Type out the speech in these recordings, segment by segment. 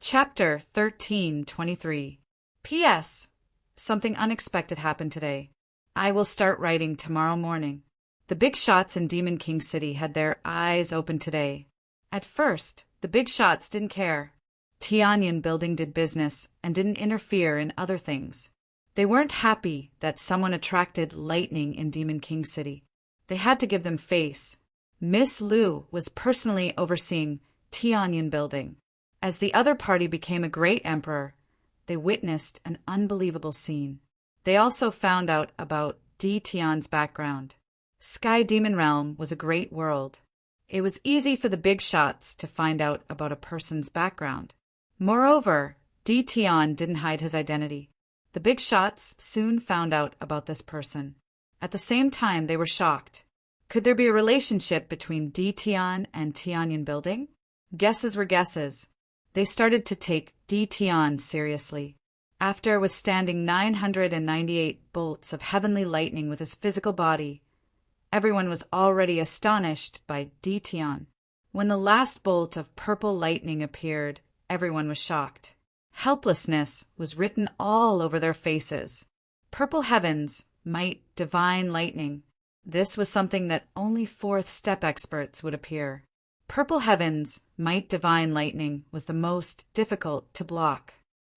Chapter 13:23. P.S. Something unexpected happened today. I will start writing tomorrow morning. The big shots in Demon King City had their eyes open today. At first, the big shots didn't care. Tianyan Building did business and didn't interfere in other things. They weren't happy that someone attracted lightning in Demon King City. They had to give them face. Miss Liu was personally overseeing Tianyan Building. As the other party became a great emperor, they witnessed an unbelievable scene. They also found out about Di Tian's background. Sky Demon Realm was a great world. It was easy for the big shots to find out about a person's background. Moreover, Di Tian didn't hide his identity. The big shots soon found out about this person. At the same time, they were shocked. Could there be a relationship between Di Tian and Tianyan Building? Guesses were guesses. They started to take Di Tian seriously. After withstanding 998 bolts of heavenly lightning with his physical body, everyone was already astonished by Di Tian. When the last bolt of purple lightning appeared, everyone was shocked. Helplessness was written all over their faces. Purple heavens, might, divine lightning. This was something that only fourth step experts would appear. Purple heavens, might, divine lightning was the most difficult to block.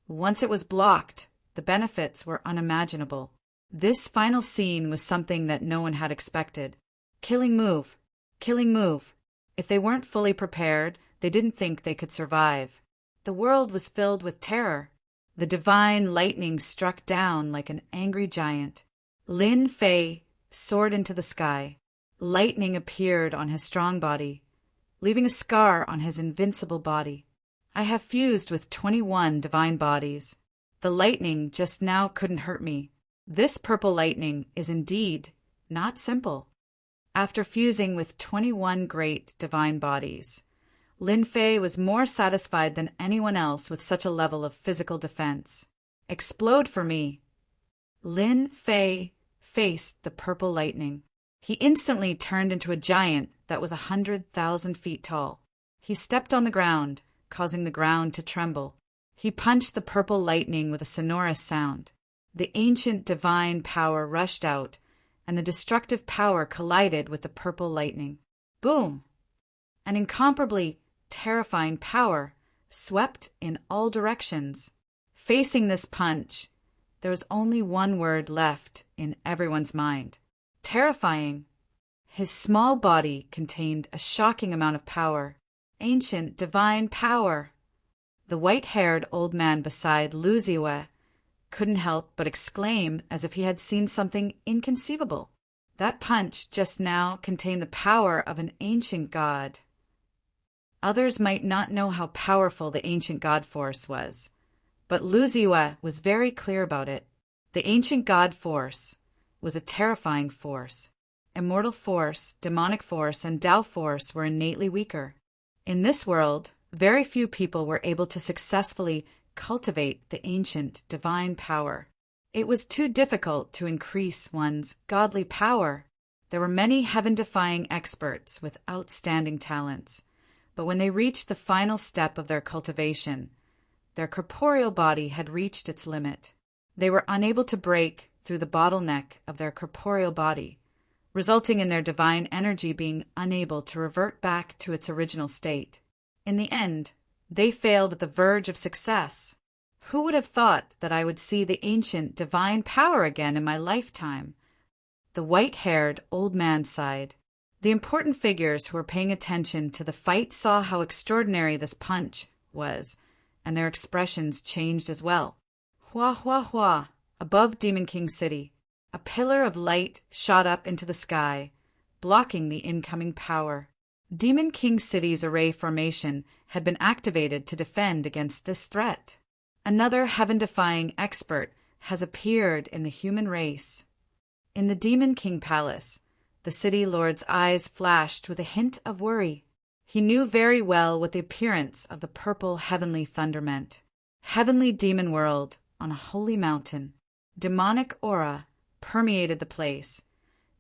Once it was blocked, the benefits were unimaginable. This final scene was something that no one had expected. Killing move. Killing move. If they weren't fully prepared, they didn't think they could survive. The world was filled with terror. The divine lightning struck down like an angry giant. Lin Fei soared into the sky. Lightning appeared on his strong body, leaving a scar on his invincible body. I have fused with 21 divine bodies. The lightning just now couldn't hurt me. This purple lightning is indeed not simple. After fusing with 21 great divine bodies, Lin Fei was more satisfied than anyone else with such a level of physical defense. Explode for me. Lin Fei faced the purple lightning. He instantly turned into a giant that was 100,000 feet tall. He stepped on the ground, causing the ground to tremble. He punched the purple lightning with a sonorous sound. The ancient divine power rushed out, and the destructive power collided with the purple lightning. Boom! An incomparably terrifying power swept in all directions. Facing this punch, there was only one word left in everyone's mind. Terrifying. His small body contained a shocking amount of power. Ancient divine power. The white-haired old man beside Lu Ziwei couldn't help but exclaim as if he had seen something inconceivable. That punch just now contained the power of an ancient god. Others might not know how powerful the ancient god force was, but Lu Ziwei was very clear about it. The ancient god force was a terrifying force. Immortal force, demonic force, and Tao force were innately weaker. In this world, very few people were able to successfully cultivate the ancient divine power. It was too difficult to increase one's godly power. There were many heaven-defying experts with outstanding talents, but when they reached the final step of their cultivation, their corporeal body had reached its limit. They were unable to break through the bottleneck of their corporeal body, resulting in their divine energy being unable to revert back to its original state. In the end, they failed at the verge of success. Who would have thought that I would see the ancient divine power again in my lifetime? The white-haired old man sighed. The important figures who were paying attention to the fight saw how extraordinary this punch was, and their expressions changed as well. Hua hua hua! Above Demon King City, a pillar of light shot up into the sky, blocking the incoming power. Demon King City's array formation had been activated to defend against this threat. Another heaven-defying expert has appeared in the human race. In the Demon King Palace, the city lord's eyes flashed with a hint of worry. He knew very well what the appearance of the purple heavenly thunder meant. Heavenly demon world on a holy mountain. Demonic aura permeated the place,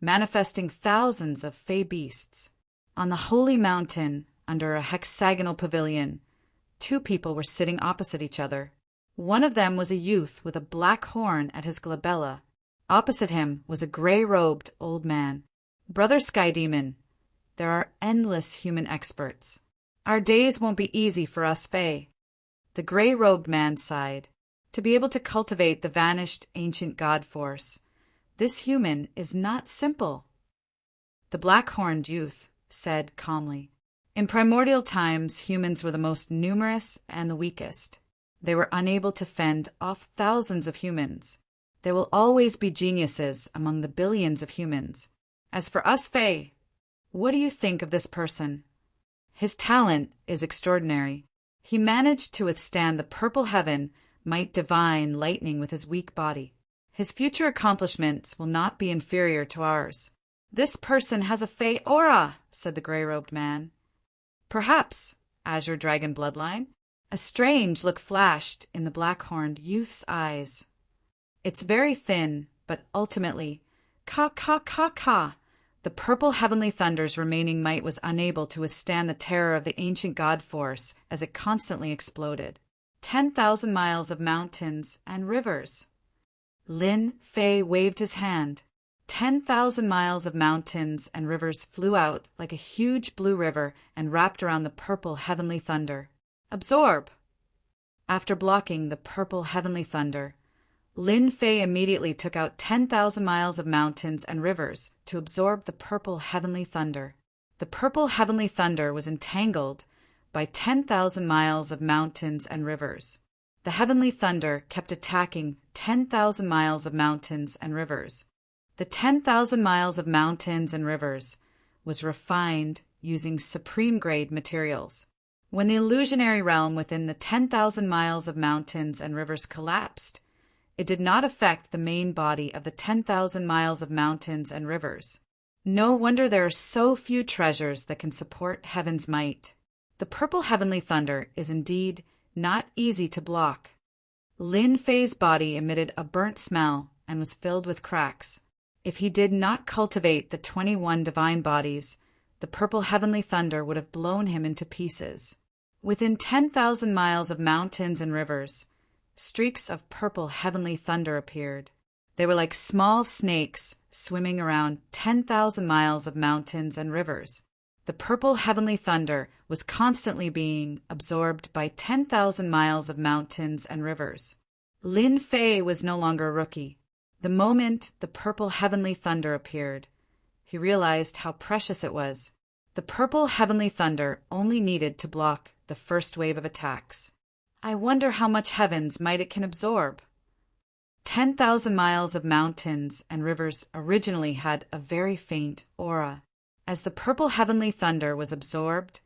manifesting thousands of fey beasts. On the holy mountain, under a hexagonal pavilion, Two people were sitting opposite each other. One of them was a youth with a black horn at his glabella. Opposite him was a gray-robed old man. Brother Sky Demon, there are endless human experts. Our days won't be easy for us Fae. The gray-robed man sighed. To be able to cultivate the vanished ancient god force, this human is not simple. The black-horned youth said calmly, in primordial times, humans were the most numerous and the weakest. They were unable to fend off thousands of humans. There will always be geniuses among the billions of humans. As for us Fae, what do you think of this person? His talent is extraordinary. He managed to withstand the purple heaven might divine lightning with his weak body. His future accomplishments will not be inferior to ours. This person has a Fae aura, said the gray-robed man. Perhaps, Azure Dragon bloodline. A strange look flashed in the black-horned youth's eyes. It's very thin, but ultimately, ka. The purple heavenly thunder's remaining might was unable to withstand the terror of the ancient god force as it constantly exploded. 10,000 miles of mountains and rivers. Lin Fei waved his hand. 10,000 miles of mountains and rivers flew out like a huge blue river and wrapped around the purple heavenly thunder. Absorb! After blocking the purple heavenly thunder, Lin Fei immediately took out 10,000 miles of mountains and rivers to absorb the purple heavenly thunder. The purple heavenly thunder was entangled by 10,000 miles of mountains and rivers. The heavenly thunder kept attacking 10,000 miles of mountains and rivers. The 10,000 miles of mountains and rivers was refined using supreme-grade materials. When the illusionary realm within the 10,000 miles of mountains and rivers collapsed, it did not affect the main body of the 10,000 miles of mountains and rivers. No wonder there are so few treasures that can support heaven's might. The purple heavenly thunder is indeed not easy to block. Lin Fei's body emitted a burnt smell and was filled with cracks. If he did not cultivate the 21 divine bodies, the purple heavenly thunder would have blown him into pieces. Within 10,000 miles of mountains and rivers, streaks of purple heavenly thunder appeared. They were like small snakes swimming around 10,000 miles of mountains and rivers. The purple heavenly thunder was constantly being absorbed by 10,000 miles of mountains and rivers. Lin Fei was no longer a rookie. The moment the purple heavenly thunder appeared, he realized how precious it was. The purple heavenly thunder only needed to block the first wave of attacks. I wonder how much heaven's might it can absorb. 10,000 miles of mountains and rivers originally had a very faint aura. As the purple heavenly thunder was absorbed,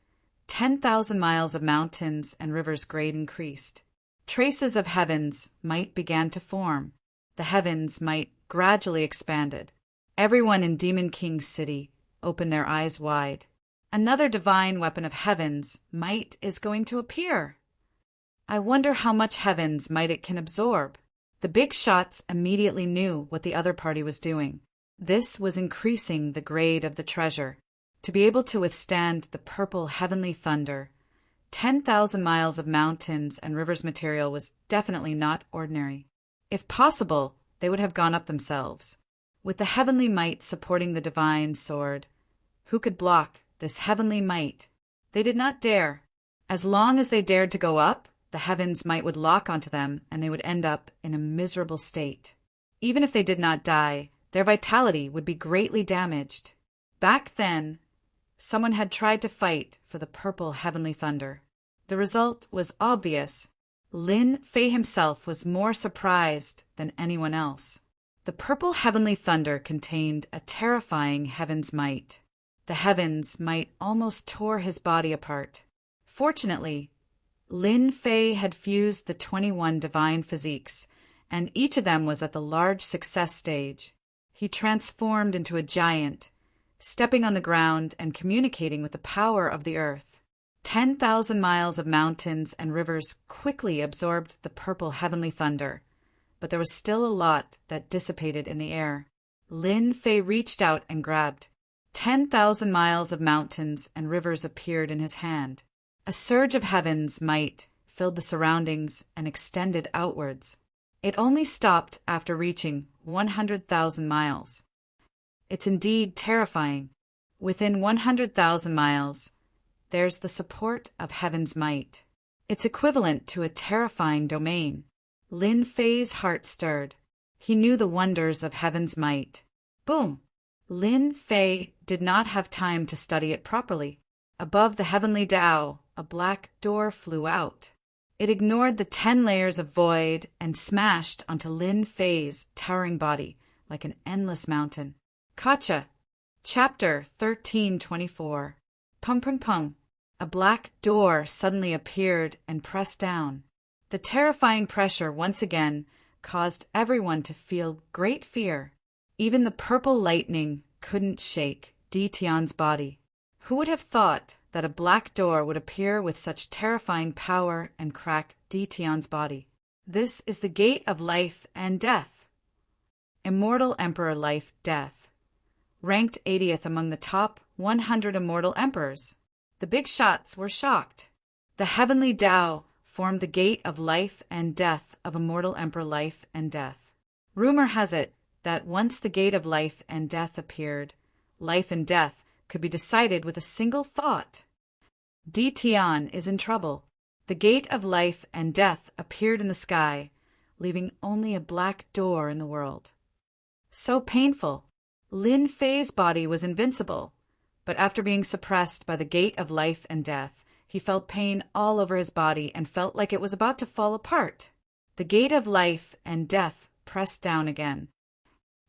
10,000 miles of mountains and rivers' grade increased. Traces of heaven's might began to form. The heaven's might gradually expanded. Everyone in Demon King City opened their eyes wide. Another divine weapon of heaven's might is going to appear. I wonder how much heaven's might it can absorb. The big shots immediately knew what the other party was doing. This was increasing the grade of the treasure. To be able to withstand the purple heavenly thunder, 10,000 miles of mountains and rivers material was definitely not ordinary. If possible, they would have gone up themselves. With the heavenly might supporting the divine sword, who could block this heavenly might? They did not dare. As long as they dared to go up, the heaven's might would lock onto them and they would end up in a miserable state. Even if they did not die, their vitality would be greatly damaged. Back then, someone had tried to fight for the purple heavenly thunder. The result was obvious. Lin Fei himself was more surprised than anyone else. The purple heavenly thunder contained a terrifying heaven's might. The heaven's might almost tore his body apart. Fortunately, Lin Fei had fused the 21 divine physiques, and each of them was at the large success stage. He transformed into a giant, stepping on the ground and communicating with the power of the earth. 10,000 miles of mountains and rivers quickly absorbed the purple heavenly thunder, but there was still a lot that dissipated in the air. Lin Fei reached out and grabbed. 10,000 miles of mountains and rivers appeared in his hand. A surge of heaven's might filled the surroundings and extended outwards. It only stopped after reaching 100,000 miles. It's indeed terrifying. Within 100,000 miles, there's the support of heaven's might. It's equivalent to a terrifying domain. Lin Fei's heart stirred. He knew the wonders of heaven's might. Boom! Lin Fei did not have time to study it properly. Above the heavenly Tao, a black door flew out. It ignored the 10 layers of void and smashed onto Lin Fei's towering body like an endless mountain. Gotcha! Chapter 1324. Pung pung pung. A black door suddenly appeared and pressed down. The terrifying pressure once again caused everyone to feel great fear. Even the purple lightning couldn't shake Di Tian's body. Who would have thought that a black door would appear with such terrifying power and crack Di Tian's body? This is the gate of life and death. Immortal Emperor Life Death. Ranked 80th among the top 100 immortal emperors. The big shots were shocked. The heavenly Tao formed the gate of life and death of immortal Emperor Life and Death. Rumor has it that once the gate of life and death appeared, life and death could be decided with a single thought. Di Tian is in trouble. The gate of life and death appeared in the sky, leaving only a black door in the world. So painful. Lin Fei's body was invincible, but after being suppressed by the gate of life and death, he felt pain all over his body and felt like it was about to fall apart. The gate of life and death pressed down again.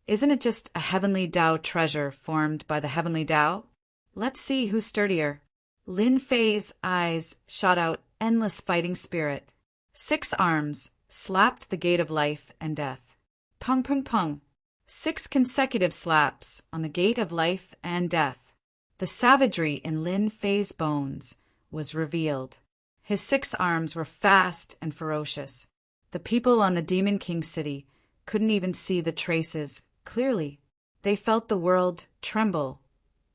Isn't it just a heavenly Tao treasure formed by the heavenly Tao? Let's see who's sturdier. Lin Fei's eyes shot out endless fighting spirit. 6 arms slapped the gate of life and death. Pung pung pung. 6 consecutive slaps on the gate of life and death. The savagery in Lin Fei's bones was revealed. His 6 arms were fast and ferocious. The people on the Demon King city couldn't even see the traces clearly. They felt the world tremble,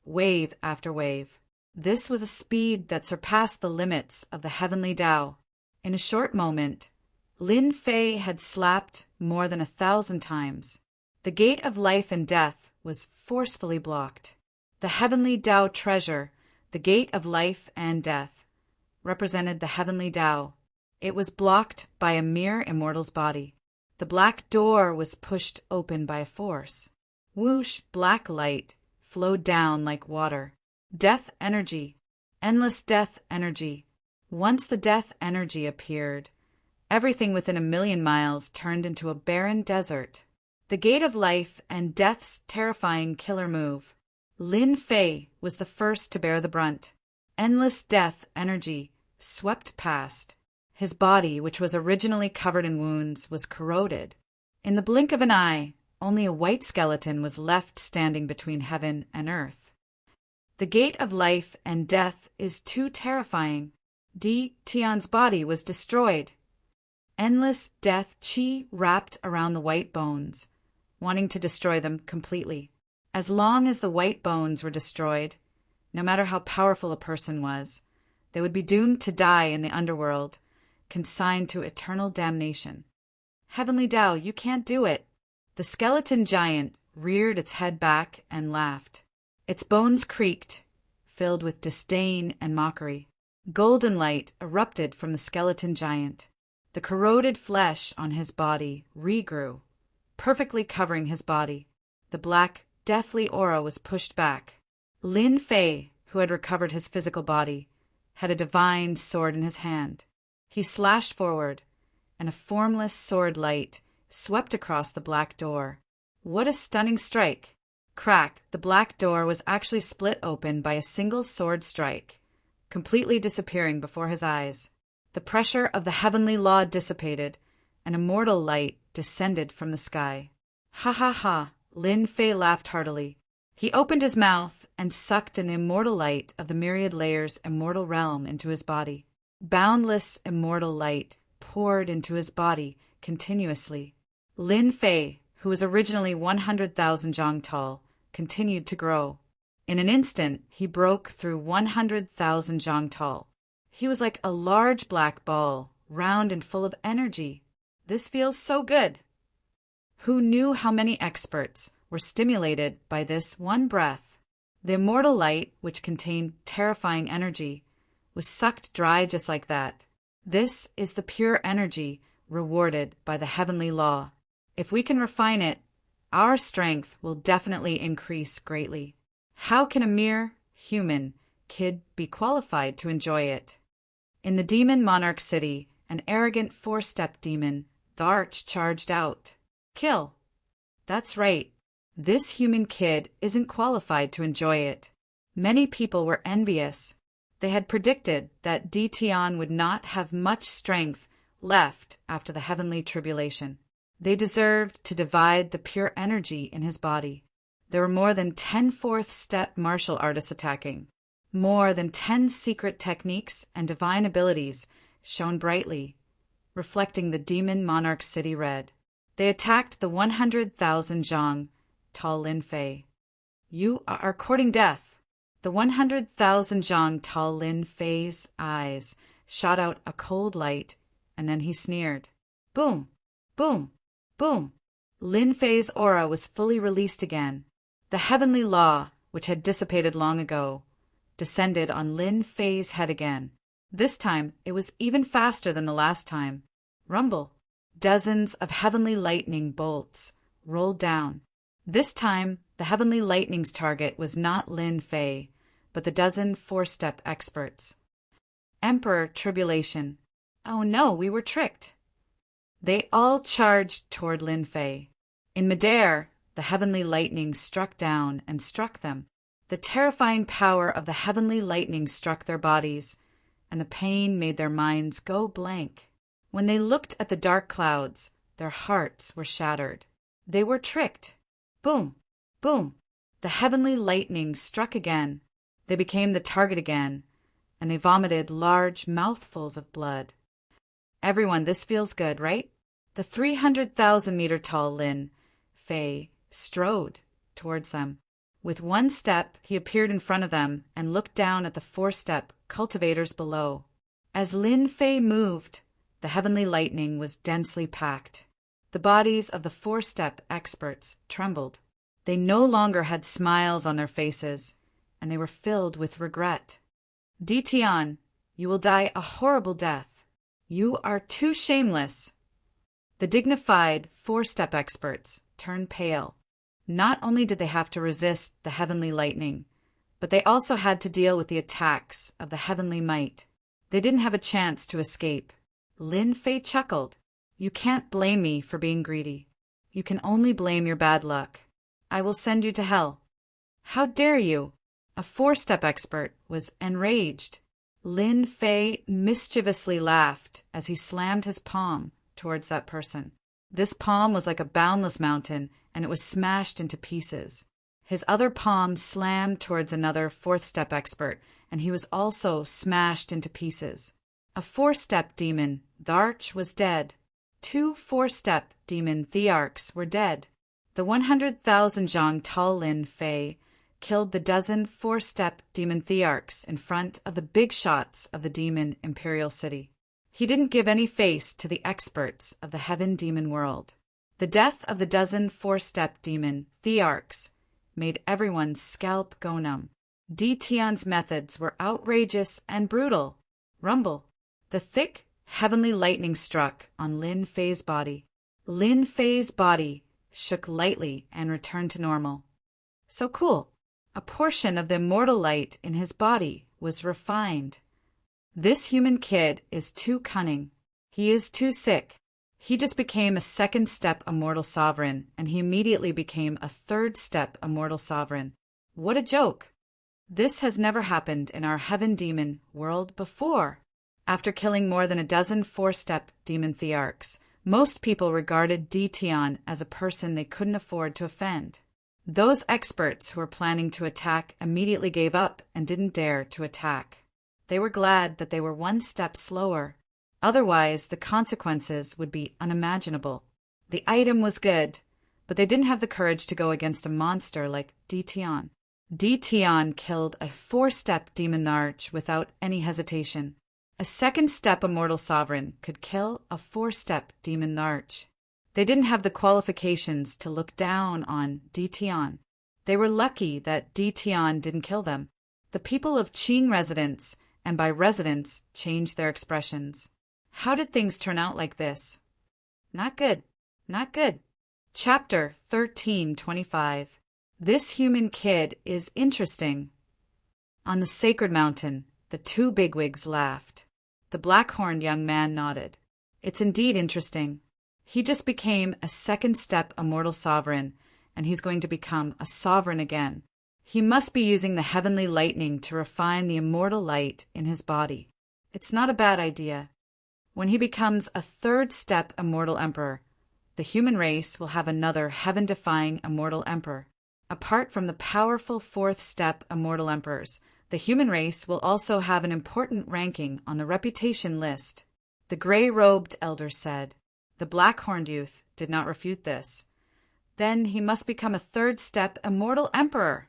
wave after wave. This was a speed that surpassed the limits of the heavenly Tao. In a short moment, Lin Fei had slapped more than 1,000 times. The gate of life and death was forcefully blocked. The heavenly Tao treasure, the gate of life and death, represented the heavenly Tao. It was blocked by a mere immortal's body. The black door was pushed open by a force. Whoosh, black light flowed down like water. Death energy, endless death energy. Once the death energy appeared, everything within 1,000,000 miles turned into a barren desert. The gate of life and death's terrifying killer move. Lin Fei was the first to bear the brunt. Endless death energy swept past. His body, which was originally covered in wounds, was corroded. In the blink of an eye, only a white skeleton was left standing between heaven and earth. The gate of life and death is too terrifying. Di Tian's body was destroyed. Endless death chi wrapped around the white bones, wanting to destroy them completely. As long as the white bones were destroyed, no matter how powerful a person was, they would be doomed to die in the underworld, consigned to eternal damnation. Heavenly Tao, you can't do it. The skeleton giant reared its head back and laughed. Its bones creaked, filled with disdain and mockery. Golden light erupted from the skeleton giant. The corroded flesh on his body regrew, perfectly covering his body. The black, deathly aura was pushed back. Lin Fei, who had recovered his physical body, had a divine sword in his hand. He slashed forward, and a formless sword light swept across the black door. What a stunning strike! Crack, the black door was actually split open by a single sword strike, completely disappearing before his eyes. The pressure of the heavenly law dissipated, and immortal light descended from the sky. Ha ha ha! Lin Fei laughed heartily. He opened his mouth and sucked in the immortal light of the myriad layers immortal realm into his body. Boundless immortal light poured into his body continuously. Lin Fei, who was originally 100,000 zhang tall, continued to grow. In an instant, he broke through 100,000 zhang tall. He was like a large black ball, round and full of energy. This feels so good. Who knew how many experts were stimulated by this one breath? The immortal light, which contained terrifying energy, was sucked dry just like that. This is the pure energy rewarded by the heavenly law. If we can refine it, our strength will definitely increase greatly. How can a mere human kid be qualified to enjoy it? In the demon monarch city, an arrogant four-step demon, the Arch, charged out. Kill. That's right. This human kid isn't qualified to enjoy it. Many people were envious. They had predicted that Dition would not have much strength left after the heavenly tribulation. They deserved to divide the pure energy in his body. There were more than 10 fourth-step martial artists attacking. More than 10 secret techniques and divine abilities shone brightly, reflecting the demon monarch city red. They attacked the 100,000 zhang, Tall Lin Fei. You are courting death. The 100,000 zhang Tall Lin Fei's eyes shot out a cold light, and then he sneered. Boom! Boom! Boom! Lin Fei's aura was fully released again. The heavenly law, which had dissipated long ago, descended on Lin Fei's head again. This time, it was even faster than the last time. Rumble. Dozens of heavenly lightning bolts rolled down. This time, the heavenly lightning's target was not Lin Fei, but the dozen four-step experts. Emperor Tribulation. Oh no, we were tricked. They all charged toward Lin Fei. In midair, the heavenly lightning struck down and struck them. The terrifying power of the heavenly lightning struck their bodies, and the pain made their minds go blank. When they looked at the dark clouds, their hearts were shattered. They were tricked. Boom! Boom! The heavenly lightning struck again. They became the target again, and they vomited large mouthfuls of blood. Everyone, this feels good, right? The 300,000-meter tall Lin Fei strode towards them. With one step, he appeared in front of them and looked down at the four-step cultivators below. As Lin Fei moved, the heavenly lightning was densely packed. The bodies of the four-step experts trembled. They no longer had smiles on their faces, and they were filled with regret. Dition, you will die a horrible death. You are too shameless. The dignified four-step experts turned pale. Not only did they have to resist the heavenly lightning, but they also had to deal with the attacks of the heavenly might. They didn't have a chance to escape. Lin Fei chuckled. You can't blame me for being greedy. You can only blame your bad luck. I will send you to hell. How dare you? A four-step expert was enraged. Lin Fei mischievously laughed as he slammed his palm towards that person. This palm was like a boundless mountain, and it was smashed into pieces. His other palm slammed towards another fourth-step expert, and he was also smashed into pieces. A four-step demon, the Arch, was dead. 2 four-step demon thearchs were dead. The 100,000 zhang Tall Lin Fei killed the dozen four-step demon thearchs in front of the big shots of the demon imperial city. He didn't give any face to the experts of the heaven demon world. The death of the dozen four-step demon thearchs made everyone's scalp go numb. Dition's methods were outrageous and brutal. Rumble. The thick, heavenly lightning struck on Lin Fei's body. Lin Fei's body shook lightly and returned to normal. So cool. A portion of the immortal light in his body was refined. This human kid is too cunning. He is too sick. He just became a second-step immortal sovereign, and he immediately became a third-step immortal sovereign. What a joke! This has never happened in our heaven demon world before. After killing more than a dozen four-step demon thearchs, most people regarded Dition as a person they couldn't afford to offend. Those experts who were planning to attack immediately gave up and didn't dare to attack. They were glad that they were one step slower. Otherwise, the consequences would be unimaginable. The item was good, but they didn't have the courage to go against a monster like Dition. Dition killed a four-step demon arch without any hesitation. A second-step immortal sovereign could kill a four-step demon larch. They didn't have the qualifications to look down on Dition. They were lucky that Dition didn't kill them. The people of Qing residence, and by residence, changed their expressions. How did things turn out like this? Not good. Not good. Chapter 1325. This human kid is interesting. On the sacred mountain, the two bigwigs laughed. The black-horned young man nodded. It's indeed interesting. He just became a second-step immortal sovereign, and he's going to become a sovereign again. He must be using the heavenly lightning to refine the immortal light in his body. It's not a bad idea. When he becomes a third-step immortal emperor, the human race will have another heaven-defying immortal emperor. Apart from the powerful fourth-step immortal emperors, the human race will also have an important ranking on the reputation list. The gray-robed elder said. The black-horned youth did not refute this. Then he must become a third-step immortal emperor.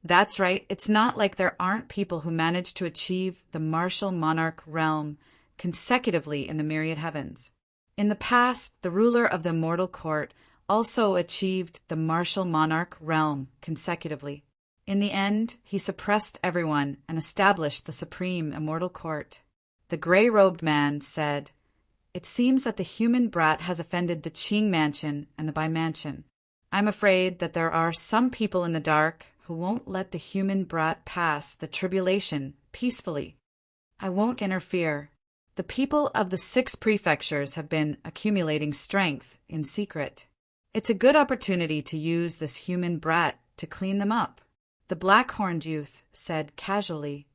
That's right, it's not like there aren't people who manage to achieve the martial monarch realm consecutively in the myriad heavens. In the past, the ruler of the immortal court also achieved the martial monarch realm consecutively. In the end, he suppressed everyone and established the supreme immortal court. The gray-robed man said, It seems that the human brat has offended the Qing mansion and the Bai mansion. I'm afraid that there are some people in the dark who won't let the human brat pass the tribulation peacefully. I won't interfere. The people of the 6 prefectures have been accumulating strength in secret. It's a good opportunity to use this human brat to clean them up. The black-horned youth said casually,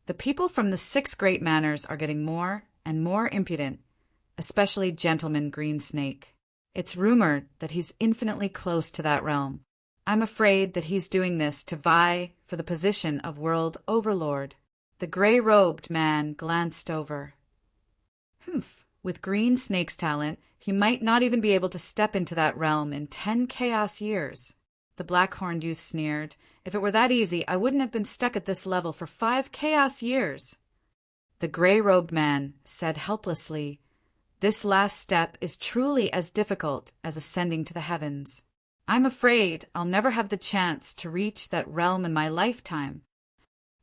The people from the 6 great manors are getting more and more impudent, especially Gentleman Greensnake. It's rumored that he's infinitely close to that realm. I'm afraid that he's doing this to vie for the position of world overlord. The gray-robed man glanced over. With Greensnake's talent, he might not even be able to step into that realm in 10 chaos years. The black-horned youth sneered. If it were that easy, I wouldn't have been stuck at this level for 5 chaos years. The gray-robed man said helplessly, This last step is truly as difficult as ascending to the heavens. I'm afraid I'll never have the chance to reach that realm in my lifetime.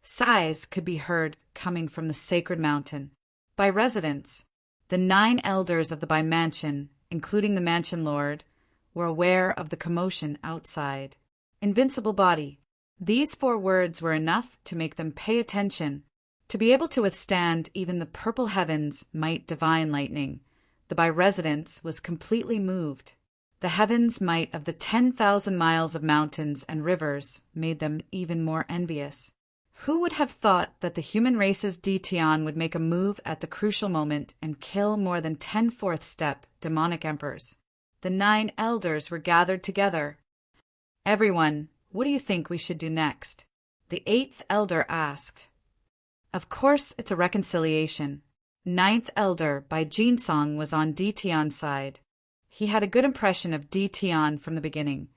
Sighs could be heard coming from the sacred mountain. By residence, the 9 elders of the Bai mansion, including the mansion lord, were aware of the commotion outside. Invincible body. These 4 words were enough to make them pay attention. To be able to withstand even the purple heavens' might divine lightning, the Bai residence was completely moved. The heavens' might of the 10,000 miles of mountains and rivers made them even more envious. Who would have thought that the human race's Dition would make a move at the crucial moment and kill more than 10 fourth-step demonic emperors? The 9 elders were gathered together. Everyone, what do you think we should do next? The 8th elder asked. Of course it's a reconciliation. 9th elder by Jinsong was on Dition's side. He had a good impression of Dition from the beginning,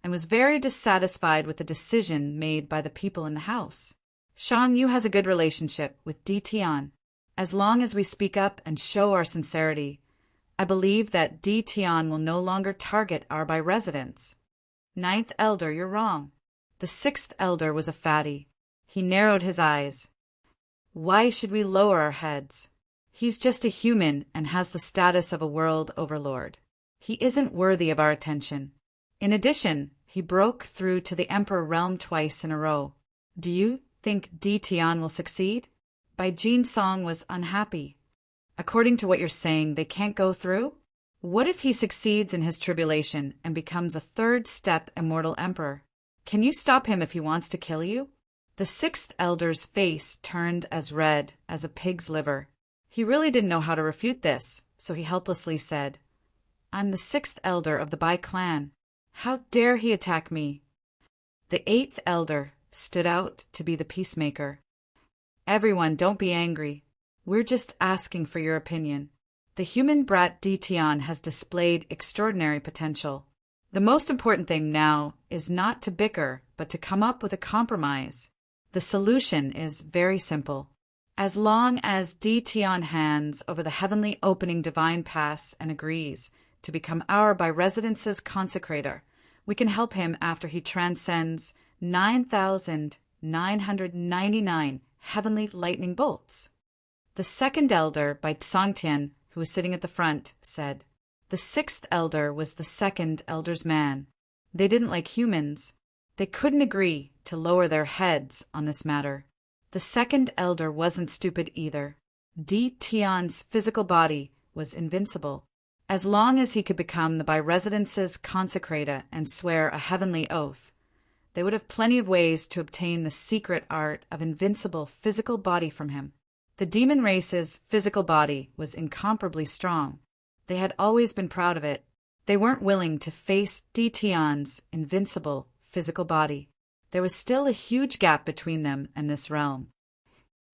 and was very dissatisfied with the decision made by the people in the house. Shang Yu has a good relationship with Dition. As long as we speak up and show our sincerity, I believe that Dition will no longer target our Bai residents. 9th elder, you're wrong. The 6th elder was a fatty. He narrowed his eyes. Why should we lower our heads? He's just a human and has the status of a world overlord. He isn't worthy of our attention. In addition, he broke through to the Emperor realm twice in a row. Do you think Dition will succeed? Bai Jinsong was unhappy. According to what you're saying, they can't go through? What if he succeeds in his tribulation and becomes a third-step immortal emperor? Can you stop him if he wants to kill you? The 6th elder's face turned as red as a pig's liver. He really didn't know how to refute this, so he helplessly said, I'm the 6th elder of the Bai clan. How dare he attack me? The 8th elder stood out to be the peacemaker. Everyone, don't be angry. We're just asking for your opinion. The human brat Dition has displayed extraordinary potential. The most important thing now is not to bicker, but to come up with a compromise. The solution is very simple. As long as Tian hands over the heavenly opening divine pass and agrees to become our by residence's consecrator, we can help him after he transcends 9,999 heavenly lightning bolts. The second elder, by Tsangtian, who was sitting at the front, said, "The sixth elder was the second elder's man. They didn't like humans. They couldn't agree to lower their heads on this matter. The second elder wasn't stupid either. Tian's physical body was invincible. As long as he could become the by residence's consecrator and swear a heavenly oath, they would have plenty of ways to obtain the secret art of invincible physical body from him. The demon race's physical body was incomparably strong. They had always been proud of it. They weren't willing to face Tian's invincible physical body. There was still a huge gap between them and this realm.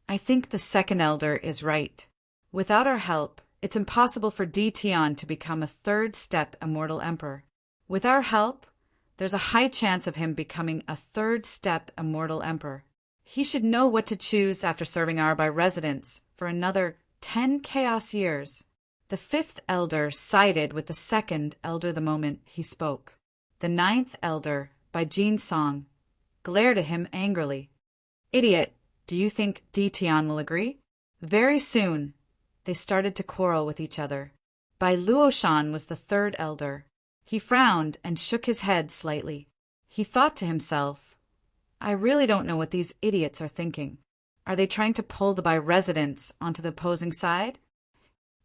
I think the second elder is right. Without our help, it's impossible for Tian to become a third-step immortal emperor. With our help, there's a high chance of him becoming a third-step immortal emperor. He should know what to choose after serving our by residence for another 10 chaos years." The fifth elder sided with the second elder the moment he spoke. The ninth elder, by Jin Song, glared at him angrily. "Idiot, do you think Tian will agree?" Very soon, they started to quarrel with each other. Bai Luoshan was the third elder. He frowned and shook his head slightly. He thought to himself, "I really don't know what these idiots are thinking. Are they trying to pull the by residents onto the opposing side?"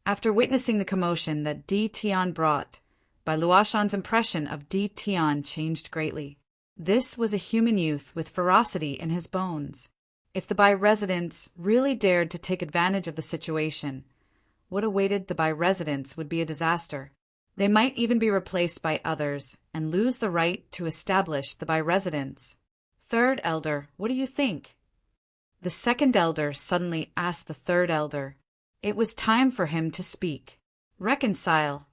After witnessing the commotion that Tian brought, Bai Luoshan's impression of Tian changed greatly. This was a human youth with ferocity in his bones. If the by residents really dared to take advantage of the situation, what awaited the by residents would be a disaster. They might even be replaced by others and lose the right to establish the by residents. "Third elder, what do you think?" The second elder suddenly asked the third elder. It was time for him to speak. "Reconcile."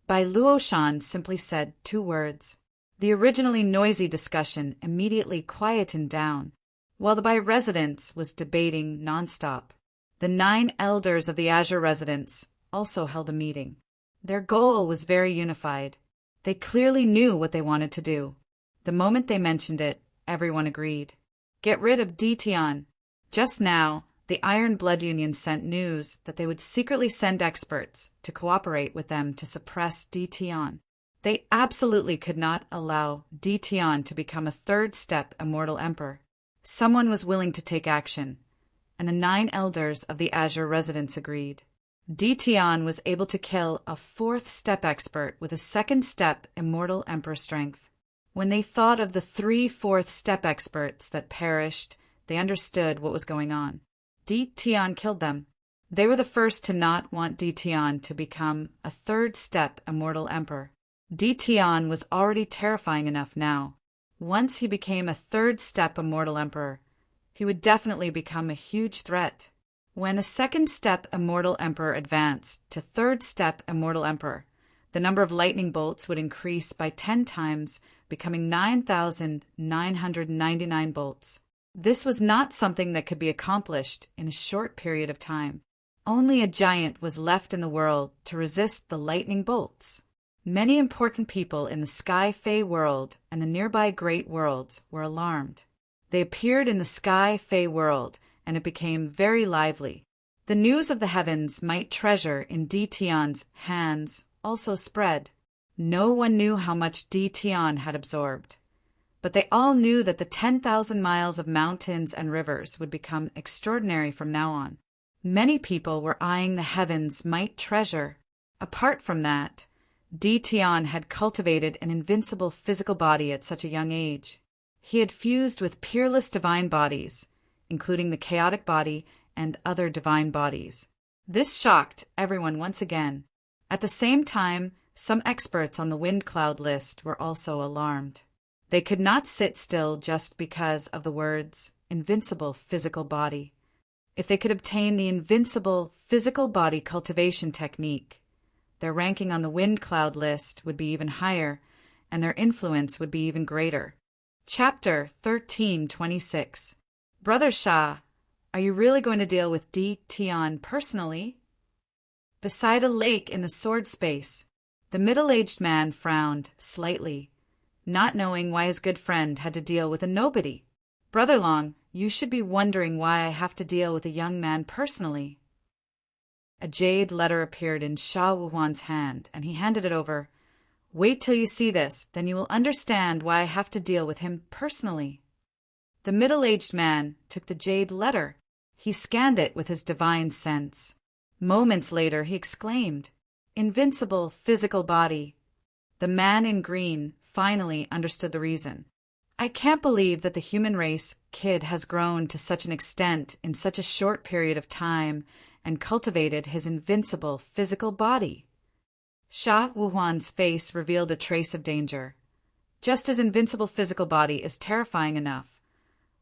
Bai Luoshan simply said 2 words. The originally noisy discussion immediately quietened down, while the by residence was debating nonstop. The 9 elders of the Azure residence also held a meeting. Their goal was very unified. They clearly knew what they wanted to do. The moment they mentioned it, everyone agreed. Get rid of Tian. Just now, the Iron Blood Union sent news that they would secretly send experts to cooperate with them to suppress Tian. They absolutely could not allow Tian to become a third-step immortal emperor. Someone was willing to take action, and the 9 elders of the Azure residence agreed. Tian was able to kill a 4th-step expert with a 2nd-step immortal emperor strength. When they thought of the 3 4th-step experts that perished, they understood what was going on. Tian killed them. They were the first to not want Tian to become a 3rd-step immortal emperor. Tian was already terrifying enough now. Once he became a 3rd-step immortal emperor, he would definitely become a huge threat. When a 2nd-step immortal emperor advanced to 3rd-step immortal emperor, the number of lightning bolts would increase by 10 times, becoming 9,999 bolts. This was not something that could be accomplished in a short period of time. Only a giant was left in the world to resist the lightning bolts. Many important people in the Sky Fae world and the nearby Great Worlds were alarmed. They appeared in the Sky Fae world, and it became very lively. The news of the heavens might treasure in Tian's hands also spread. No one knew how much Tian had absorbed, but they all knew that the 10,000 miles of mountains and rivers would become extraordinary from now on. Many people were eyeing the heavens might treasure. Apart from that, Tian had cultivated an invincible physical body at such a young age. He had fused with peerless divine bodies, including the chaotic body and other divine bodies. This shocked everyone once again. At the same time, some experts on the wind cloud list were also alarmed. They could not sit still just because of the words invincible physical body. If they could obtain the invincible physical body cultivation technique, their ranking on the wind cloud list would be even higher, and their influence would be even greater. Chapter 1326. Brother Shah, Are you really going to deal with Di Tian personally? Beside a lake in the sword space, the middle-aged man frowned slightly, not knowing why his good friend had to deal with a nobody. Brother Long, you should be wondering why I have to deal with a young man personally. A jade letter appeared in Sha Wuhuan's hand, and he handed it over. Wait till you see this, then you will understand why I have to deal with him personally. The middle-aged man took the jade letter. He scanned it with his divine sense. Moments later, he exclaimed, Invincible physical body. The man in green finally understood the reason. I can't believe that the human race kid has grown to such an extent in such a short period of time and cultivated his invincible physical body. Sha Wuhuan's face revealed a trace of danger. Just as invincible physical body is terrifying enough,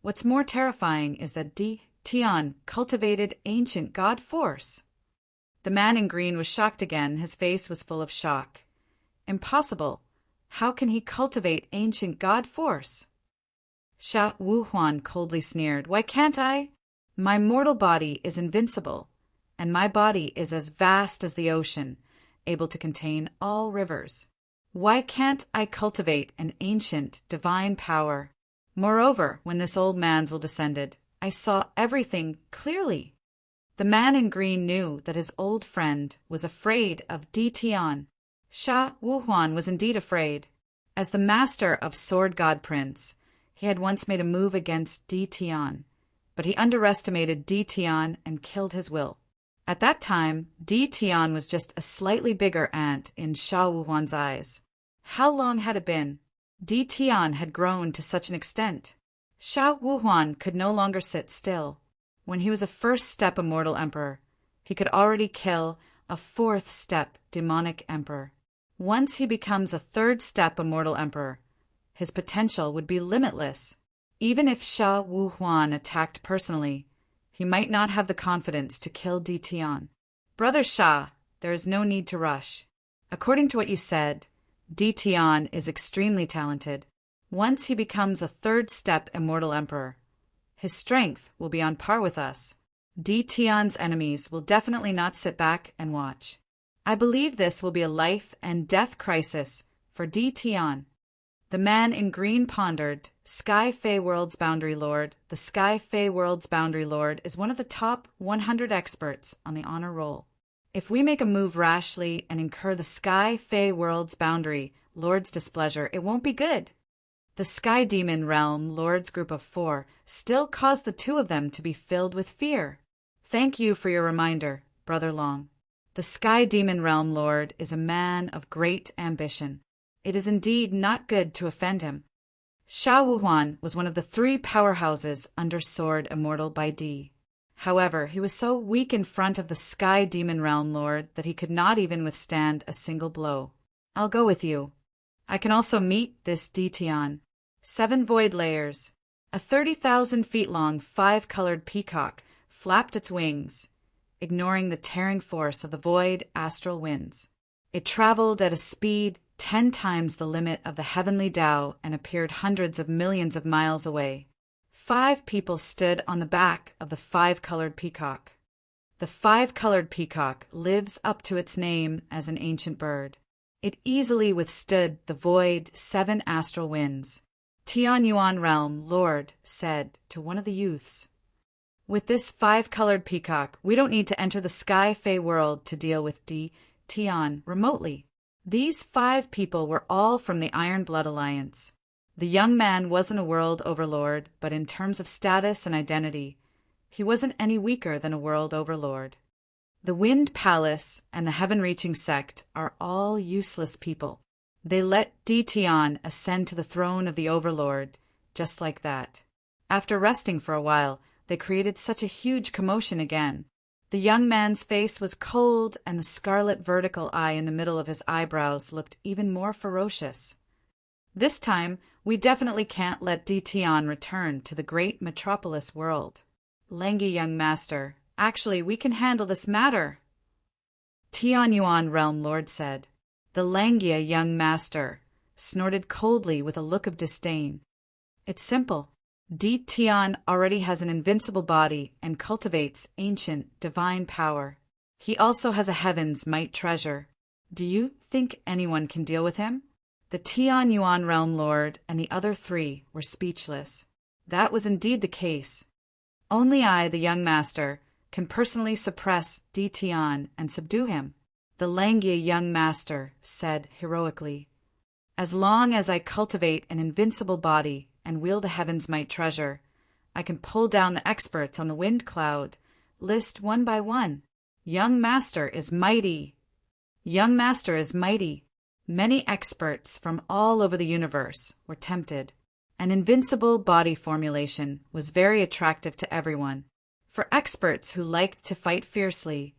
what's more terrifying is that Di Tian cultivated ancient god force. The man in green was shocked again. His face was full of shock. Impossible. How can he cultivate ancient god force? Sha Wuhuan coldly sneered. Why can't I? My mortal body is invincible, and my body is as vast as the ocean, able to contain all rivers. Why can't I cultivate an ancient divine power? Moreover, when this old man's descended, I saw everything clearly. The man in green knew that his old friend was afraid of Di Tian. Sha Wuhuan was indeed afraid. As the master of Sword God Prince, he had once made a move against Di Tian, but he underestimated Di Tian and killed his will. At that time, Di Tian was just a slightly bigger ant in Sha Wuhuan's eyes. How long had it been? Di Tian had grown to such an extent. Sha Wuhuan could no longer sit still. When he was a first-step immortal emperor, he could already kill a fourth-step demonic emperor. Once he becomes a third-step immortal emperor, his potential would be limitless. Even if Sha Wuhuan attacked personally, he might not have the confidence to kill Di Tian. Brother Sha, there is no need to rush. According to what you said, Di Tian is extremely talented. Once he becomes a third-step immortal emperor, his strength will be on par with us. Di Tian's enemies will definitely not sit back and watch. I believe this will be a life and death crisis for Di Tian. The man in green pondered. Sky Fey World's Boundary Lord. The Sky Fey World's Boundary Lord is one of the top 100 experts on the honor roll. If we make a move rashly and incur the Sky Fey World's Boundary Lord's displeasure, it won't be good. The Sky Demon Realm Lord's group of 4 still caused the two of them to be filled with fear. Thank you for your reminder, Brother Long. The Sky Demon Realm Lord is a man of great ambition. It is indeed not good to offend him. Sha Wuhuan was one of the 3 powerhouses under Sword Immortal by Di. However, he was so weak in front of the Sky Demon Realm Lord that he could not even withstand a single blow. I'll go with you. I can also meet this Di Tian. 7 void layers. A 30,000 feet long 5-colored peacock flapped its wings, ignoring the tearing force of the void astral winds. It traveled at a speed 10 times the limit of the heavenly Tao and appeared hundreds of millions of miles away. 5 people stood on the back of the 5-colored peacock. The 5-colored peacock lives up to its name as an ancient bird. It easily withstood the void 7 astral winds. Tian Yuan Realm Lord said to one of the youths, With this 5-colored peacock, we don't need to enter the Sky Fey world to deal with Di Tian remotely. These 5 people were all from the Iron Blood Alliance. The young man wasn't a world overlord, but in terms of status and identity, he wasn't any weaker than a world overlord. The Wind Palace and the Heaven-Reaching Sect are all useless people. They let Di Tian ascend to the throne of the Overlord, just like that. After resting for a while, they created such a huge commotion again. The young man's face was cold, and the scarlet vertical eye in the middle of his eyebrows looked even more ferocious. This time, we definitely can't let Di Tian return to the great metropolis world. Langy young master, actually, we can handle this matter, Tian Yuan Realm Lord said. The Langia young master snorted coldly with a look of disdain. It's simple. Tion already has an invincible body and cultivates ancient divine power. He also has a heaven's might treasure. Do you think anyone can deal with him?" The Tian Yuan realm lord and the other three were speechless. That was indeed the case. "Only I, the young master, can personally suppress Tian and subdue him," the Langya young master said heroically. "As long as I cultivate an invincible body and wield a heaven's might treasure, I can pull down the experts on the wind cloud, list one by one. Young master is mighty. Young master is mighty." Many experts from all over the universe were tempted. An invincible body formulation was very attractive to everyone. For experts who liked to fight fiercely,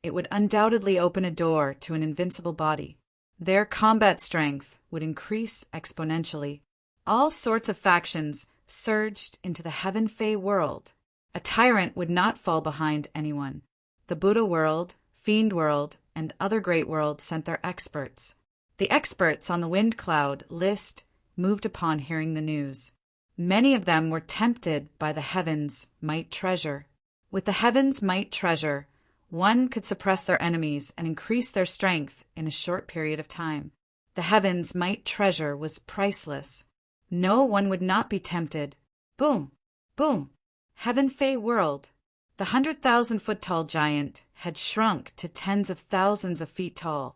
it would undoubtedly open a door to an invincible body. Their combat strength would increase exponentially. All sorts of factions surged into the Heaven Fey world. A tyrant would not fall behind anyone. The Buddha world, Fiend world, and other great worlds sent their experts. The experts on the wind cloud list moved upon hearing the news. Many of them were tempted by the heavens' might treasure. With the heavens' might treasure, one could suppress their enemies and increase their strength in a short period of time. The heavens' might treasure was priceless. No one would not be tempted. Boom! Boom! Heaven Fey world. The 100,000-foot-tall giant had shrunk to tens of thousands of feet tall.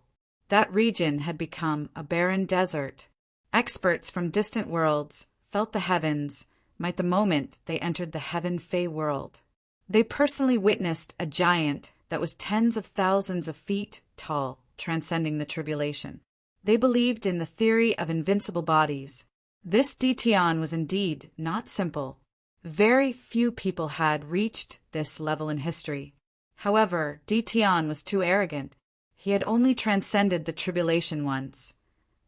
That region had become a barren desert. Experts from distant worlds felt the heavens might the moment they entered the Heaven Fey world. They personally witnessed a giant that was tens of thousands of feet tall, transcending the tribulation. They believed in the theory of invincible bodies. This Tion was indeed not simple. Very few people had reached this level in history. However, Tion was too arrogant. He had only transcended the tribulation once,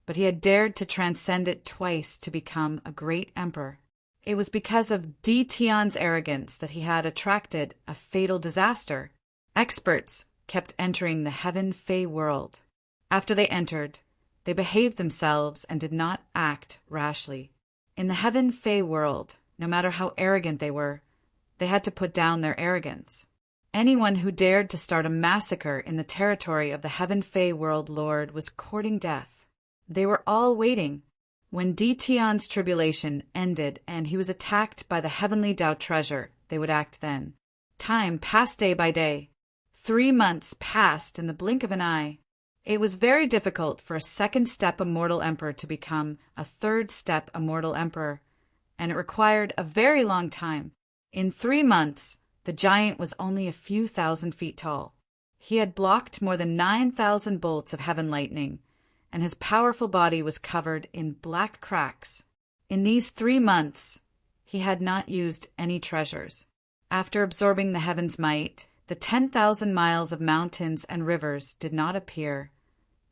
but he had dared to transcend it twice to become a great emperor. It was because of Tion's arrogance that he had attracted a fatal disaster. Experts kept entering the Heaven Fey world. After they entered, they behaved themselves and did not act rashly. In the Heaven Fey world, no matter how arrogant they were, they had to put down their arrogance. Anyone who dared to start a massacre in the territory of the Heaven Fey world lord was courting death. They were all waiting. When Tion's tribulation ended and he was attacked by the heavenly Tao treasure, they would act then. Time passed day by day. 3 months passed in the blink of an eye. It was very difficult for a second-step immortal emperor to become a third-step immortal emperor, and it required a very long time. In 3 months, the giant was only a few thousand feet tall. He had blocked more than 9,000 bolts of heaven lightning, and his powerful body was covered in black cracks. In these 3 months, he had not used any treasures. After absorbing the heaven's might, the 10,000 miles of mountains and rivers did not appear,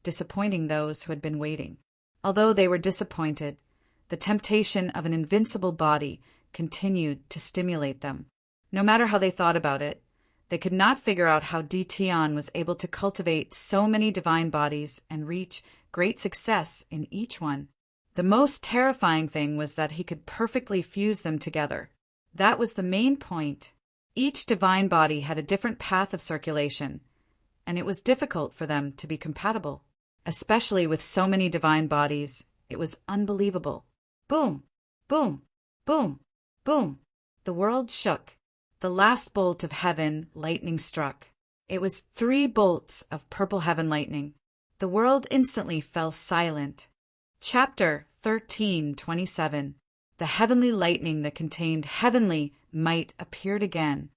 disappointing those who had been waiting. Although they were disappointed, the temptation of an invincible body continued to stimulate them. No matter how they thought about it, they could not figure out how Tion was able to cultivate so many divine bodies and reach great success in each one. The most terrifying thing was that he could perfectly fuse them together. That was the main point. Each divine body had a different path of circulation, and it was difficult for them to be compatible. Especially with so many divine bodies, it was unbelievable. Boom! Boom! Boom! Boom! The world shook. The last bolt of heaven lightning struck. It was 3 bolts of purple heaven lightning. The world instantly fell silent. Chapter 13:27. The heavenly lightning that contained heavenly might appeared again.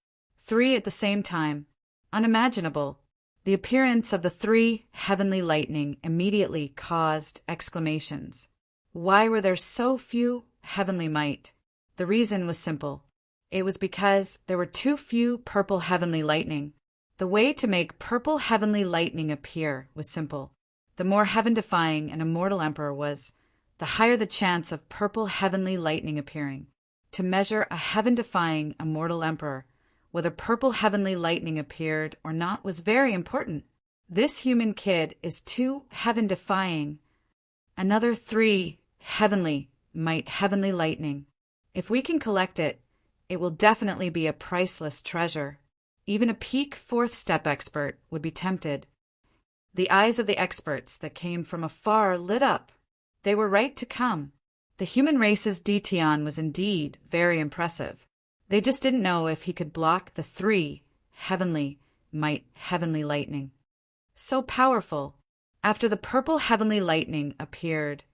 3 at the same time. Unimaginable. The appearance of the 3 heavenly lightning immediately caused exclamations. Why were there so few heavenly might? The reason was simple. It was because there were too few purple heavenly lightning. The way to make purple heavenly lightning appear was simple. The more heaven-defying an immortal emperor was, the higher the chance of purple heavenly lightning appearing. To measure a heaven-defying immortal emperor, whether purple heavenly lightning appeared or not was very important. This human kid is too heaven-defying. Another 3 heavenly lightning. If we can collect it, it will definitely be a priceless treasure. Even a peak fourth step expert would be tempted. The eyes of the experts that came from afar lit up. They were right to come. The human race's Dition was indeed very impressive. They just didn't know if he could block the three heavenly lightning. So powerful. After the purple heavenly lightning appeared,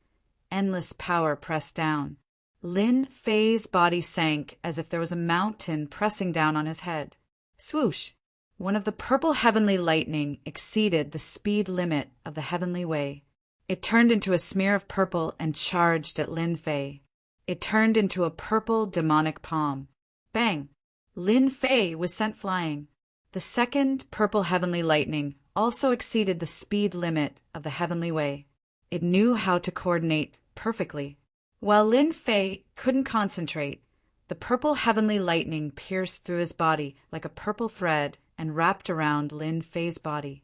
endless power pressed down. Lin Fei's body sank as if there was a mountain pressing down on his head. Swoosh! One of the purple heavenly lightning exceeded the speed limit of the heavenly way. It turned into a smear of purple and charged at Lin Fei. It turned into a purple demonic palm. Bang! Lin Fei was sent flying. The second purple heavenly lightning also exceeded the speed limit of the heavenly way. It knew how to coordinate perfectly. While Lin Fei couldn't concentrate, the purple heavenly lightning pierced through his body like a purple thread and wrapped around Lin Fei's body.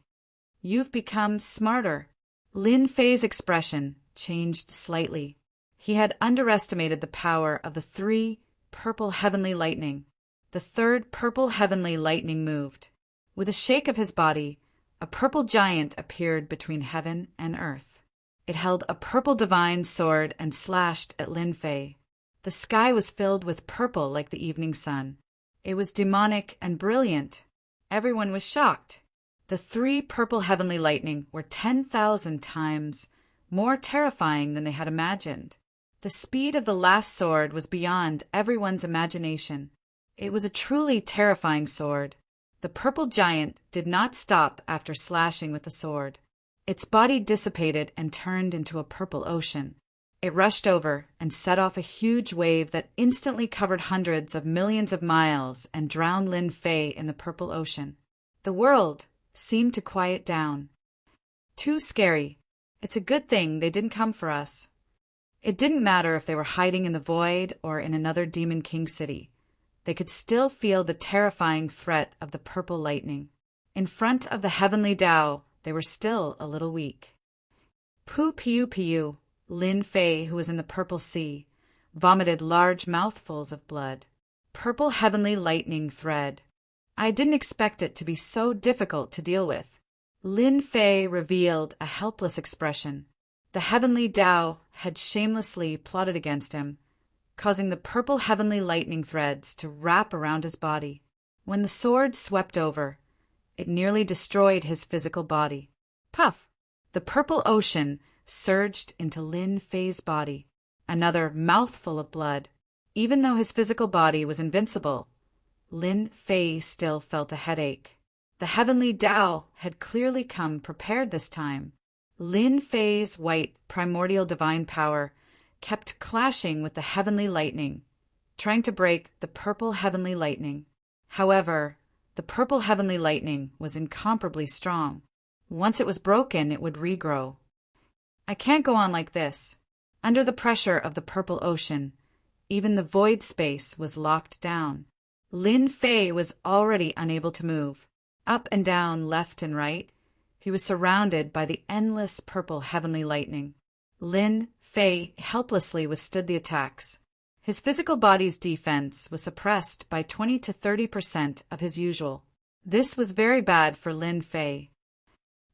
You've become smarter. Lin Fei's expression changed slightly. He had underestimated the power of the three purple heavenly lightning. The third purple heavenly lightning moved. With a shake of his body, a purple giant appeared between heaven and earth. It held a purple divine sword and slashed at Lin Fei. The sky was filled with purple like the evening sun. It was demonic and brilliant. Everyone was shocked. The three purple heavenly lightning were 10,000 times more terrifying than they had imagined. The speed of the last sword was beyond everyone's imagination. It was a truly terrifying sword. The purple giant did not stop after slashing with the sword. Its body dissipated and turned into a purple ocean. It rushed over and set off a huge wave that instantly covered hundreds of millions of miles and drowned Lin Fei in the purple ocean. The world seemed to quiet down. Too scary. It's a good thing they didn't come for us. It didn't matter if they were hiding in the void or in another Demon King city. They could still feel the terrifying threat of the purple lightning. In front of the heavenly Tao, they were still a little weak. Pu Piu Piu, Lin Fei, who was in the purple sea, vomited large mouthfuls of blood. Purple heavenly lightning thread. I didn't expect it to be so difficult to deal with. Lin Fei revealed a helpless expression. The heavenly Tao had shamelessly plotted against him, causing the purple heavenly lightning threads to wrap around his body. When the sword swept over, it nearly destroyed his physical body. Puff! The purple ocean surged into Lin Fei's body. Another mouthful of blood. Even though his physical body was invincible, Lin Fei still felt a headache. The heavenly Tao had clearly come prepared this time. Lin Fei's white primordial divine power kept clashing with the heavenly lightning, trying to break the purple heavenly lightning. However, the purple heavenly lightning was incomparably strong. Once it was broken, it would regrow. I can't go on like this. Under the pressure of the purple ocean, even the void space was locked down. Lin Fei was already unable to move. Up and down, left and right, he was surrounded by the endless purple heavenly lightning. Lin Fei helplessly withstood the attacks. His physical body's defense was suppressed by 20 to 30% of his usual. This was very bad for Lin Fei.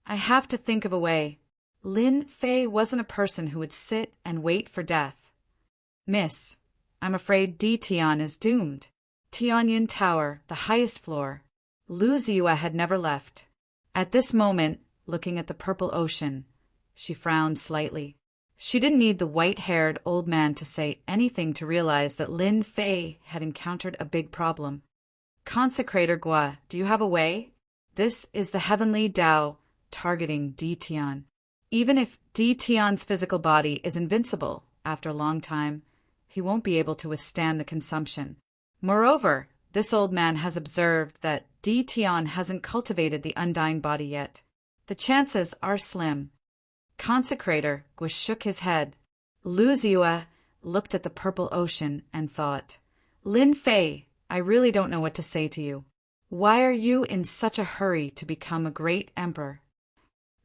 I have to think of a way. Lin Fei wasn't a person who would sit and wait for death. Miss, I'm afraid Dition is doomed. Tianyun Tower, the highest floor. Lu Ziyue had never left. At this moment, looking at the purple ocean, she frowned slightly. She didn't need the white-haired old man to say anything to realize that Lin Fei had encountered a big problem. Consecrator Gua, do you have a way? This is the heavenly Tao targeting Dition. Even if Dition's physical body is invincible after a long time, he won't be able to withstand the consumption. Moreover, this old man has observed that Dition hasn't cultivated the undying body yet. The chances are slim. Consecrator Gua shook his head. Lu Ziyue looked at the purple ocean and thought, Lin Fei, I really don't know what to say to you. Why are you in such a hurry to become a great emperor?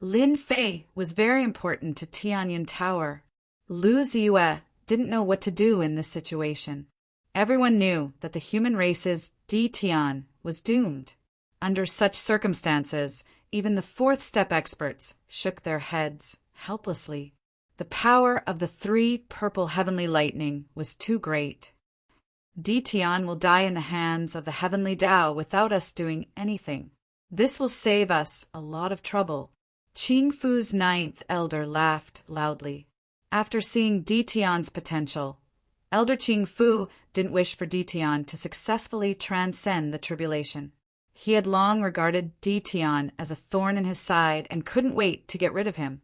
Lin Fei was very important to Tianyun Tower. Lu Ziyue didn't know what to do in this situation. Everyone knew that the human race's Dtion was doomed. Under such circumstances, even the fourth-step experts shook their heads helplessly. The power of the 3 purple heavenly lightning was too great. Dtion will die in the hands of the heavenly Tao without us doing anything. This will save us a lot of trouble. Qing Fu's 9th elder laughed loudly. After seeing Dtion's potential, Elder Qing Fu didn't wish for Dtion to successfully transcend the tribulation. He had long regarded Dtion as a thorn in his side and couldn't wait to get rid of him.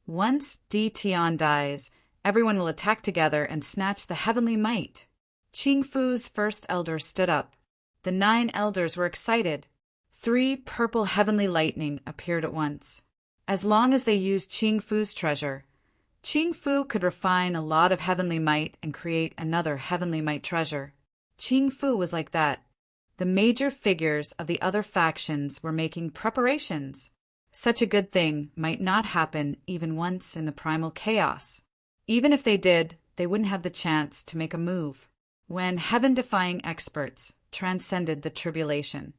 Once Dtion dies, everyone will attack together and snatch the heavenly might. Qing Fu's first elder stood up. The 9 elders were excited. 3 purple heavenly lightning appeared at once. As long as they used Qing Fu's treasure, Qing Fu could refine a lot of heavenly might and create another heavenly might treasure. Qing Fu was like that. The major figures of the other factions were making preparations. Such a good thing might not happen even once in the primal chaos. Even if they did, they wouldn't have the chance to make a move. When heaven-defying experts transcended the tribulation,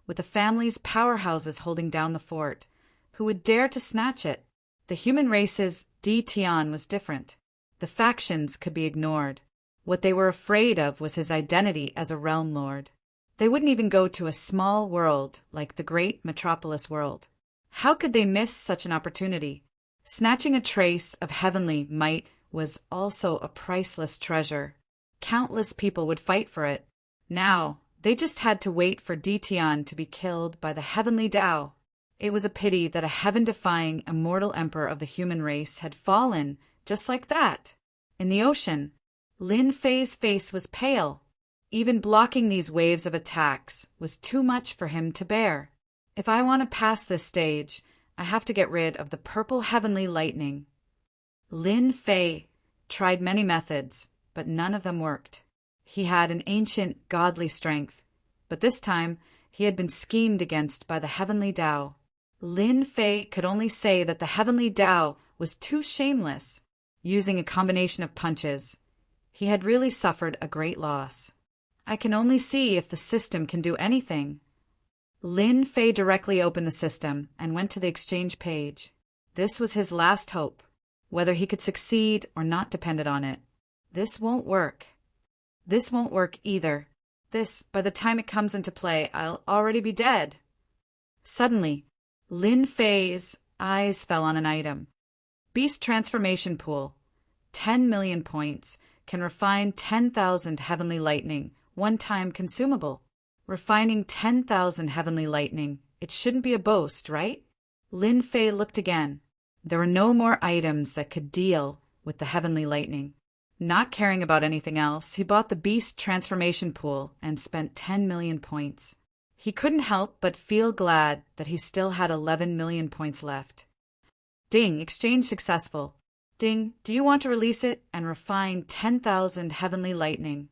with the family's powerhouses holding down the fort, who would dare to snatch it? The human race's Dtion was different. The factions could be ignored. What they were afraid of was his identity as a realm lord. They wouldn't even go to a small world like the great metropolis world. How could they miss such an opportunity? Snatching a trace of heavenly might was also a priceless treasure. Countless people would fight for it. Now, they just had to wait for Dtion to be killed by the heavenly Tao. It was a pity that a heaven-defying immortal emperor of the human race had fallen just like that. In the ocean, Lin Fei's face was pale. Even blocking these waves of attacks was too much for him to bear. If I want to pass this stage, I have to get rid of the purple heavenly lightning. Lin Fei tried many methods, but none of them worked. He had an ancient godly strength, but this time he had been schemed against by the heavenly Tao. Lin Fei could only say that the heavenly Tao was too shameless. Using a combination of punches, he had really suffered a great loss. I can only see if the system can do anything. Lin Fei directly opened the system and went to the exchange page. This was his last hope. Whether he could succeed or not depended on it. This won't work. This won't work either. This, by the time it comes into play, I'll already be dead. Suddenly, Lin Fei's eyes fell on an item. Beast Transformation Pool. 10 million points. Can refine 10,000 heavenly lightning. One-time consumable. Refining 10,000 heavenly lightning. It shouldn't be a boast, right? Lin Fei looked again. There were no more items that could deal with the heavenly lightning. Not caring about anything else, he bought the Beast Transformation Pool and spent 10 million points. He couldn't help but feel glad that he still had 11 million points left. Ding, exchange successful. Ding, do you want to release it and refine 10,000 heavenly lightning?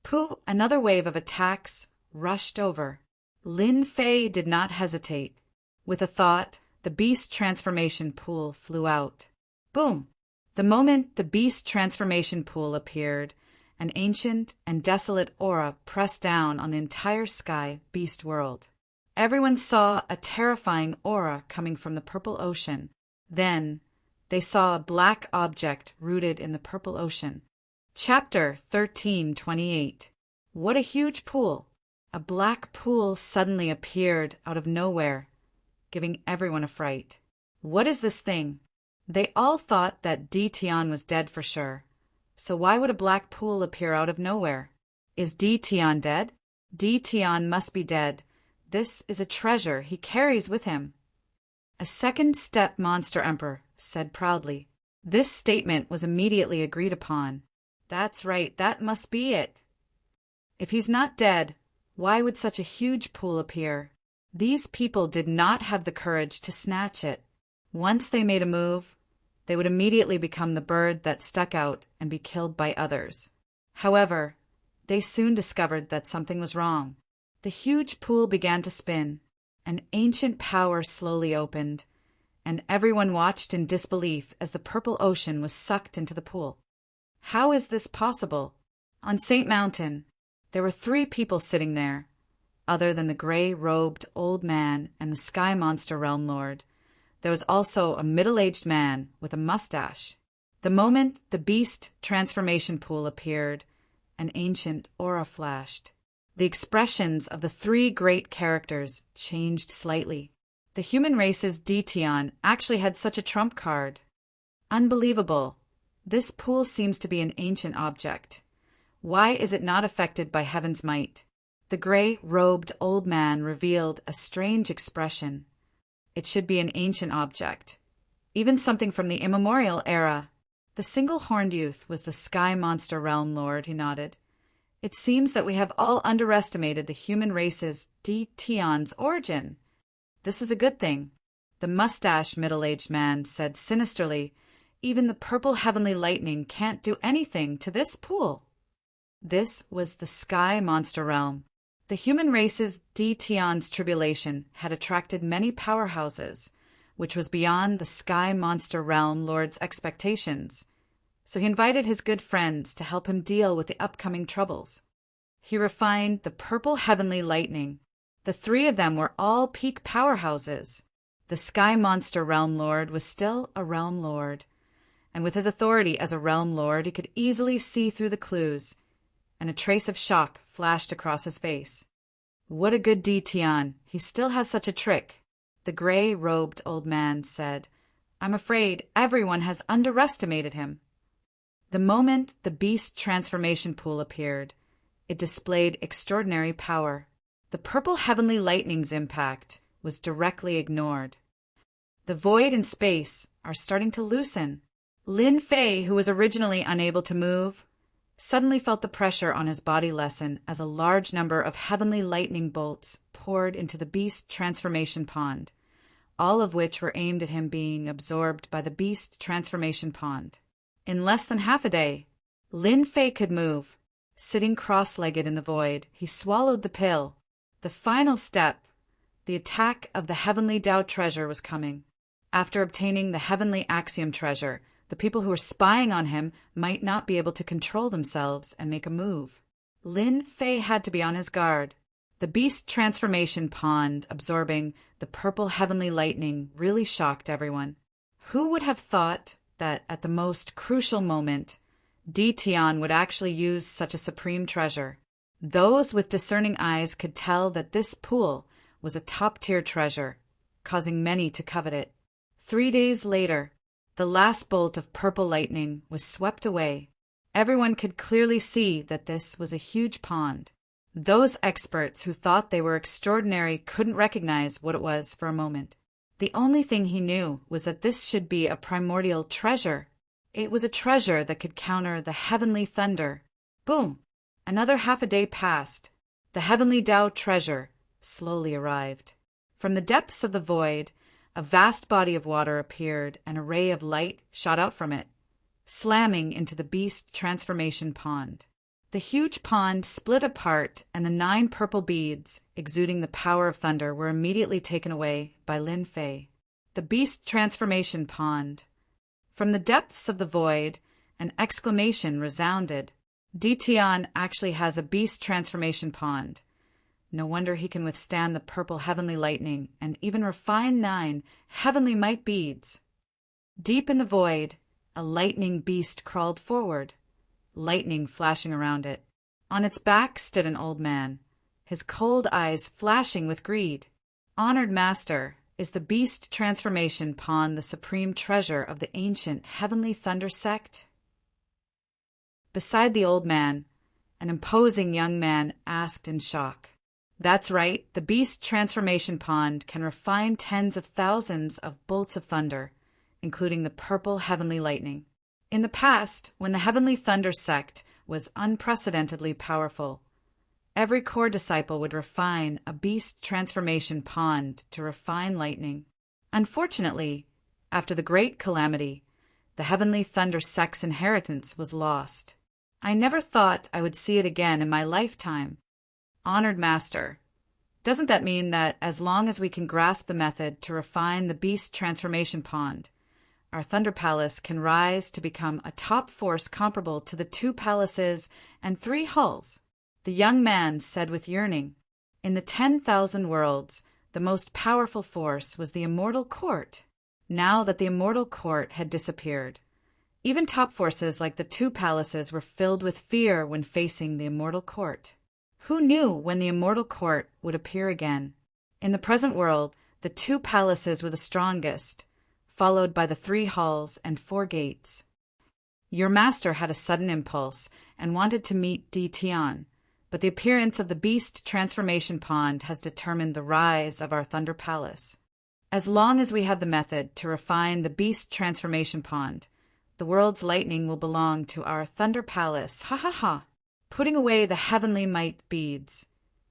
Pooh, another wave of attacks rushed over. Lin Fei did not hesitate. With a thought, the Beast Transformation Pool flew out. Boom! The moment the Beast Transformation Pool appeared, an ancient and desolate aura pressed down on the entire sky beast world. Everyone saw a terrifying aura coming from the purple ocean. Then, they saw a black object rooted in the purple ocean. Chapter 1328. What a huge pool! A black pool suddenly appeared out of nowhere, giving everyone a fright. What is this thing? They all thought that Dtion was dead for sure. So why would a black pool appear out of nowhere? Is Dtion dead? Dtion must be dead. This is a treasure he carries with him. A second-step monster emperor said proudly. This statement was immediately agreed upon. That's right, that must be it. If he's not dead, why would such a huge pool appear? These people did not have the courage to snatch it. Once they made a move, they would immediately become the bird that stuck out and be killed by others. However, they soon discovered that something was wrong. The huge pool began to spin. An ancient power slowly opened, and everyone watched in disbelief as the purple ocean was sucked into the pool. How is this possible? On Saint Mountain, there were 3 people sitting there, other than the gray-robed old man and the sky monster realm lord. There was also a middle-aged man with a mustache. The moment the beast transformation pool appeared, an ancient aura flashed. The expressions of the 3 great characters changed slightly. The human race's Dtion actually had such a trump card. Unbelievable. This pool seems to be an ancient object. Why is it not affected by heaven's might? The gray-robed old man revealed a strange expression. It should be an ancient object, even something from the immemorial era. The single-horned youth was the sky monster realm lord, he nodded. It seems that we have all underestimated the human race's Dtion's origin. This is a good thing. The mustached middle-aged man said sinisterly, even the purple heavenly lightning can't do anything to this pool. This was the sky monster realm. The human race's Dtion's tribulation had attracted many powerhouses, which was beyond the sky monster realm lord's expectations. So he invited his good friends to help him deal with the upcoming troubles. He refined the purple heavenly lightning. The 3 of them were all peak powerhouses. The sky monster realm lord was still a realm lord, and with his authority as a realm lord he could easily see through the clues, and a trace of shock flashed across his face. What a good Dtion. He still has such a trick, the gray-robed old man said. I'm afraid everyone has underestimated him. The moment the beast transformation pool appeared, it displayed extraordinary power. The purple heavenly lightning's impact was directly ignored. The void and space are starting to loosen. Lin Fei, who was originally unable to move, suddenly felt the pressure on his body lessen as a large number of heavenly lightning bolts poured into the beast transformation pond, all of which were aimed at him being absorbed by the beast transformation pond. In less than half a day, Lin Fei could move. Sitting cross-legged in the void, he swallowed the pill. The final step, the attack of the heavenly Tao treasure, was coming. After obtaining the heavenly axiom treasure, the people who were spying on him might not be able to control themselves and make a move. Lin Fei had to be on his guard. The beast transformation pond absorbing the purple heavenly lightning really shocked everyone. Who would have thought that at the most crucial moment, Dtion would actually use such a supreme treasure? Those with discerning eyes could tell that this pool was a top-tier treasure, causing many to covet it. 3 days later, the last bolt of purple lightning was swept away. Everyone could clearly see that this was a huge pond. Those experts who thought they were extraordinary couldn't recognize what it was for a moment. The only thing he knew was that this should be a primordial treasure. It was a treasure that could counter the heavenly thunder. Boom! Another half a day passed. The heavenly Tao treasure slowly arrived. From the depths of the void, a vast body of water appeared, and a ray of light shot out from it, slamming into the beast transformation pond. The huge pond split apart, and the 9 purple beads, exuding the power of thunder, were immediately taken away by Lin Fei. The beast transformation pond. From the depths of the void, an exclamation resounded. Dtion actually has a beast transformation pond. No wonder he can withstand the purple heavenly lightning and even refine 9 heavenly might beads. Deep in the void, a lightning beast crawled forward, lightning flashing around it. On its back stood an old man, his cold eyes flashing with greed. Honored Master, is the beast transformation pond the supreme treasure of the ancient heavenly thunder sect? Beside the old man, an imposing young man asked in shock. That's right, the beast transformation pond can refine tens of thousands of bolts of thunder, including the purple heavenly lightning. In the past, when the heavenly thunder sect was unprecedentedly powerful, every core disciple would refine a beast transformation pond to refine lightning. Unfortunately, after the great calamity, the heavenly thunder sect's inheritance was lost. I never thought I would see it again in my lifetime. Honored Master, doesn't that mean that as long as we can grasp the method to refine the beast transformation pond, our Thunder Palace can rise to become a top force comparable to the 2 palaces and 3 hulls. The young man said with yearning. In the 10,000 worlds, the most powerful force was the immortal court. Now that the immortal court had disappeared, even top forces like the 2 palaces were filled with fear when facing the immortal court. Who knew when the immortal court would appear again? In the present world, the 2 palaces were the strongest, followed by the 3 halls and 4 gates. Your master had a sudden impulse and wanted to meet Di Tian, but the appearance of the beast transformation pond has determined the rise of our Thunder Palace. As long as we have the method to refine the beast transformation pond, the world's lightning will belong to our Thunder Palace. Ha ha ha! Putting away the heavenly might beads,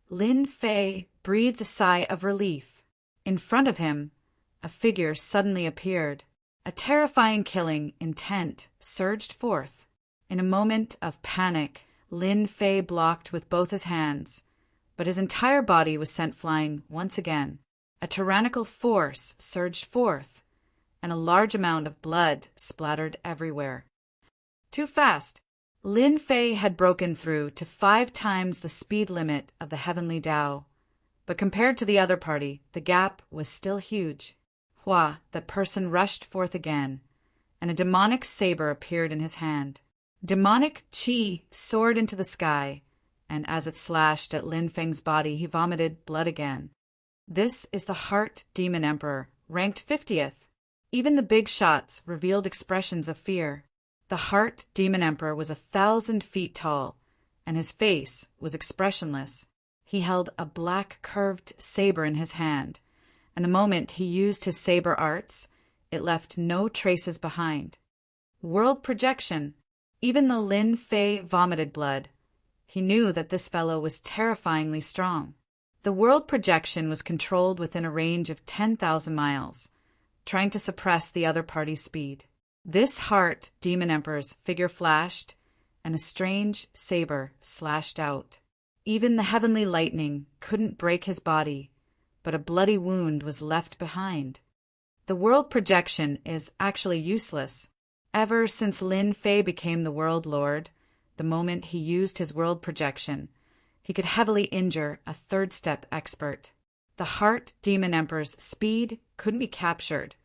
Lin Fei breathed a sigh of relief. In front of him, a figure suddenly appeared. A terrifying killing intent surged forth. In a moment of panic, Lin Fei blocked with both his hands, but his entire body was sent flying once again. A tyrannical force surged forth, and a large amount of blood splattered everywhere. Too fast. Lin Fei had broken through to 5 times the speed limit of the heavenly Tao, but compared to the other party, the gap was still huge. Hua, the person, rushed forth again, and a demonic saber appeared in his hand. Demonic qi soared into the sky, and as it slashed at Lin Fei's body, he vomited blood again. This is the Heart Demon Emperor, ranked 50th. Even the big shots revealed expressions of fear. The Heart Demon Emperor was 1,000 feet tall, and his face was expressionless. He held a black curved saber in his hand, and the moment he used his saber arts, it left no traces behind. World projection. Even though Lin Fei vomited blood, he knew that this fellow was terrifyingly strong. The world projection was controlled within a range of 10,000 miles, trying to suppress the other party's speed. This Heart Demon Emperor's figure flashed, and a strange saber slashed out. Even the heavenly lightning couldn't break his body, but a bloody wound was left behind. The world projection is actually useless. Ever since Lin Fei became the world lord, the moment he used his world projection, he could heavily injure a 3rd step expert. The Heart Demon Emperor's speed couldn't be captured,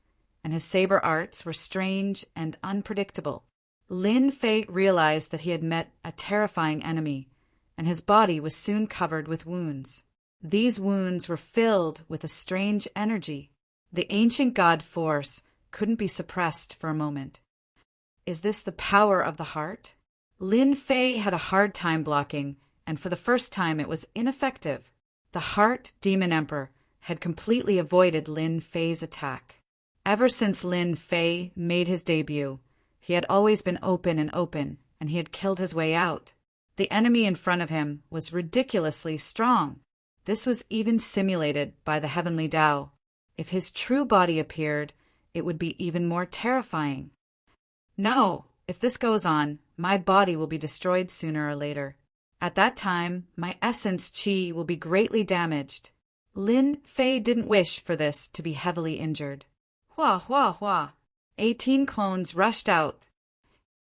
and his saber arts were strange and unpredictable. Lin Fei realized that he had met a terrifying enemy, and his body was soon covered with wounds. These wounds were filled with a strange energy. The ancient god force couldn't be suppressed for a moment. Is this the power of the heart? Lin Fei had a hard time blocking, and for the first time it was ineffective. The Heart Demon Emperor had completely avoided Lin Fei's attack. Ever since Lin Fei made his debut, he had always been open, and he had killed his way out. The enemy in front of him was ridiculously strong. This was even simulated by the heavenly Tao. If his true body appeared, it would be even more terrifying. No, if this goes on, my body will be destroyed sooner or later. At that time, my essence qi will be greatly damaged. Lin Fei didn't wish for this to be heavily injured. Hua, hua, hua. 18 clones rushed out.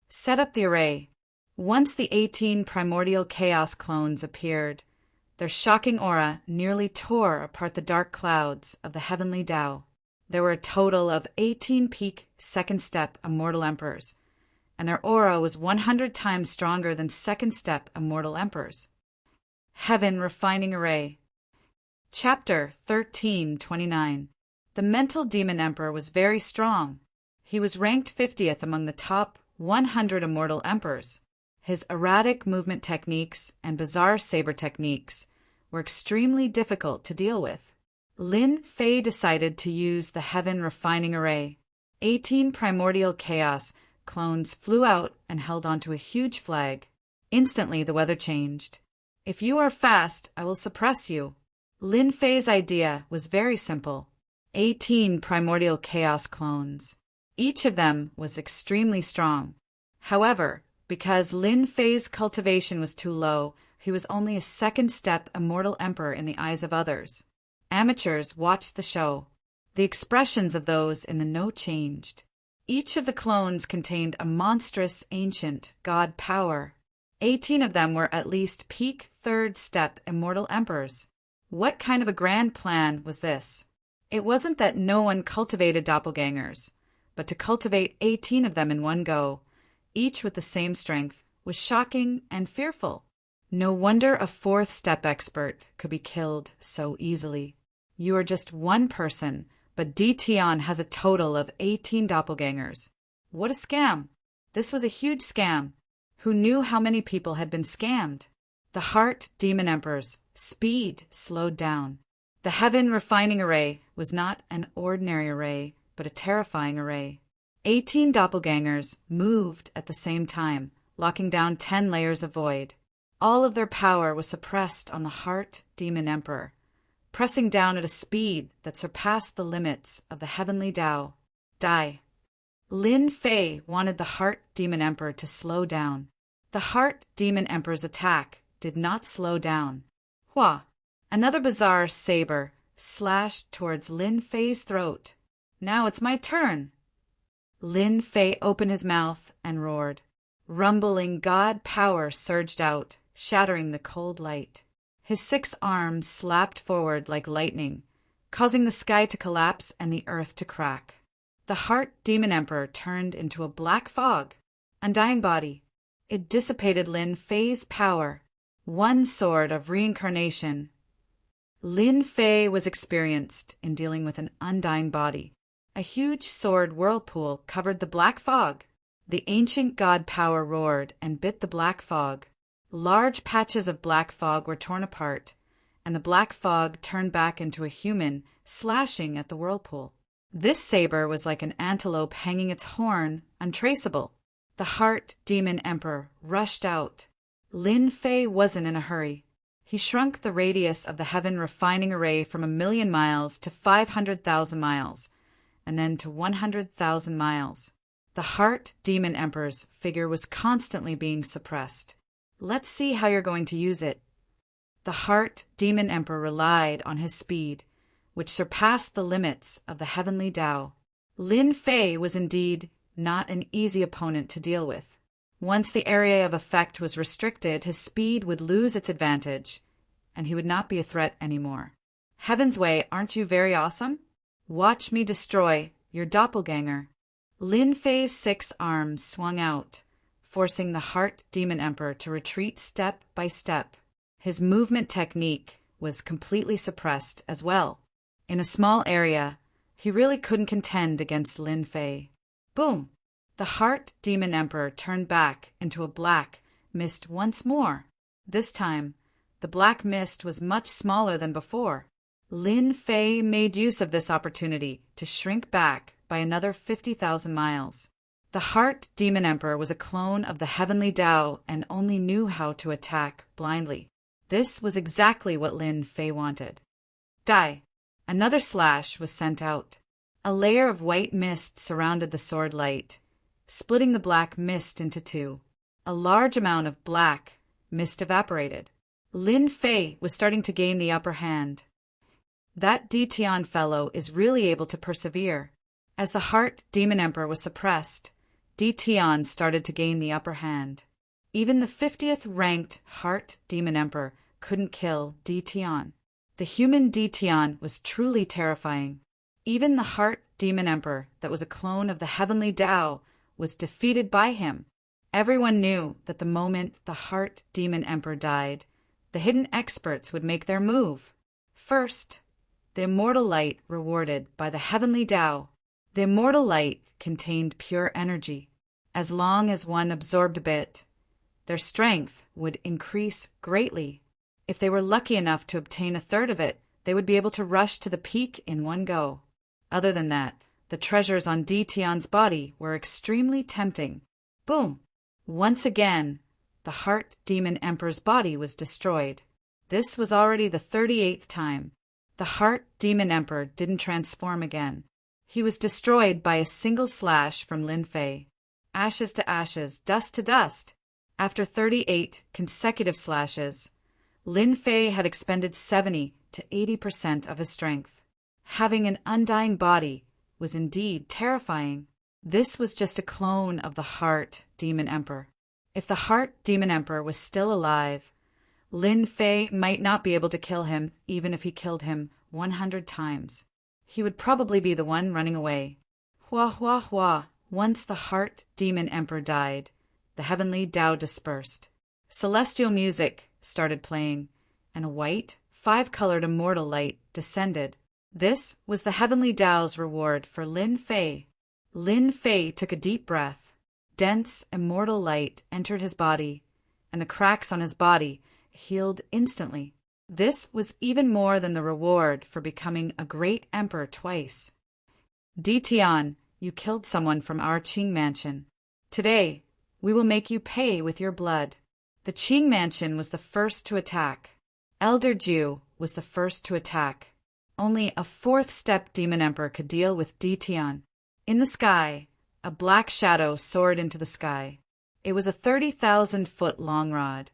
Set up the array. Once the 18 primordial chaos clones appeared, their shocking aura nearly tore apart the dark clouds of the heavenly Tao. There were a total of 18 peak 2nd step immortal emperors, and their aura was 100 times stronger than 2nd step immortal emperors. Heaven Refining Array. Chapter 1329. The mental demon emperor was very strong. He was ranked 50th among the top 100 immortal emperors. His erratic movement techniques and bizarre saber techniques were extremely difficult to deal with. Lin Fei decided to use the Heaven Refining Array. 18 primordial chaos clones flew out and held onto a huge flag. Instantly the weather changed. If you are fast, I will suppress you. Lin Fei's idea was very simple. 18 primordial chaos clones. Each of them was extremely strong. However, because Lin Fei's cultivation was too low, he was only a 2nd step immortal emperor in the eyes of others. Amateurs watched the show. The expressions of those in the know changed. Each of the clones contained a monstrous ancient god power. 18 of them were at least peak third step immortal emperors. What kind of a grand plan was this? It wasn't that no one cultivated doppelgangers, but to cultivate 18 of them in one go, each with the same strength, was shocking and fearful. No wonder a fourth step expert could be killed so easily. You are just one person, but Dition has a total of 18 doppelgangers. What a scam! This was a huge scam. Who knew how many people had been scammed? The Heart Demon Emperor's speed slowed down. The Heaven Refining Array was not an ordinary array, but a terrifying array. 18 doppelgangers moved at the same time, locking down 10 layers of void. All of their power was suppressed on the Heart Demon Emperor, pressing down at a speed that surpassed the limits of the heavenly Tao. Die. Lin Fei wanted the Heart Demon Emperor to slow down. The Heart Demon Emperor's attack did not slow down. Hua! Another bizarre saber slashed towards Lin Fei's throat. Now it's my turn. Lin Fei opened his mouth and roared. Rumbling god power surged out, shattering the cold light. His 6 arms slapped forward like lightning, causing the sky to collapse and the earth to crack. The Heart Demon Emperor turned into a black fog, undying body. It dissipated Lin Fei's power. One sword of reincarnation. Lin Fei was experienced in dealing with an undying body. A huge sword whirlpool covered the black fog. The ancient god power roared and bit the black fog. Large patches of black fog were torn apart, and the black fog turned back into a human, slashing at the whirlpool. This saber was like an antelope hanging its horn, untraceable. The Heart Demon Emperor rushed out. Lin Fei wasn't in a hurry. He shrunk the radius of the Heaven Refining Array from 1,000,000 miles to 500,000 miles, and then to 100,000 miles. The Heart Demon Emperor's figure was constantly being suppressed. Let's see how you're going to use it. The Heart Demon Emperor relied on his speed, which surpassed the limits of the heavenly Tao. Lin Fei was indeed not an easy opponent to deal with. Once the area of effect was restricted, his speed would lose its advantage, and he would not be a threat anymore. Heaven's Way, aren't you very awesome? Watch me destroy your doppelganger. Lin Fei's 6 arms swung out, forcing the Heart Demon Emperor to retreat step by step. His movement technique was completely suppressed as well. In a small area, he really couldn't contend against Lin Fei. Boom! The Heart Demon Emperor turned back into a black mist once more. This time, the black mist was much smaller than before. Lin Fei made use of this opportunity to shrink back by another 50,000 miles. The Heart Demon Emperor was a clone of the heavenly Tao and only knew how to attack blindly. This was exactly what Lin Fei wanted. Die! Another slash was sent out. A layer of white mist surrounded the sword light, splitting the black mist into 2. A large amount of black mist evaporated. Lin Fei was starting to gain the upper hand. That Dition fellow is really able to persevere. As the Heart Demon Emperor was suppressed, Dition started to gain the upper hand. Even the 50th ranked Heart Demon Emperor couldn't kill Dition. The human Dition was truly terrifying. Even the Heart Demon Emperor, that was a clone of the heavenly Tao, was defeated by him. Everyone knew that the moment the Heart Demon Emperor died, the hidden experts would make their move. First, the immortal light rewarded by the heavenly Tao. The immortal light contained pure energy. As long as one absorbed a bit, their strength would increase greatly. If they were lucky enough to obtain a third of it, they would be able to rush to the peak in one go. Other than that, the treasures on Dition's body were extremely tempting. Boom! Once again, the Heart Demon Emperor's body was destroyed. This was already the 38th time. The Heart Demon Emperor didn't transform again. He was destroyed by a single slash from Lin Fei. Ashes to ashes, dust to dust. After 38 consecutive slashes, Lin Fei had expended 70 to 80% of his strength. Having an undying body was indeed terrifying. This was just a clone of the Heart Demon Emperor. If the Heart Demon Emperor was still alive, Lin Fei might not be able to kill him even if he killed him 100 times. He would probably be the one running away. Hua hua hua. Once the Heart Demon Emperor died, the heavenly Tao dispersed. Celestial music started playing, and a white, 5-colored immortal light descended. This was the heavenly Tao's reward for Lin Fei. Lin Fei took a deep breath. Dense, immortal light entered his body, and the cracks on his body healed instantly. This was even more than the reward for becoming a great emperor twice. Di Tian, you killed someone from our Qing mansion. Today, we will make you pay with your blood. The Qing mansion was the first to attack. Elder Ju was the first to attack. Only a 4th-step demon emperor could deal with Di Tian. In the sky, a black shadow soared into the sky. It was a 30,000-foot long rod,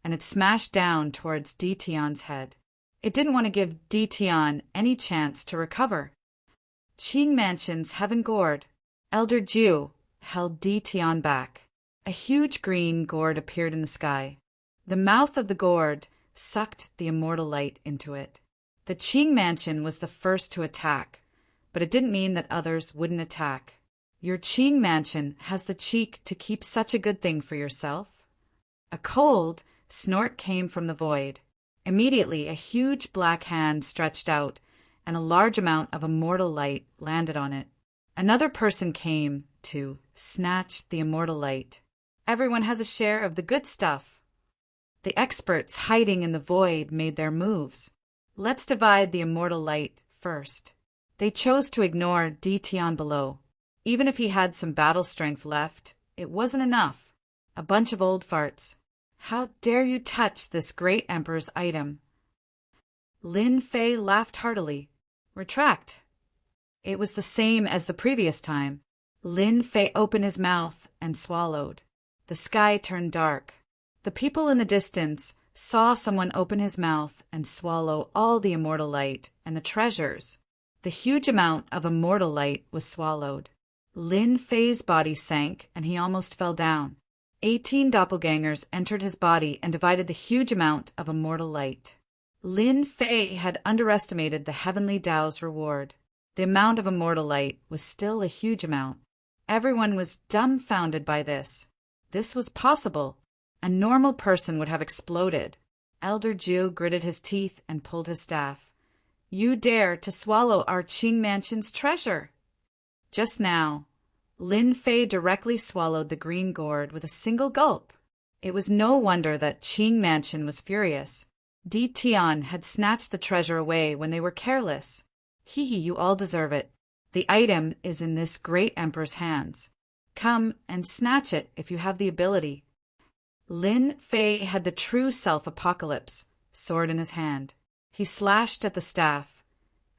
and it smashed down towards Di Tian's head. It didn't want to give Di Tian any chance to recover. Qing Mansion's heaven gourd. Elder Ju held Di Tian back. A huge green gourd appeared in the sky. The mouth of the gourd sucked the immortal light into it. The Qing Mansion was the first to attack, but it didn't mean that others wouldn't attack. Your Qing Mansion has the cheek to keep such a good thing for yourself? A cold snort came from the void. Immediately, a huge black hand stretched out, and a large amount of immortal light landed on it. Another person came to snatch the immortal light. Everyone has a share of the good stuff. The experts hiding in the void made their moves. Let's divide the immortal light first. They chose to ignore Di Tian below. Even if he had some battle strength left, it wasn't enough. A bunch of old farts. How dare you touch this great emperor's item? Lin Fei laughed heartily. Retract. It was the same as the previous time. Lin Fei opened his mouth and swallowed. The sky turned dark. The people in the distance saw someone open his mouth and swallow all the immortal light and the treasures. The huge amount of immortal light was swallowed. Lin Fei's body sank and he almost fell down. 18 doppelgangers entered his body and divided the huge amount of immortal light. Lin Fei had underestimated the heavenly Tao's reward. The amount of immortal light was still a huge amount. Everyone was dumbfounded by this. This was possible. A normal person would have exploded. Elder Ju gritted his teeth and pulled his staff. You dare to swallow our Qing Mansion's treasure! Just now, Lin Fei directly swallowed the green gourd with a single gulp. It was no wonder that Qing Mansion was furious. Di Tian had snatched the treasure away when they were careless. Hee hee, you all deserve it. The item is in this great emperor's hands. Come and snatch it if you have the ability. Lin Fei had the true self-apocalypse sword in his hand. He slashed at the staff,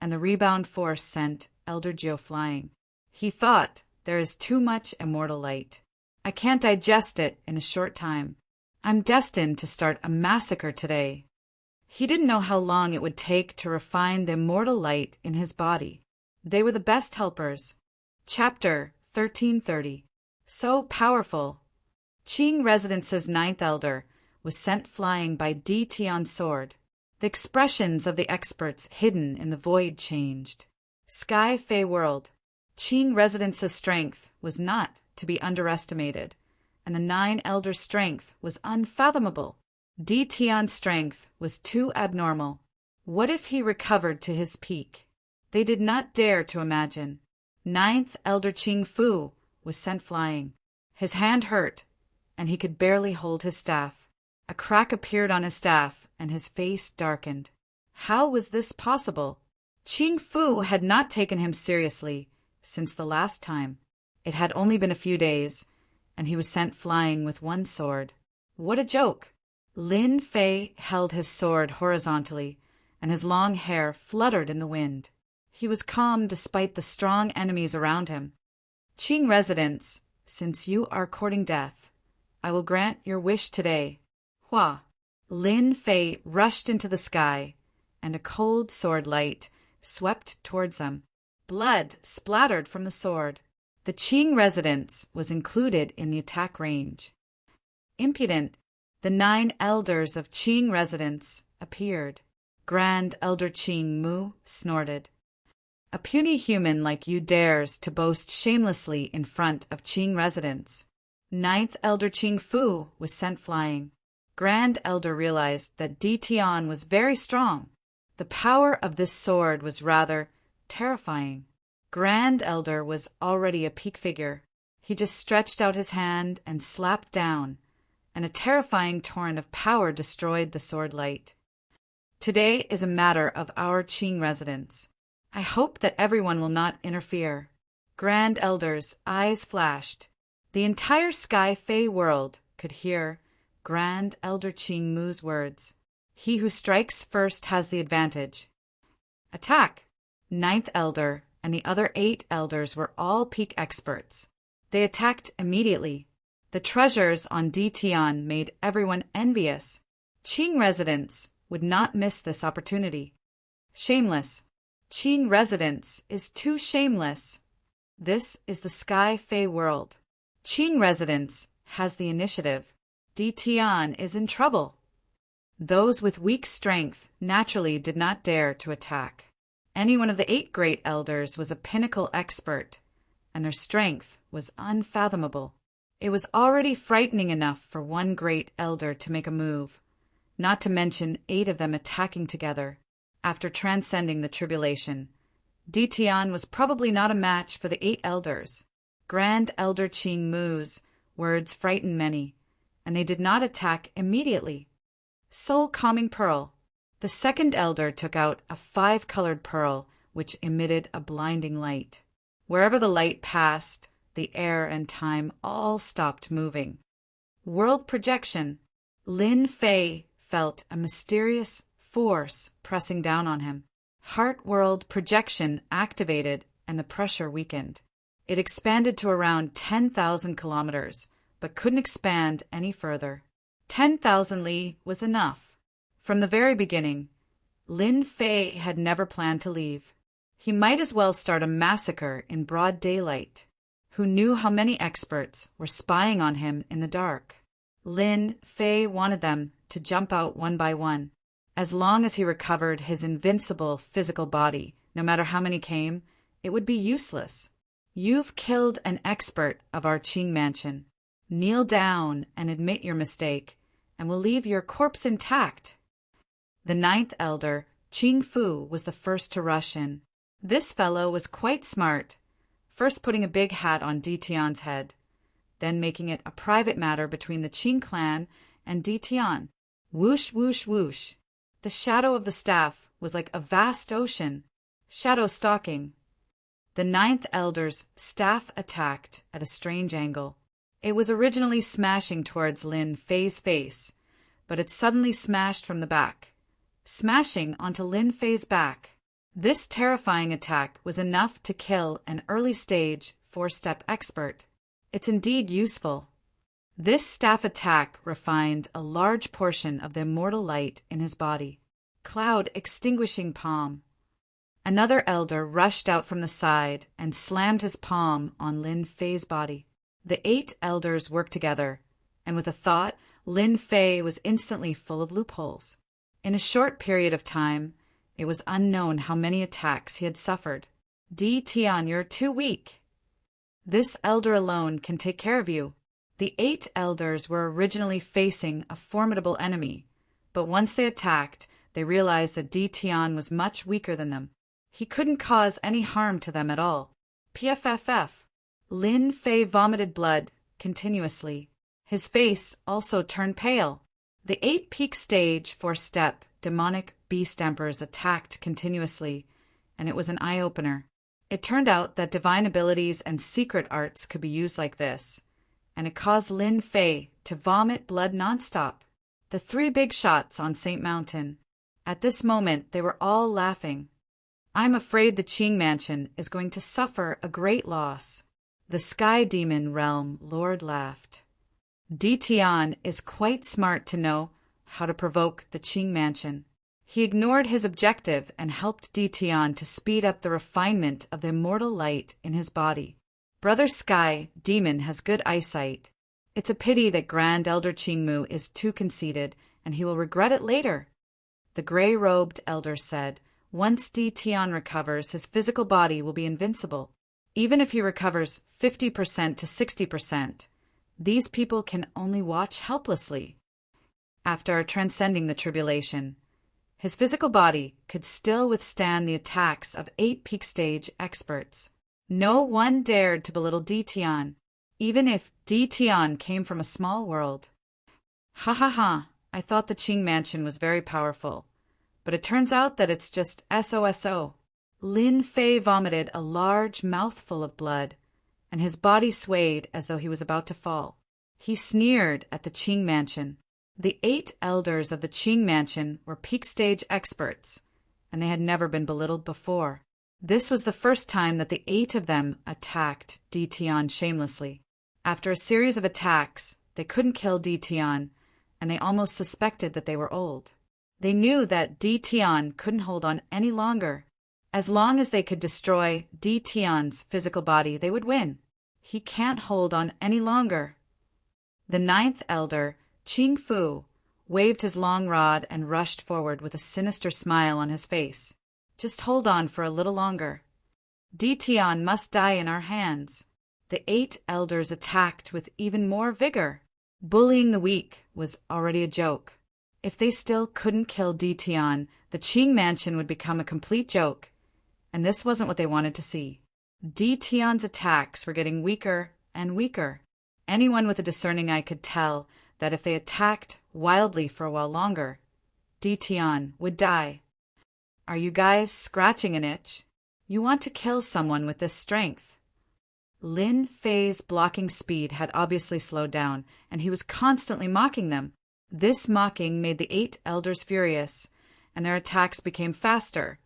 and the rebound force sent Elder Jiu flying. He thought, there is too much immortal light. I can't digest it in a short time. I'm destined to start a massacre today. He didn't know how long it would take to refine the immortal light in his body. They were the best helpers. Chapter 1330. So powerful. Qing Residence's 9th elder was sent flying by Di Tian's sword. The expressions of the experts hidden in the void changed. Sky Fei World. Qing Residence's strength was not to be underestimated, and the 9 elders' strength was unfathomable. Di Tian's strength was too abnormal. What if he recovered to his peak? They did not dare to imagine. 9th elder Qing Fu was sent flying. His hand hurt, and he could barely hold his staff. A crack appeared on his staff, and his face darkened. How was this possible? Qing Fu had not taken him seriously since the last time. It had only been a few days, and he was sent flying with one sword. What a joke! Lin Fei held his sword horizontally, and his long hair fluttered in the wind. He was calm despite the strong enemies around him. Qing Residence, since you are courting death, I will grant your wish today. Hua! Lin Fei rushed into the sky, and a cold sword light swept towards them. Blood splattered from the sword. The Qing residence was included in the attack range. Impudent, the 9 elders of Qing residence appeared. Grand Elder Qing Mu snorted. A puny human like you dares to boast shamelessly in front of Qing residence. 9th Elder Qing Fu was sent flying. Grand Elder realized that Di Tian was very strong. The power of this sword was rather terrifying. Grand Elder was already a peak figure. He just stretched out his hand and slapped down, and a terrifying torrent of power destroyed the sword light. Today is a matter of our Qing residence. I hope that everyone will not interfere. Grand Elder's eyes flashed. The entire Sky Fey world could hear Grand Elder Qing Mu's words. He who strikes first has the advantage. Attack! 9th Elder and the other 8 elders were all peak experts. They attacked immediately. The treasures on Di Tian made everyone envious. Qing residents would not miss this opportunity. Shameless. Qing residence is too shameless. This is the Sky Fey world. Qing residence has the initiative. Di Tian is in trouble. Those with weak strength naturally did not dare to attack. Any one of the 8 great elders was a pinnacle expert, and their strength was unfathomable. It was already frightening enough for one great elder to make a move, not to mention 8 of them attacking together. After transcending the tribulation, Di Tian was probably not a match for the 8 elders. Grand Elder Qing Mu's words frightened many, and they did not attack immediately. Soul Calming Pearl. The 2nd elder took out a 5-colored pearl which emitted a blinding light. Wherever the light passed, the air and time all stopped moving. World projection. Lin Fei felt a mysterious force pressing down on him. Heart world projection activated and the pressure weakened. It expanded to around 10,000 kilometers, but couldn't expand any further. 10,000 li was enough. From the very beginning, Lin Fei had never planned to leave. He might as well start a massacre in broad daylight. Who knew how many experts were spying on him in the dark? Lin Fei wanted them to jump out one by one. As long as he recovered his invincible physical body, no matter how many came, it would be useless. You've killed an expert of our Qing mansion. Kneel down and admit your mistake, and we'll leave your corpse intact. The 9th elder, Qing Fu, was the first to rush in. This fellow was quite smart, first putting a big hat on Di Tian's head, then making it a private matter between the Qing clan and Di Tian. Whoosh, whoosh, whoosh. The shadow of the staff was like a vast ocean. Shadow stalking. The 9th elder's staff attacked at a strange angle. It was originally smashing towards Lin Fei's face, but it suddenly smashed from the back, smashing onto Lin Fei's back. This terrifying attack was enough to kill an early-stage 4-step expert. It's indeed useful. This staff attack refined a large portion of the immortal light in his body. Cloud extinguishing palm. Another elder rushed out from the side and slammed his palm on Lin Fei's body. The 8 elders worked together, and with a thought, Lin Fei was instantly full of loopholes. In a short period of time, it was unknown how many attacks he had suffered. Di Tian, you're too weak. This elder alone can take care of you. The 8 elders were originally facing a formidable enemy, but once they attacked, they realized that Di Tian was much weaker than them. He couldn't cause any harm to them at all. PFFF. Lin Fei vomited blood continuously. His face also turned pale. The 8 peak stage 4-step demonic beast emperors attacked continuously, and it was an eye-opener. It turned out that divine abilities and secret arts could be used like this, and it caused Lin Fei to vomit blood nonstop. The 3 big shots on St. Mountain. At this moment, they were all laughing. I'm afraid the Qing mansion is going to suffer a great loss. The Sky Demon Realm Lord laughed. Di Tian is quite smart to know how to provoke the Qing mansion. He ignored his objective and helped Di Tian to speed up the refinement of the immortal light in his body. Brother Sky Demon has good eyesight. It's a pity that Grand Elder Qingmu is too conceited, and he will regret it later. The gray-robed elder said, once Di Tian recovers, his physical body will be invincible. Even if he recovers 50% to 60%, these people can only watch helplessly. After transcending the tribulation, his physical body could still withstand the attacks of 8 peak stage experts. No one dared to belittle Di Tian, even if Di Tian came from a small world. Ha ha ha, I thought the Qing mansion was very powerful, but it turns out that it's just SOSO. Lin Fei vomited a large mouthful of blood, and his body swayed as though he was about to fall. He sneered at the Qing mansion. The 8 elders of the Qing mansion were peak stage experts, and they had never been belittled before. This was the first time that the 8 of them attacked Di Tian shamelessly. After a series of attacks, they couldn't kill Di Tian, and they almost suspected that they were old. They knew that Di Tian couldn't hold on any longer. As long as they could destroy Di Tian's physical body, they would win. He can't hold on any longer. The 9th elder, Qing Fu, waved his long rod and rushed forward with a sinister smile on his face. Just hold on for a little longer. Di Tian must die in our hands. The 8 elders attacked with even more vigor. Bullying the weak was already a joke. If they still couldn't kill Di Tian, the Qing mansion would become a complete joke, and this wasn't what they wanted to see. Di Tian's attacks were getting weaker and weaker. Anyone with a discerning eye could tell that if they attacked wildly for a while longer, Di Tian would die. Are you guys scratching an itch? You want to kill someone with this strength. Lin Fei's blocking speed had obviously slowed down, and he was constantly mocking them. This mocking made the 8 elders furious, and their attacks became faster,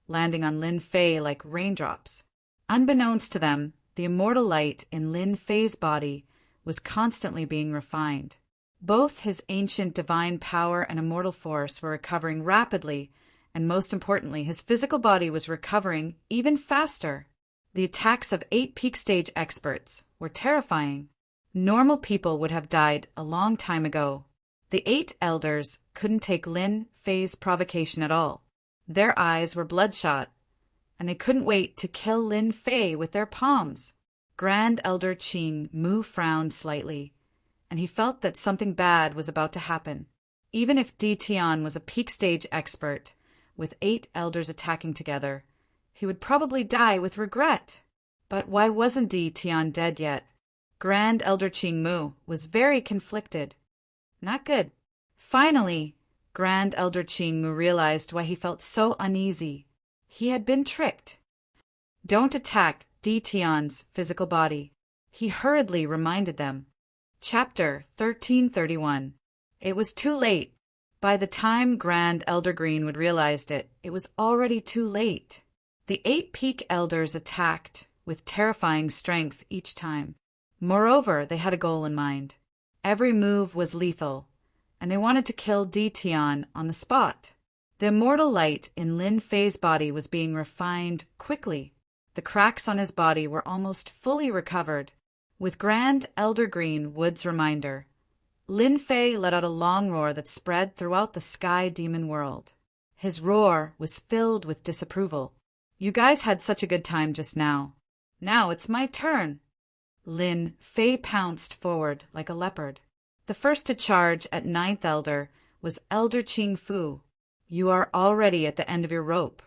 landing on Lin Fei like raindrops. Unbeknownst to them, the immortal light in Lin Fei's body was constantly being refined. Both his ancient divine power and immortal force were recovering rapidly, and most importantly, his physical body was recovering even faster. The attacks of 8 peak stage experts were terrifying. Normal people would have died a long time ago. The 8 elders couldn't take Lin Fei's provocation at all. Their eyes were bloodshot, and they couldn't wait to kill Lin Fei with their palms. Grand Elder Qing Mu frowned slightly, and he felt that something bad was about to happen. Even if Di Tian was a peak stage expert, with 8 elders attacking together, he would probably die with regret. But why wasn't Di Tian dead yet? Grand Elder Qing Mu was very conflicted. Not good. Finally, Grand Elder Qing Mu realized why he felt so uneasy. He had been tricked. Don't attack Di Tian's physical body, he hurriedly reminded them. Chapter 1331. It was too late. By the time Grand Elder Greenwood realized it, it was already too late. The 8 peak elders attacked with terrifying strength each time. Moreover, they had a goal in mind. Every move was lethal, and they wanted to kill Di Tian on the spot. The immortal light in Lin Fei's body was being refined quickly. The cracks on his body were almost fully recovered. With Grand Elder Greenwood's reminder, Lin Fei let out a long roar that spread throughout the sky demon world. His roar was filled with disapproval. You guys had such a good time just now. Now it's my turn. Lin Fei pounced forward like a leopard. The first to charge at 9th Elder was Elder Qing Fu. You are already at the end of your rope.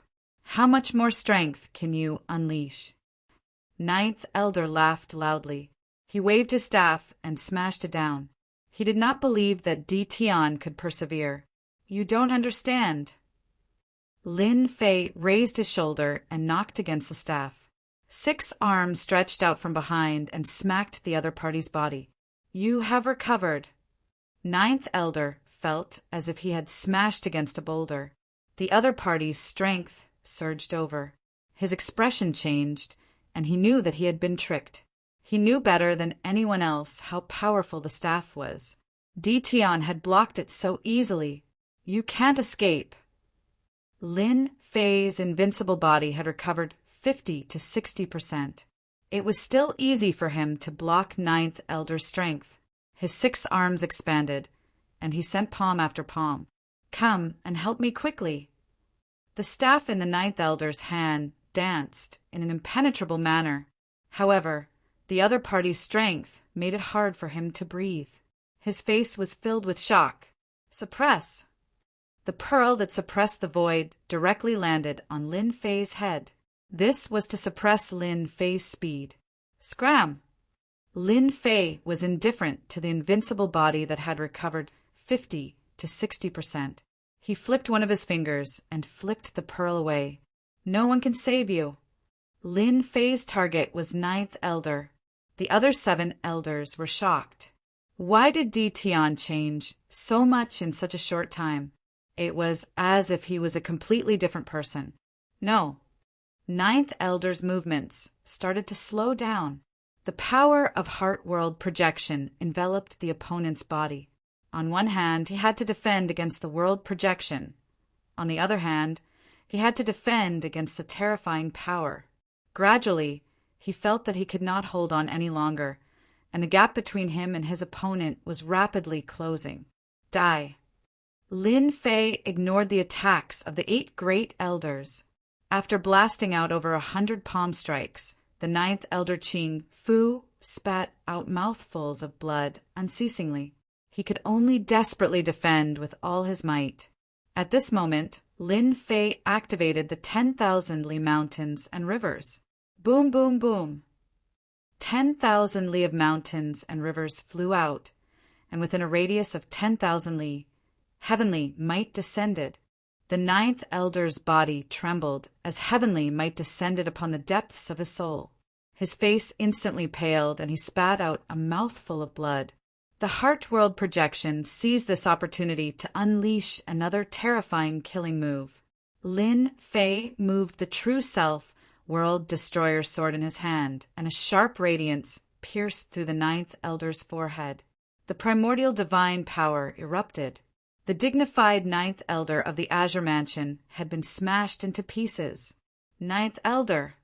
How much more strength can you unleash? 9th Elder laughed loudly. He waved his staff and smashed it down. He did not believe that Di Tian could persevere. You don't understand. Lin Fei raised his shoulder and knocked against the staff. 6 arms stretched out from behind and smacked the other party's body. You have recovered. 9th Elder felt as if he had smashed against a boulder. The other party's strength surged over. His expression changed, and he knew that he had been tricked. He knew better than anyone else how powerful the staff was. Di Tian had blocked it so easily. You can't escape. Lin Fei's invincible body had recovered 50 to 60%. It was still easy for him to block Ninth Elder's strength. His 6 arms expanded, and he sent palm after palm. "Come and help me quickly." The staff in the Ninth Elder's hand danced in an impenetrable manner. However, the other party's strength made it hard for him to breathe. His face was filled with shock. Suppress! The pearl that suppressed the void directly landed on Lin Fei's head. This was to suppress Lin Fei's speed. Scram! Lin Fei was indifferent to the invincible body that had recovered 50 to 60%. He flicked one of his fingers and flicked the pearl away. "No one can save you." Lin Fei's target was Ninth Elder. The other 7 elders were shocked. Why did Di Tian change so much in such a short time? It was as if he was a completely different person. No. Ninth Elder's movements started to slow down. The power of heart world projection enveloped the opponent's body. On one hand, he had to defend against the world projection. On the other hand, he had to defend against the terrifying power. Gradually, he felt that he could not hold on any longer, and the gap between him and his opponent was rapidly closing. Die. Lin Fei ignored the attacks of the 8 great elders. After blasting out over 100 palm strikes, the 9th Elder Qing Fu spat out mouthfuls of blood unceasingly. He could only desperately defend with all his might. At this moment, Lin Fei activated the 10,000 li mountains and rivers. Boom, boom, boom. 10,000 li of mountains and rivers flew out, and within a radius of 10,000 li, heavenly might descended. The 9th Elder's body trembled as heavenly might descended upon the depths of his soul. His face instantly paled, and he spat out a mouthful of blood. The heart world projection seized this opportunity to unleash another terrifying killing move. Lin Fei moved the true self world destroyer sword in his hand, and a sharp radiance pierced through the 9th Elder's forehead. The primordial divine power erupted. The dignified 9th Elder of the Azure Mansion had been smashed into pieces. 9th Elder!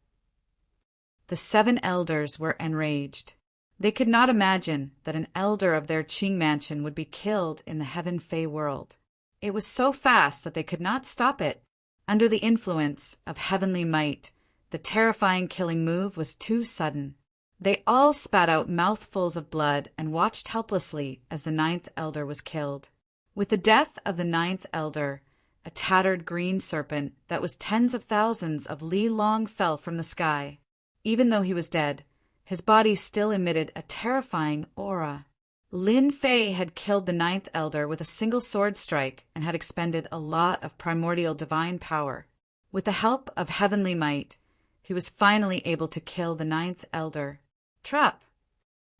The 7 elders were enraged. They could not imagine that an elder of their Qing mansion would be killed in the Heaven Fei world. It was so fast that they could not stop it. Under the influence of heavenly might, the terrifying killing move was too sudden. They all spat out mouthfuls of blood and watched helplessly as the 9th Elder was killed. With the death of the 9th Elder, a tattered green serpent that was tens of thousands of li long fell from the sky. Even though he was dead, his body still emitted a terrifying aura. Lin Fei had killed the 9th Elder with a single sword strike and had expended a lot of primordial divine power. With the help of heavenly might, he was finally able to kill the 9th Elder. Trap!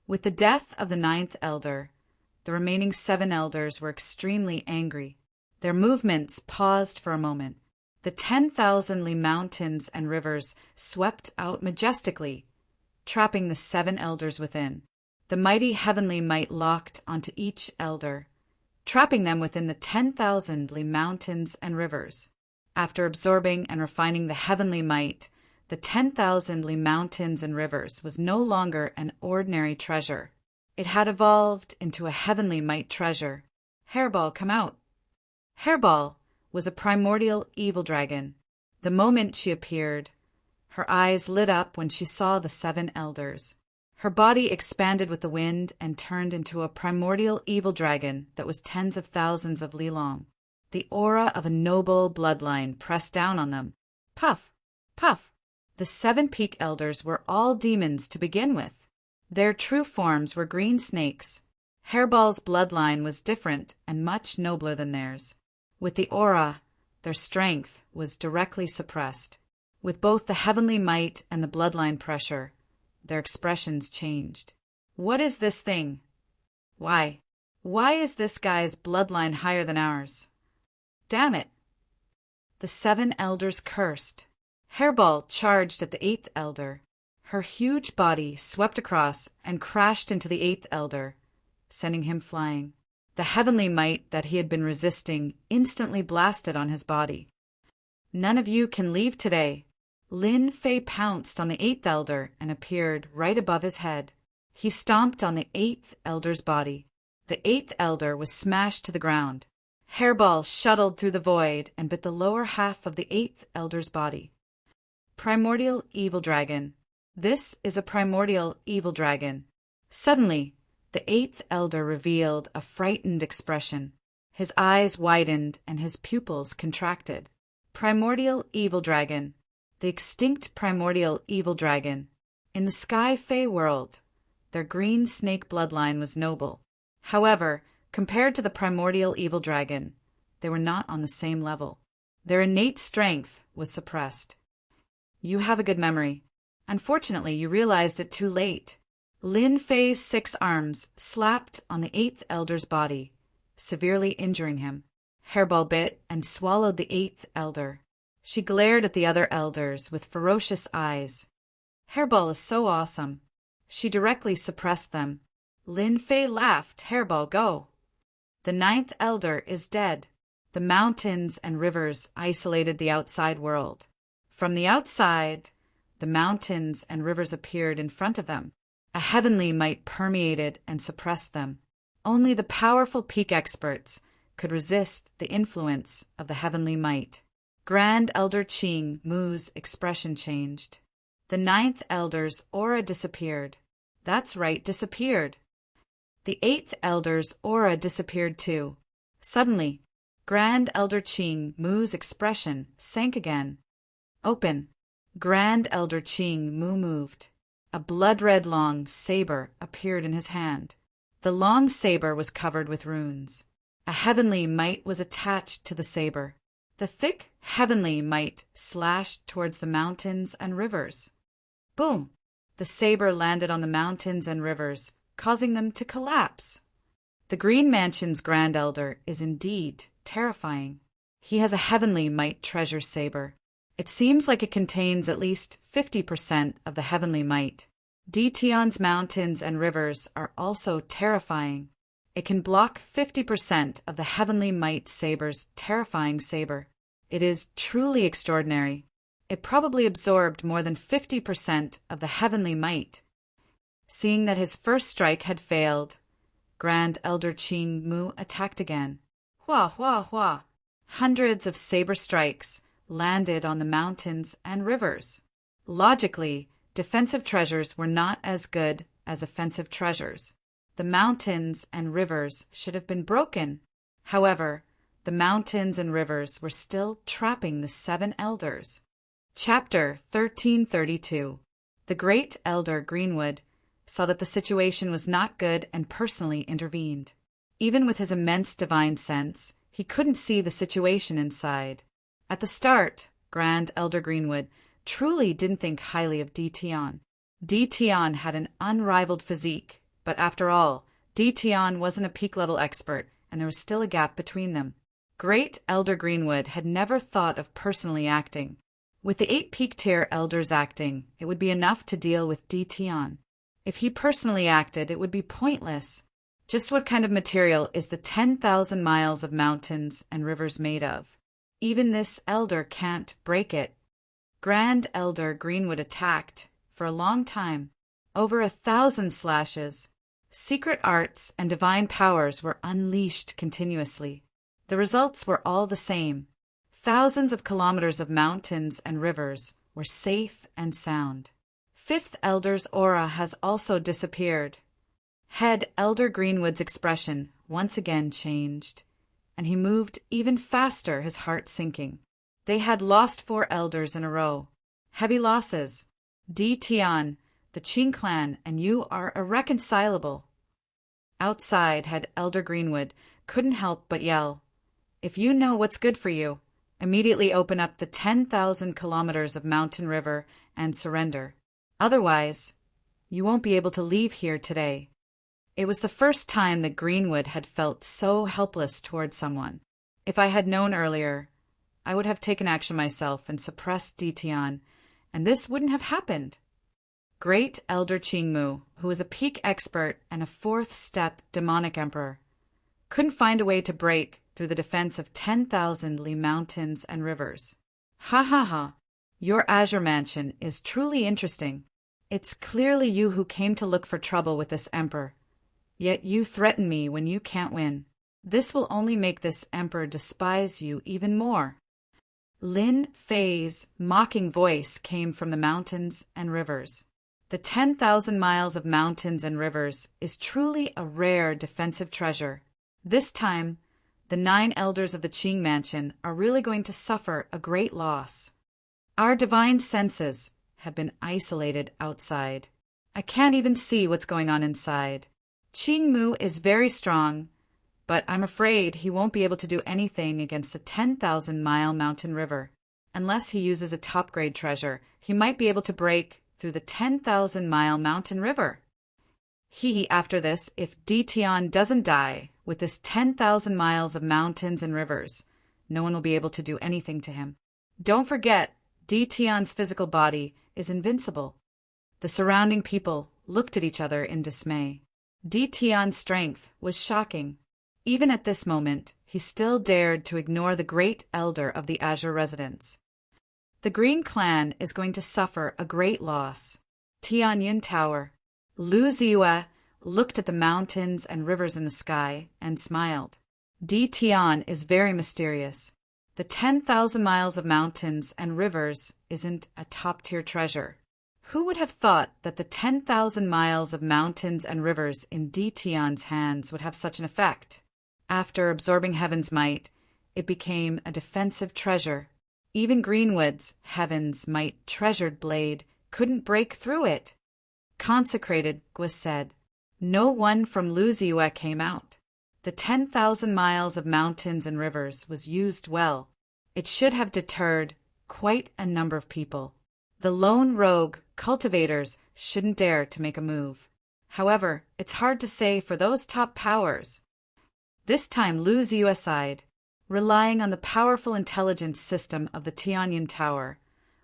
With the death of the 9th Elder, the remaining 7 elders were extremely angry. Their movements paused for a moment. The 10,000 li mountains and rivers swept out majestically, trapping the 7 elders within. The mighty heavenly might locked onto each elder, trapping them within the 10,000 li mountains and rivers. After absorbing and refining the heavenly might, the 10,000 li mountains and rivers was no longer an ordinary treasure. It had evolved into a heavenly might treasure. Hairball, come out. Hairball was a primordial evil dragon. The moment she appeared, her eyes lit up when she saw the 7 elders. Her body expanded with the wind and turned into a primordial evil dragon that was tens of thousands of li long. The aura of a noble bloodline pressed down on them. Puff! Puff! The 7 peak elders were all demons to begin with. Their true forms were green snakes. Hairball's bloodline was different and much nobler than theirs. With the aura, their strength was directly suppressed. With both the heavenly might and the bloodline pressure, their expressions changed. What is this thing? Why? Why is this guy's bloodline higher than ours? Damn it! The 7 elders cursed. Hairball charged at the 8th elder. Her huge body swept across and crashed into the 8th elder, sending him flying. The heavenly might that he had been resisting instantly blasted on his body. None of you can leave today. Lin Fei pounced on the eighth elder and appeared right above his head. He stomped on the eighth elder's body. The eighth elder was smashed to the ground. Hairball shuttled through the void and bit the lower half of the eighth elder's body. Primordial Evil Dragon. This is a primordial evil dragon. Suddenly, the eighth elder revealed a frightened expression. His eyes widened and his pupils contracted. Primordial Evil Dragon. The extinct primordial evil dragon. In the Sky Fae world, their green snake bloodline was noble. However, compared to the primordial evil dragon, they were not on the same level. Their innate strength was suppressed. You have a good memory. Unfortunately, you realized it too late. Lin Fei's 6 arms slapped on the eighth elder's body, severely injuring him. Hairball bit and swallowed the eighth elder. She glared at the other elders with ferocious eyes. Hairball is so awesome. She directly suppressed them. Lin Fei laughed. Hairball, go. The 9th elder is dead. The mountains and rivers isolated the outside world. From the outside, the mountains and rivers appeared in front of them. A heavenly might permeated and suppressed them. Only the powerful peak experts could resist the influence of the heavenly might. Grand Elder Qing Mu's expression changed. The 9th elder's aura disappeared. That's right, disappeared. The 8th elder's aura disappeared too. Suddenly, Grand Elder Qing Mu's expression sank again. Open. Grand Elder Qing Mu moved. A blood-red long saber appeared in his hand. The long saber was covered with runes. A heavenly might was attached to the saber. The thick heavenly might slashed towards the mountains and rivers. Boom! The saber landed on the mountains and rivers, causing them to collapse. The Green Mansion's Grand Elder is indeed terrifying. He has a heavenly might treasure saber. It seems like it contains at least 50% of the heavenly might. Detion's mountains and rivers are also terrifying. It can block 50% of the heavenly might saber's terrifying saber. It is truly extraordinary. It probably absorbed more than 50% of the heavenly might. Seeing that his first strike had failed, Grand Elder Qing Mu attacked again. Hua, hua, hua. Hundreds of saber strikes landed on the mountains and rivers. Logically, defensive treasures were not as good as offensive treasures. The mountains and rivers should have been broken. However, the mountains and rivers were still trapping the 7 elders. Chapter 1332. The Great Elder Greenwood saw that the situation was not good and personally intervened. Even with his immense divine sense, he couldn't see the situation inside. At the start, Grand Elder Greenwood truly didn't think highly of Detion. Detion had an unrivaled physique, but after all, Detion wasn't a peak-level expert, and there was still a gap between them. Great Elder Greenwood had never thought of personally acting. With the 8 peak-tier elders acting, it would be enough to deal with Detion. If he personally acted, it would be pointless. Just what kind of material is the 10,000 miles of mountains and rivers made of? Even this elder can't break it. Grand Elder Greenwood attacked for a long time, over 1,000 slashes. Secret arts and divine powers were unleashed continuously. The results were all the same. Thousands of kilometers of mountains and rivers were safe and sound. 5th Elder's aura has also disappeared. Head Elder Greenwood's expression once again changed, and he moved even faster, his heart sinking. They had lost 4 elders in a row. Heavy losses. Detion, the Qing clan, and you are irreconcilable. Outside, Head Elder Greenwood couldn't help but yell, "If you know what's good for you, immediately open up the 10,000 kilometers of mountain river and surrender. Otherwise, you won't be able to leave here today." It was the first time that Greenwood had felt so helpless toward someone. If I had known earlier, I would have taken action myself and suppressed Detion, and this wouldn't have happened. Great Elder Qingmu, who was a peak expert and a 4th step demonic emperor, couldn't find a way to break through the defense of 10,000 Li mountains and rivers. Ha ha ha! Your azure mansion is truly interesting. It's clearly you who came to look for trouble with this emperor. Yet you threaten me when you can't win. This will only make this emperor despise you even more." Lin Fei's mocking voice came from the mountains and rivers. The 10,000 miles of mountains and rivers is truly a rare defensive treasure. This time, the 9 elders of the Qing mansion are really going to suffer a great loss. Our divine senses have been isolated outside. I can't even see what's going on inside. Qing Mu is very strong, but I'm afraid he won't be able to do anything against the 10,000-mile mountain river. Unless he uses a top-grade treasure, he might be able to break through the 10,000-mile mountain river. After this, if Di Tian doesn't die with this 10,000 miles of mountains and rivers, no one will be able to do anything to him. Don't forget, Di Tian's physical body is invincible. The surrounding people looked at each other in dismay. Di Tian's strength was shocking. Even at this moment, he still dared to ignore the great elder of the Azure residence. The Green Clan is going to suffer a great loss. Tianyin Tower. Lu Ziyue looked at the mountains and rivers in the sky and smiled. Di Tian is very mysterious. The 10,000 miles of mountains and rivers isn't a top-tier treasure. Who would have thought that the 10,000 miles of mountains and rivers in Di Tian's hands would have such an effect? After absorbing Heaven's might, it became a defensive treasure. Even Greenwood's Heaven's might treasured blade couldn't break through it. Consecrated, Guis said. No one from Lu Ziyue came out. The 10,000 miles of mountains and rivers was used well. It should have deterred quite a number of people. The lone rogue cultivators shouldn't dare to make a move. However, it's hard to say for those top powers. This time Lu Ziyue sighed. Relying on the powerful intelligence system of the Tianyin Tower,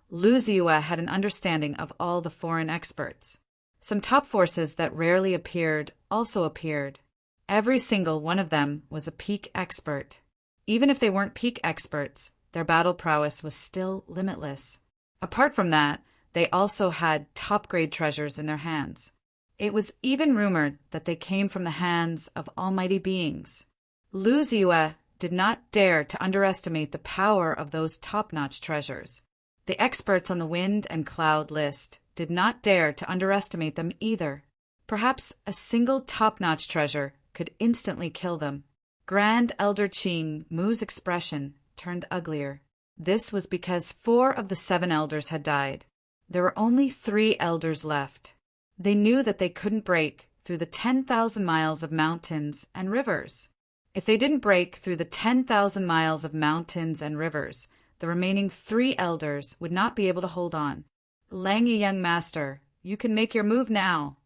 Lu Ziyue had an understanding of all the foreign experts. Some top forces that rarely appeared also appeared. Every single one of them was a peak expert. Even if they weren't peak experts, their battle prowess was still limitless. Apart from that, they also had top-grade treasures in their hands. It was even rumored that they came from the hands of almighty beings. Lu Ziyue did not dare to underestimate the power of those top-notch treasures. The experts on the wind and cloud list did not dare to underestimate them either. Perhaps a single top-notch treasure could instantly kill them. Grand Elder Qing Mu's expression turned uglier. This was because 4 of the 7 elders had died. There were only 3 elders left. They knew that they couldn't break through the 10,000 miles of mountains and rivers. If they didn't break through the 10,000 miles of mountains and rivers, the remaining 3 elders would not be able to hold on. Lang Yi, young master, you can make your move now.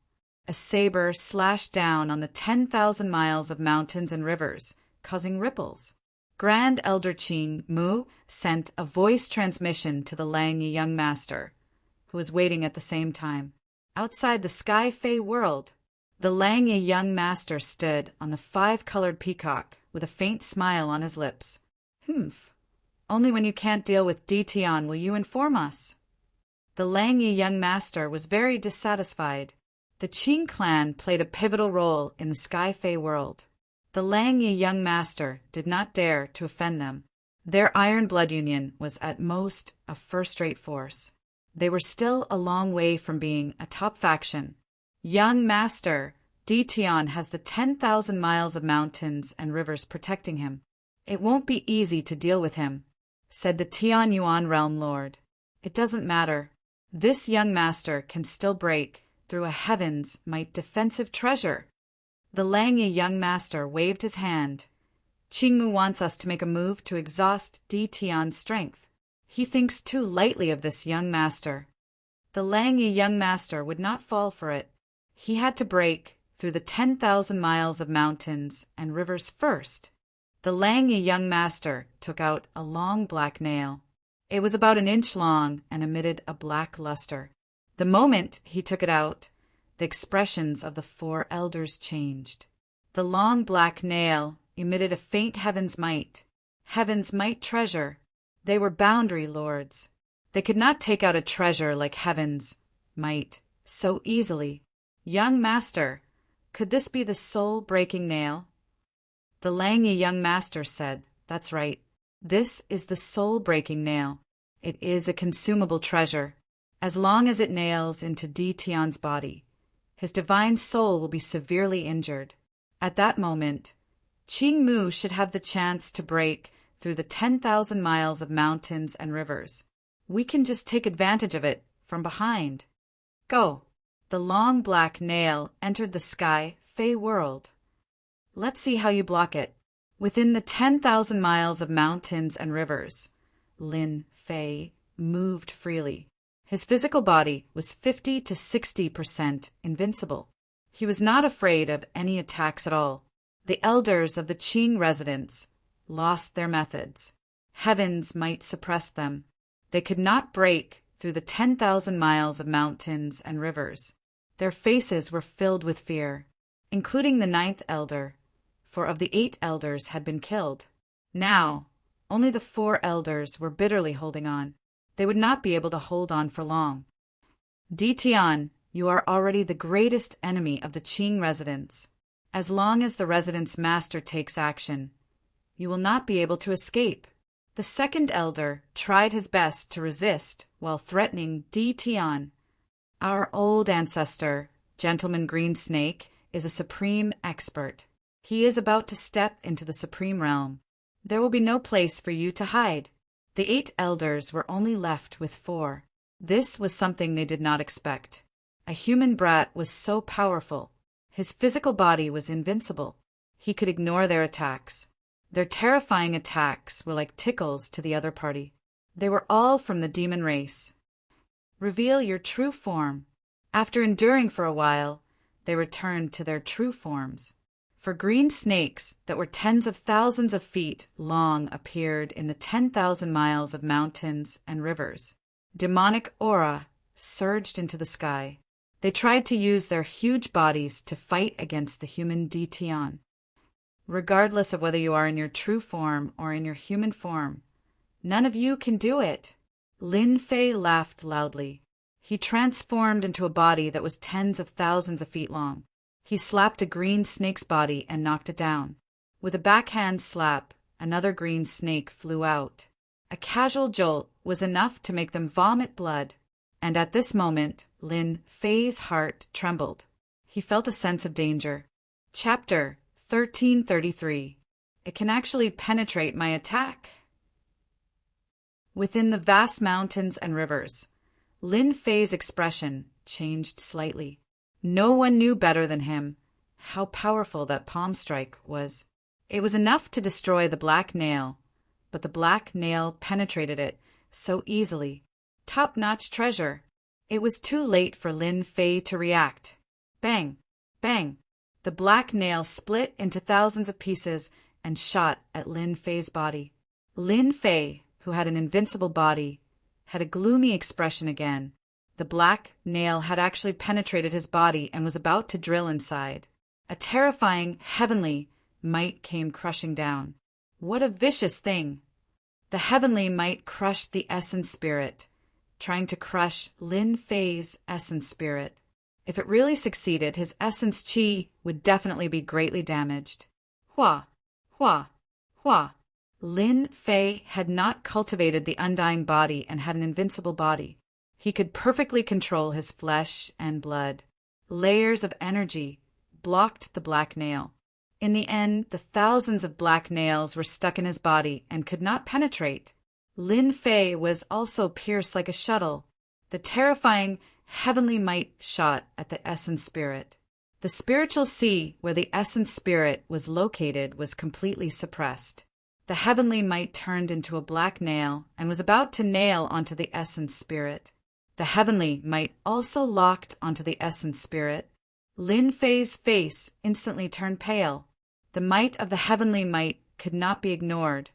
A saber slashed down on the 10,000 miles of mountains and rivers, causing ripples. Grand Elder Qing Mu sent a voice transmission to the Lang Yi young master, who was waiting at the same time. Outside the Sky Fey world, the Lang Yi young master stood on the 5-colored peacock with a faint smile on his lips. Humph. Only when you can't deal with Di Tian will you inform us. The Lang Yi young master was very dissatisfied. The Qing clan played a pivotal role in the Sky Fey world. The Lang Yi young master did not dare to offend them. Their Iron Blood Union was at most a first-rate force. They were still a long way from being a top faction. Young master, Di Tian has the 10,000 miles of mountains and rivers protecting him. It won't be easy to deal with him, said the Tian Yuan realm lord. It doesn't matter. This young master can still break through a Heaven's might defensive treasure. The Lang Yi young master waved his hand. Qing Mu wants us to make a move to exhaust Di Tian's strength. He thinks too lightly of this young master. The Lang Yi young master would not fall for it. He had to break through the 10,000 miles of mountains and rivers first. The Lang Yi young master took out a long black nail. It was about 1 inch long and emitted a black luster. The moment he took it out, the expressions of the 4 elders changed. The long black nail emitted a faint Heaven's might treasure. They were boundary lords. They could not take out a treasure like Heaven's might so easily. Young master, could this be the soul-breaking nail? The langy young master said, That's right. This is the soul-breaking nail. It is a consumable treasure. As long as it nails into Tian's body, his divine soul will be severely injured. At that moment, Qing Mu should have the chance to break through the 10,000 miles of mountains and rivers. We can just take advantage of it from behind. Go. The long black nail entered the sky Fey world. Let's see how you block it. Within the 10,000 miles of mountains and rivers, Lin Fei moved freely. His physical body was 50 to 60% invincible. He was not afraid of any attacks at all. The elders of the Qing residence lost their methods. Heavens might suppress them. They could not break through the 10,000 miles of mountains and rivers. Their faces were filled with fear, including the 9th elder, for of the 8 elders had been killed. Now, only the 4 elders were bitterly holding on. They would not be able to hold on for long. Tian, you are already the greatest enemy of the Qing residence. As long as the residence master takes action, you will not be able to escape. The 2nd elder tried his best to resist while threatening Tian. Our old ancestor, Gentleman Green Snake, is a supreme expert. He is about to step into the supreme realm. There will be no place for you to hide. The 8 elders were only left with 4. This was something they did not expect. A human brat was so powerful. His physical body was invincible. He could ignore their attacks. Their terrifying attacks were like tickles to the other party. They were all from the demon race. Reveal your true form. After enduring for a while, they returned to their true forms. For green snakes that were tens of thousands of feet long appeared in the 10,000 miles of mountains and rivers. Demonic aura surged into the sky. They tried to use their huge bodies to fight against the human Tian. Regardless of whether you are in your true form or in your human form, none of you can do it. Lin Fei laughed loudly. He transformed into a body that was tens of thousands of feet long. He slapped a green snake's body and knocked it down. With a backhand slap, another green snake flew out. A casual jolt was enough to make them vomit blood, and at this moment, Lin Fei's heart trembled. He felt a sense of danger. Chapter 1333. It can actually penetrate my attack. Within the vast mountains and rivers, Lin Fei's expression changed slightly. No one knew better than him how powerful that palm strike was. It was enough to destroy the black nail, but the black nail penetrated it so easily. Top-notch treasure. It was too late for Lin Fei to react. Bang! Bang! The black nail split into thousands of pieces and shot at Lin Fei's body. Lin Fei, who had an invincible body, had a gloomy expression again. The black nail had actually penetrated his body and was about to drill inside. A terrifying, heavenly might came crushing down. What a vicious thing! The heavenly might crushed the essence spirit, trying to crush Lin Fei's essence spirit. If it really succeeded, his essence chi would definitely be greatly damaged. Hua! Hua! Hua! Lin Fei had not cultivated the undying body and had an invincible body. He could perfectly control his flesh and blood. Layers of energy blocked the black nail. In the end, the thousands of black nails were stuck in his body and could not penetrate. Lin Fei was also pierced like a shuttle. The terrifying heavenly might shot at the essence spirit. The spiritual sea where the essence spirit was located was completely suppressed. The heavenly might turned into a black nail and was about to nail onto the essence spirit. The heavenly might also locked onto the essence spirit. Lin Fei's face instantly turned pale. The might of the heavenly might could not be ignored,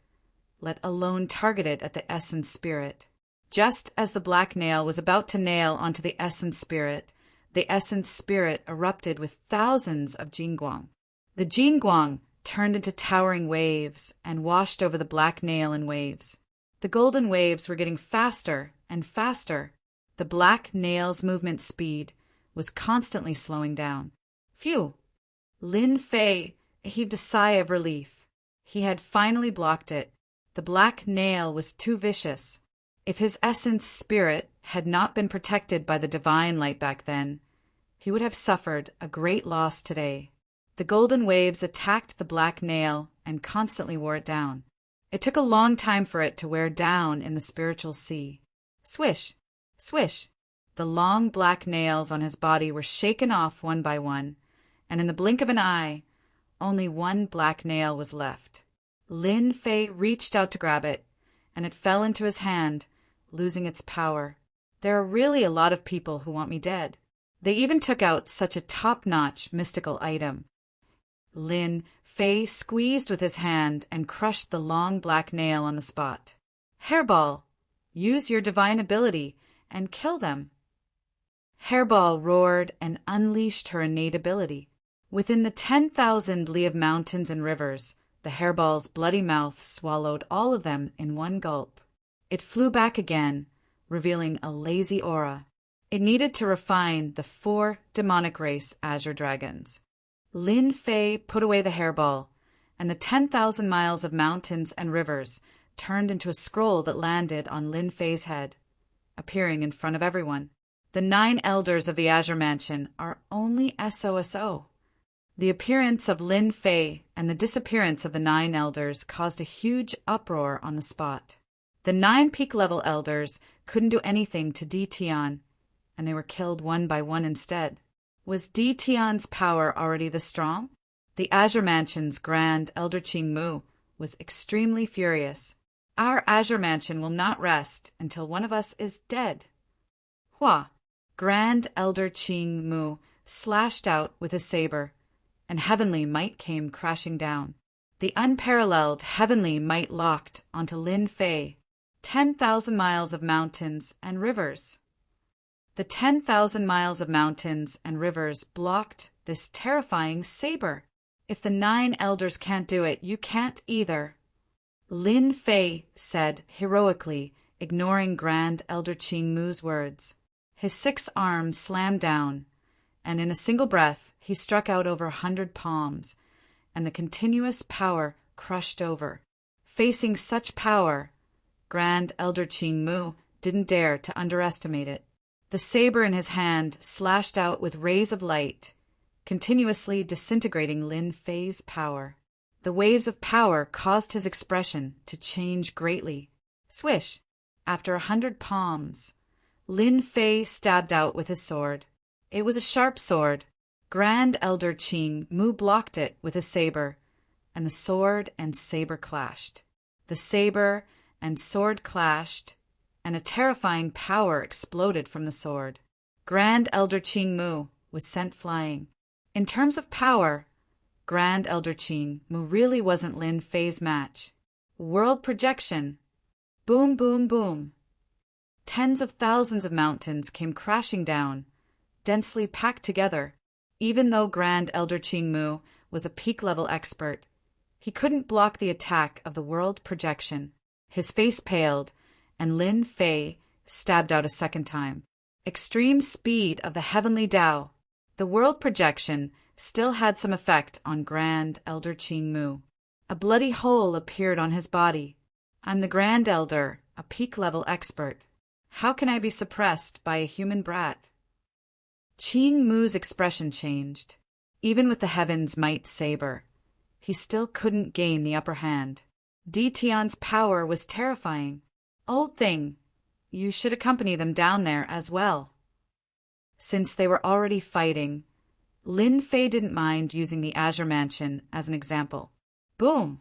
let alone targeted at the essence spirit. Just as the black nail was about to nail onto the essence spirit erupted with thousands of jingguang. The jingguang turned into towering waves and washed over the black nail in waves. The golden waves were getting faster and faster. The black nail's movement speed was constantly slowing down. Phew! Lin Fei heaved a sigh of relief. He had finally blocked it. The black nail was too vicious. If his essence spirit had not been protected by the divine light back then, he would have suffered a great loss today. The golden waves attacked the black nail and constantly wore it down. It took a long time for it to wear down in the spiritual sea. Swish! Swish! The long black nails on his body were shaken off one by one, and in the blink of an eye, only one black nail was left. Lin Fei reached out to grab it, and it fell into his hand, losing its power. There are really a lot of people who want me dead. They even took out such a top-notch mystical item. Lin Fei squeezed with his hand and crushed the long black nail on the spot. Hairball, use your divine ability and kill them. Hairball roared and unleashed her innate ability. Within the 10,000 li of mountains and rivers, the hairball's bloody mouth swallowed all of them in one gulp. It flew back again, revealing a lazy aura. It needed to refine the 4 demonic race azure dragons. Lin Fei put away the hairball, and the 10,000 miles of mountains and rivers turned into a scroll that landed on Lin Fei's head, appearing in front of everyone. The 9 elders of the Azure Mansion are only SOSO. The appearance of Lin Fei and the disappearance of the 9 elders caused a huge uproar on the spot. The 9 peak-level elders couldn't do anything to Di Tian, and they were killed one by one instead. Was Di Tian's power already this strong? The Azure Mansion's Grand Elder Qing Mu was extremely furious. Our Azure Mansion will not rest until one of us is dead. Hua! Grand Elder Qing Mu slashed out with his saber, and heavenly might came crashing down. The unparalleled heavenly might locked onto Lin Fei. 10,000 miles of mountains and rivers. The 10,000 miles of mountains and rivers blocked this terrifying saber. If the 9 elders can't do it, you can't either. Lin Fei said heroically, ignoring Grand Elder Qing Mu's words. His 6 arms slammed down, and in a single breath he struck out over 100 palms, and the continuous power crushed over. Facing such power, Grand Elder Qing Mu didn't dare to underestimate it. The saber in his hand slashed out with rays of light, continuously disintegrating Lin Fei's power. The waves of power caused his expression to change greatly. Swish! After 100 palms, Lin Fei stabbed out with his sword. It was a sharp sword. Grand Elder Qing Mu blocked it with his saber, and the sword and saber clashed. The saber and sword clashed, and a terrifying power exploded from the sword. Grand Elder Qing Mu was sent flying. In terms of power, Grand Elder Qing Mu really wasn't Lin Fei's match. World projection. Boom, boom, boom. Tens of thousands of mountains came crashing down, densely packed together. Even though Grand Elder Qing Mu was a peak-level expert, he couldn't block the attack of the world projection. His face paled, and Lin Fei stabbed out a second time. Extreme speed of the heavenly Tao. The world projection still had some effect on Grand Elder Qing Mu. A bloody hole appeared on his body. I'm the Grand Elder, a peak-level expert. How can I be suppressed by a human brat? Qing Mu's expression changed. Even with the heaven's might saber, he still couldn't gain the upper hand. Di Tian's power was terrifying. Old thing, you should accompany them down there as well. Since they were already fighting, Lin Fei didn't mind using the Azure Mansion as an example. Boom!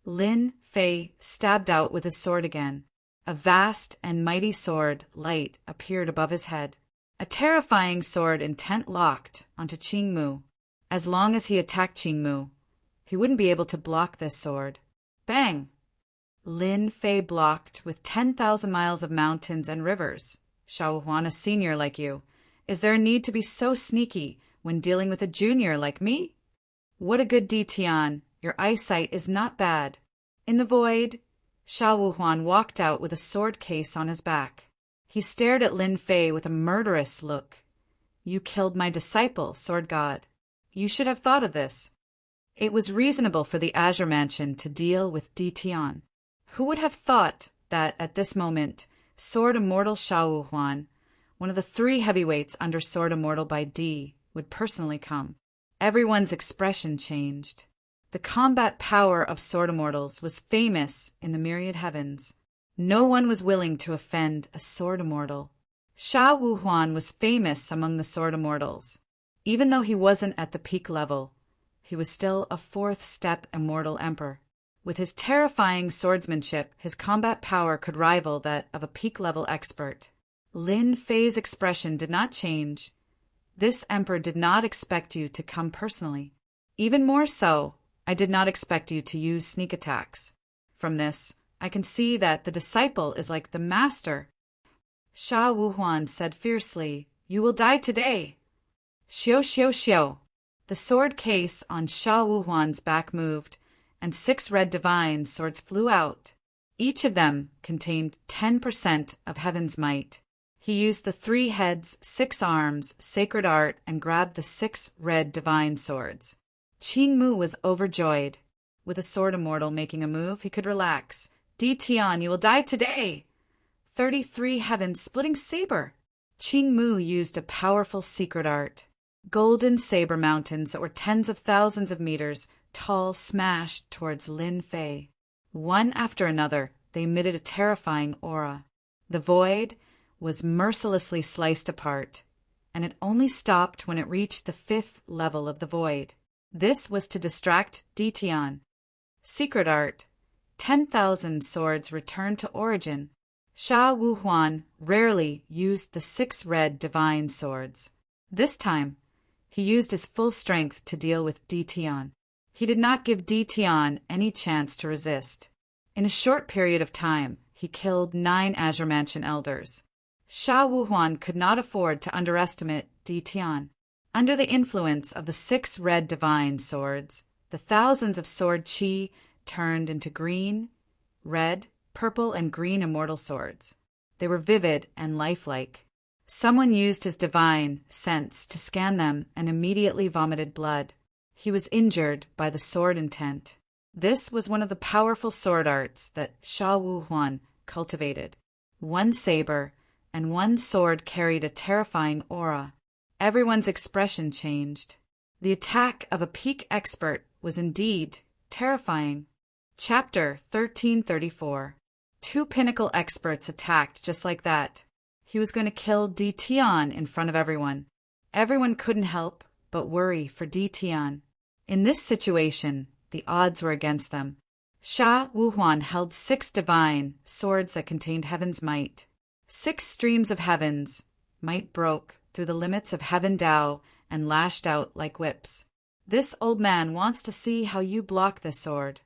Lin Fei stabbed out with his sword again. A vast and mighty sword light appeared above his head. A terrifying sword intent locked onto Qing Mu. As long as he attacked Qing Mu, he wouldn't be able to block this sword. Bang! Lin Fei blocked with 10,000 miles of mountains and rivers. Shaohuan, a senior like you, is there a need to be so sneaky when dealing with a junior like me? What a good Di Tian, your eyesight is not bad. In the void, Shaohuan walked out with a sword case on his back. He stared at Lin Fei with a murderous look. "You killed my disciple, Sword God. You should have thought of this." It was reasonable for the Azure Mansion to deal with Di Tian. Who would have thought that at this moment, Sword Immortal Xiao Wuhuan, one of the 3 heavyweights under Sword Immortal by Di, would personally come? Everyone's expression changed. The combat power of Sword Immortals was famous in the myriad heavens. No one was willing to offend a Sword Immortal. Xiao Wuhuan was famous among the Sword Immortals. Even though he wasn't at the peak level, he was still a 4th-step Immortal Emperor. With his terrifying swordsmanship, his combat power could rival that of a peak-level expert. Lin Fei's expression did not change. "This Emperor did not expect you to come personally. Even more so, I did not expect you to use sneak attacks. From this, I can see that the disciple is like the master." Xiao Wuhuan said fiercely, "You will die today." Xiao xiao xiao. The sword case on Xiao Wuhuan's back moved, and 6 red divine swords flew out. Each of them contained 10% of heaven's might. He used the 3 heads, 6 arms, sacred art, and grabbed the 6 red divine swords. Qing Mu was overjoyed. With a Sword Immortal making a move, he could relax. "Di Tian, you will die today!" 33 heavens splitting saber. Qing Mu used a powerful secret art. Golden saber mountains that were tens of thousands of meters tall smashed towards Lin Fei. One after another, they emitted a terrifying aura. The void was mercilessly sliced apart, and it only stopped when it reached the 5th level of the void. This was to distract Di Tian. Secret art. 10,000 swords returned to origin. Xiao Wuhuan rarely used the 6 red divine swords. This time, he used his full strength to deal with Di Tian. He did not give Di Tian any chance to resist. In a short period of time, he killed 9 Azure Mansion elders. Xiao Wuhuan could not afford to underestimate Di Tian. Under the influence of the 6 red divine swords, the thousands of sword qi turned into green, red, purple, and green immortal swords. They were vivid and lifelike. Someone used his divine sense to scan them and immediately vomited blood. He was injured by the sword intent. This was one of the powerful sword arts that Xiao Wuhuan cultivated. 1 saber and 1 sword carried a terrifying aura. Everyone's expression changed. The attack of a peak expert was indeed terrifying. Chapter 1334. 2 pinnacle experts attacked just like that. He was going to kill Di Tian in front of everyone. Everyone couldn't help but worry for Di Tian. In this situation, the odds were against them. Xiao Wuhuan held 6 divine swords that contained heaven's might. 6 streams of heaven's might broke through the limits of heaven Tao and lashed out like whips. "This old man wants to see how you block this sword."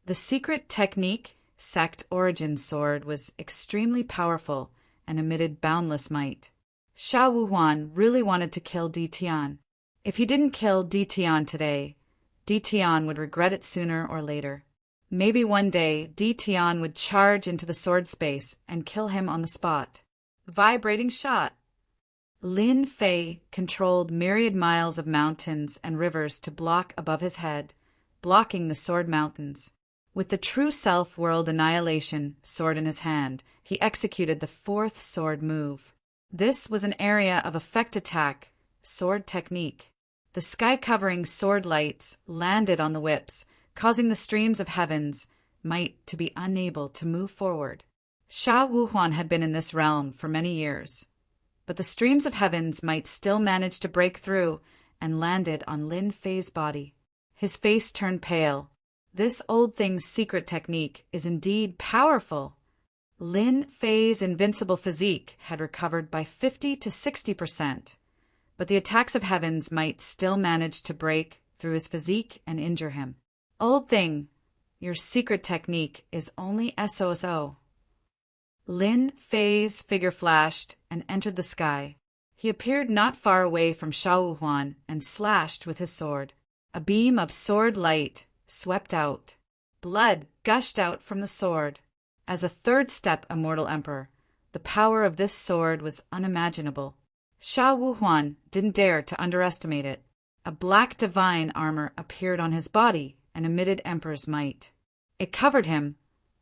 The secret technique, sect origin sword, was extremely powerful and emitted boundless might. Xiao Wuhuan really wanted to kill Di Tian. If he didn't kill Di Tian today, Di Tian would regret it sooner or later. Maybe one day Di Tian would charge into the sword space and kill him on the spot. Vibrating shot. Lin Fei controlled myriad miles of mountains and rivers to block above his head, blocking the sword mountains. With the true self-world annihilation sword in his hand, he executed the 4th sword move. This was an area of effect attack, sword technique. The sky-covering sword lights landed on the whips, causing the streams of heaven's might to be unable to move forward. Xiao Wuhuan had been in this realm for many years, but the streams of heavens might still manage to break through and landed on Lin Fei's body. His face turned pale. This old thing's secret technique is indeed powerful. Lin Fei's invincible physique had recovered by 50 to 60%, but the attacks of heavens might still manage to break through his physique and injure him. "Old thing, your secret technique is only SOSO." Lin Fei's figure flashed and entered the sky. He appeared not far away from Xiao Wuhuan and slashed with his sword. A beam of sword light swept out. Blood gushed out from the sword. As a 3rd-step Immortal Emperor, The power of this sword was unimaginable. Sha Wuhuan didn't dare to underestimate it. A black divine armor appeared on his body and emitted Emperor's might. It covered him,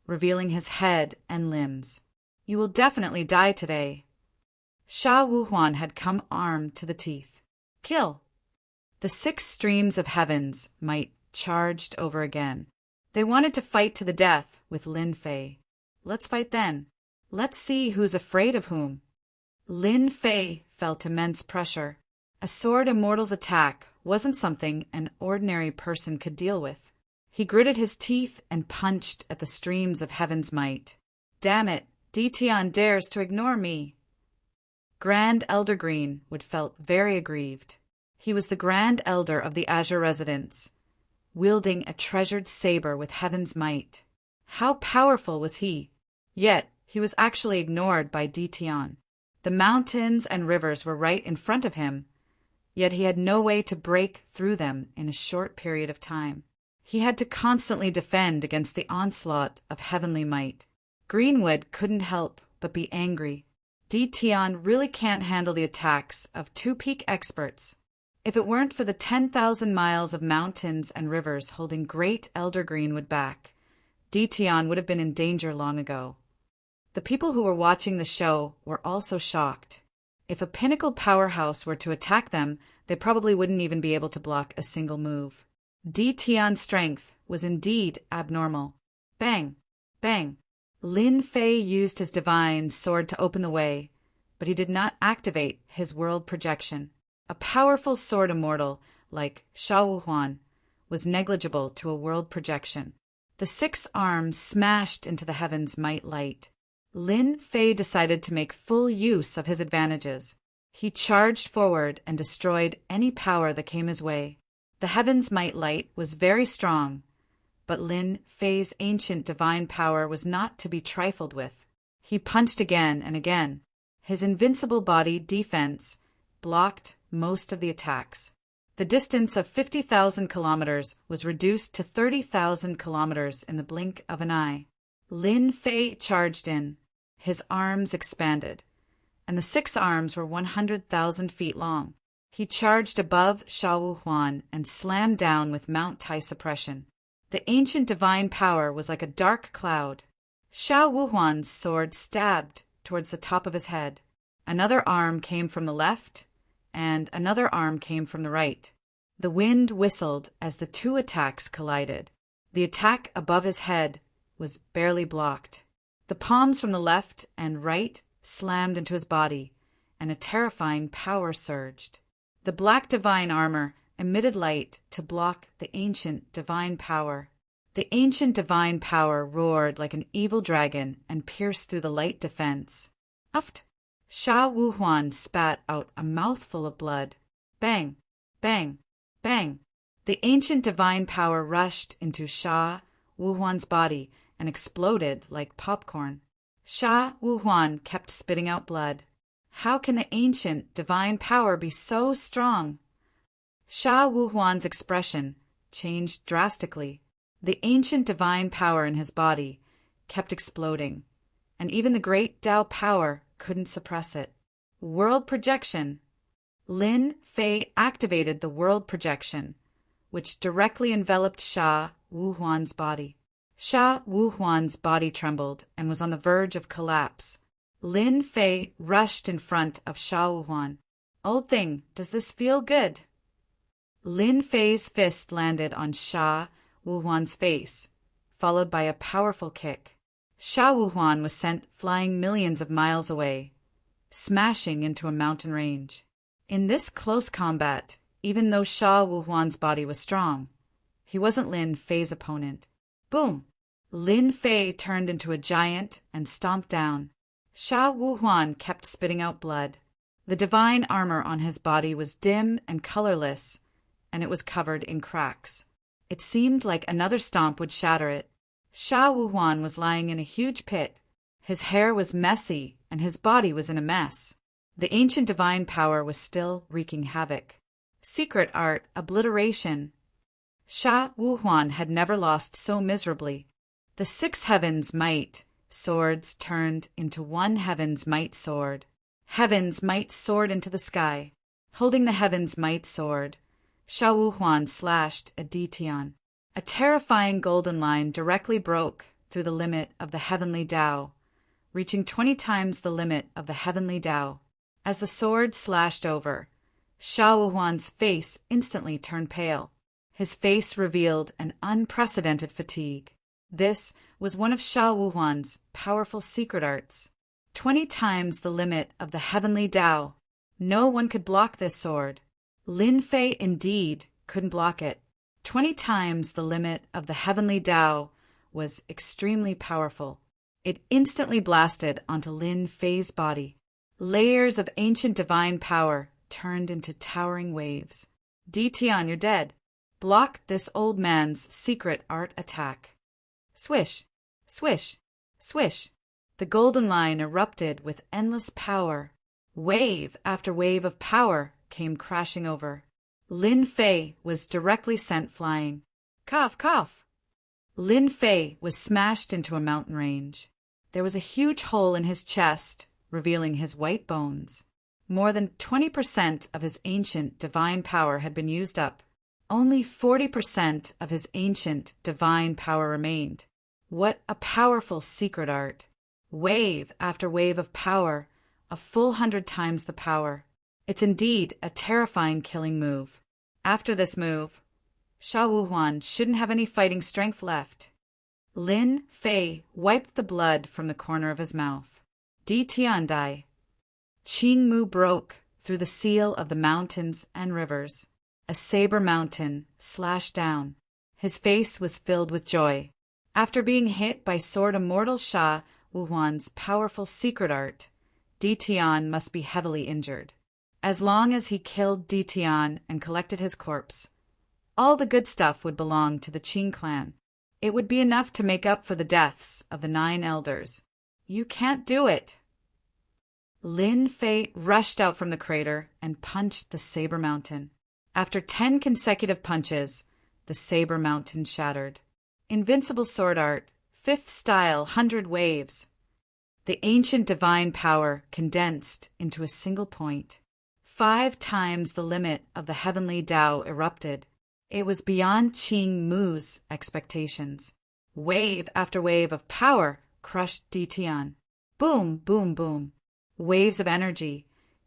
revealing his head and limbs. "You will definitely die today." Sha Wuhuan had come armed to the teeth. "Kill!" The 6 streams of heaven's might charged over again. They wanted to fight to the death with Lin Fei. Let's fight then. Let's see who's afraid of whom. Lin Fei felt immense pressure. A sword immortal's attack wasn't something an ordinary person could deal with. He gritted his teeth and punched at the streams of heaven's might. "Damn it, Ditian dares to ignore me." Grand Elder Green would felt very aggrieved. He was the Grand Elder of the Azure Residence, wielding a treasured saber with heaven's might. How powerful was he? Yet he was actually ignored by Ditian. The mountains and rivers were right in front of him, yet he had no way to break through them in a short period of time. He had to constantly defend against the onslaught of heavenly might. Greenwood couldn't help but be angry. Ditian really can't handle the attacks of 2 peak experts. If it weren't for the 10,000 miles of mountains and rivers holding great Elder Greenwood back, Ditian would have been in danger long ago. The people who were watching the show were also shocked. If a pinnacle powerhouse were to attack them, they probably wouldn't even be able to block a single move. Ditian's strength was indeed abnormal. Bang! Bang! Lin Fei used his divine sword to open the way, but he did not activate his world projection. A powerful sword immortal, like Sha Wuhuan, was negligible to a world projection. The 6 arms smashed into the heaven's might light. Lin Fei decided to make full use of his advantages. He charged forward and destroyed any power that came his way. The heaven's might light was very strong, but Lin Fei's ancient divine power was not to be trifled with. He punched again and again. His invincible body defense blocked most of the attacks. The distance of 50,000 kilometers was reduced to 30,000 kilometers in the blink of an eye. Lin Fei charged in. His arms expanded, and the 6 arms were 100,000 feet long. He charged above Sha Wuhuan and slammed down with Mount Tai suppression. The ancient divine power was like a dark cloud. Sha Wuhuan's sword stabbed towards the top of his head. Another arm came from the left, and another arm came from the right. The wind whistled as the 2 attacks collided. The attack above his head was barely blocked. The palms from the left and right slammed into his body, and a terrifying power surged. The black divine armor emitted light to block the ancient divine power. The ancient divine power roared like an evil dragon and pierced through the light defense. Uft! Sha Wuhuan spat out a mouthful of blood. Bang! Bang! Bang! The ancient divine power rushed into Sha Wuhuan's body and exploded like popcorn. Sha Wuhuan kept spitting out blood. How can the ancient divine power be so strong? Sha Wuhuan's expression changed drastically. The ancient divine power in his body kept exploding, and even the great Tao power couldn't suppress it. World projection. Lin Fei activated the world projection, which directly enveloped Sha Wuhuan's body. Sha Wuhuan's body trembled and was on the verge of collapse. Lin Fei rushed in front of Sha Wuhuan. "Old thing, does this feel good?" Lin Fei's fist landed on Sha Wuhuan's face, followed by a powerful kick. Sha Wuhuan was sent flying millions of miles away, smashing into a mountain range. In this close combat, even though Sha Wuhuan's body was strong, he wasn't Lin Fei's opponent. Boom! Lin Fei turned into a giant and stomped down. Sha Wuhuan kept spitting out blood. The divine armor on his body was dim and colorless, and it was covered in cracks. It seemed like another stomp would shatter it. Sha Wuhuan was lying in a huge pit. His hair was messy, and his body was in a mess. The ancient divine power was still wreaking havoc. Secret art, obliteration. Sha Wuhuan had never lost so miserably. The 6 heavens might swords turned into one Heaven's Might sword. Heaven's Might soared into the sky. Holding the Heaven's Might sword, Sha Wuhuan slashed at Ditian. A terrifying golden line directly broke through the limit of the heavenly Tao, reaching 20 times the limit of the heavenly Tao. As the sword slashed over, Sha Wuhuan's face instantly turned pale. His face revealed an unprecedented fatigue. This was one of Sha Wuhuan's powerful secret arts. 20 times the limit of the heavenly Tao. No one could block this sword. Lin Fei indeed couldn't block it. 20 times the limit of the heavenly Tao was extremely powerful. It instantly blasted onto Lin Fei's body. Layers of ancient divine power turned into towering waves. Ditian, you're dead. Block this old man's secret art attack. Swish, swish, swish. The golden line erupted with endless power. Wave after wave of power came crashing over. Lin Fei was directly sent flying. Cough, cough. Lin Fei was smashed into a mountain range. There was a huge hole in his chest, revealing his white bones. More than 20% of his ancient divine power had been used up. Only 40% of his ancient divine power remained. What a powerful secret art. Wave after wave of power, a full 100 times the power. It's indeed a terrifying killing move. After this move, Sha Wuhuan shouldn't have any fighting strength left. Lin Fei wiped the blood from the corner of his mouth. Ditian died. Qing Mu broke through the seal of the mountains and rivers. A saber mountain slashed down. His face was filled with joy. After being hit by Sword Immortal Sha Wuhuan's powerful secret art, Ditian must be heavily injured. As long as he killed Ditian and collected his corpse, all the good stuff would belong to the Qing clan. It would be enough to make up for the deaths of the 9 elders. You can't do it. Lin Fei rushed out from the crater and punched the saber mountain. After 10 consecutive punches, the saber mountain shattered. Invincible sword art, 5th style, 100 waves. The ancient divine power condensed into a single point. 5 times the limit of the heavenly Tao erupted. It was beyond Qing Mu's expectations. Wave after wave of power crushed Ditian. Boom, boom, boom. Waves of energy,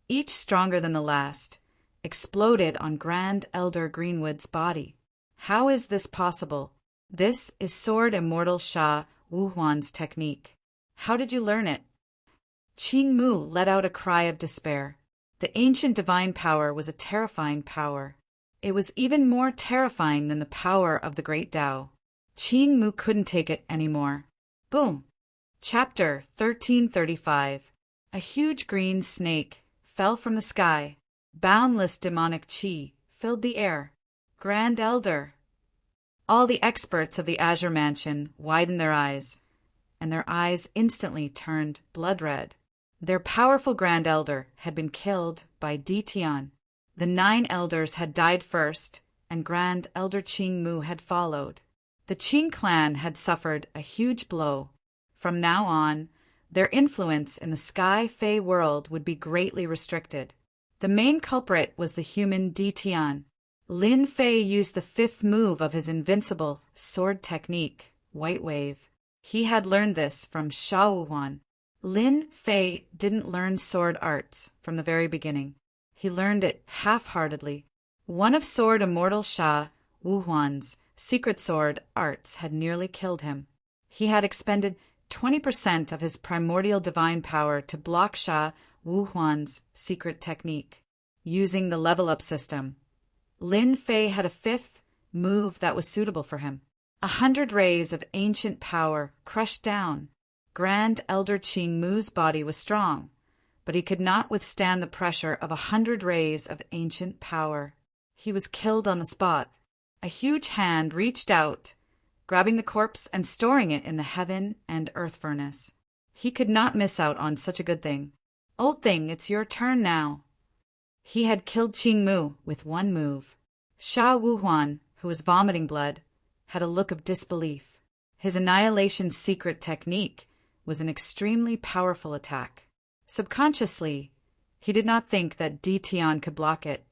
each stronger than the last, exploded on Grand Elder Greenwood's body. How is this possible? This is Sword Immortal Sha Wuhuan's technique. How did you learn it? Qing Mu let out a cry of despair. The ancient divine power was a terrifying power. It was even more terrifying than the power of the great Tao. Qing Mu couldn't take it anymore. Boom! Chapter 1335. A huge green snake fell from the sky. Boundless demonic qi filled the air. Grand Elder! All the experts of the Azure Mansion widened their eyes, and their eyes instantly turned blood red. Their powerful Grand Elder had been killed by Ditian. The 9 elders had died first, and Grand Elder Qing Mu had followed. The Qing clan had suffered a huge blow. From now on, their influence in the Sky Fey world would be greatly restricted. The main culprit was the human Ditian. Lin Fei used the 5th move of his invincible sword technique, White Wave. He had learned this from Sha Wuhuan. Lin Fei didn't learn sword arts from the very beginning. He learned it half-heartedly. One of Sword Immortal Sha Wuhuan's secret sword arts had nearly killed him. He had expended 20% of his primordial divine power to block Sha Wuhuan's secret technique. Using the level-up system, Lin Fei had a 5th move that was suitable for him. 100 rays of ancient power crushed down. Grand Elder Qing Mu's body was strong, but he could not withstand the pressure of 100 rays of ancient power. He was killed on the spot. A huge hand reached out, grabbing the corpse and storing it in the heaven and earth furnace. He could not miss out on such a good thing. Old thing, it's your turn now. He had killed Qing Mu with one move. Sha Wuhuan, who was vomiting blood, had a look of disbelief. His annihilation secret technique was an extremely powerful attack. Subconsciously, he did not think that Di Tian could block it.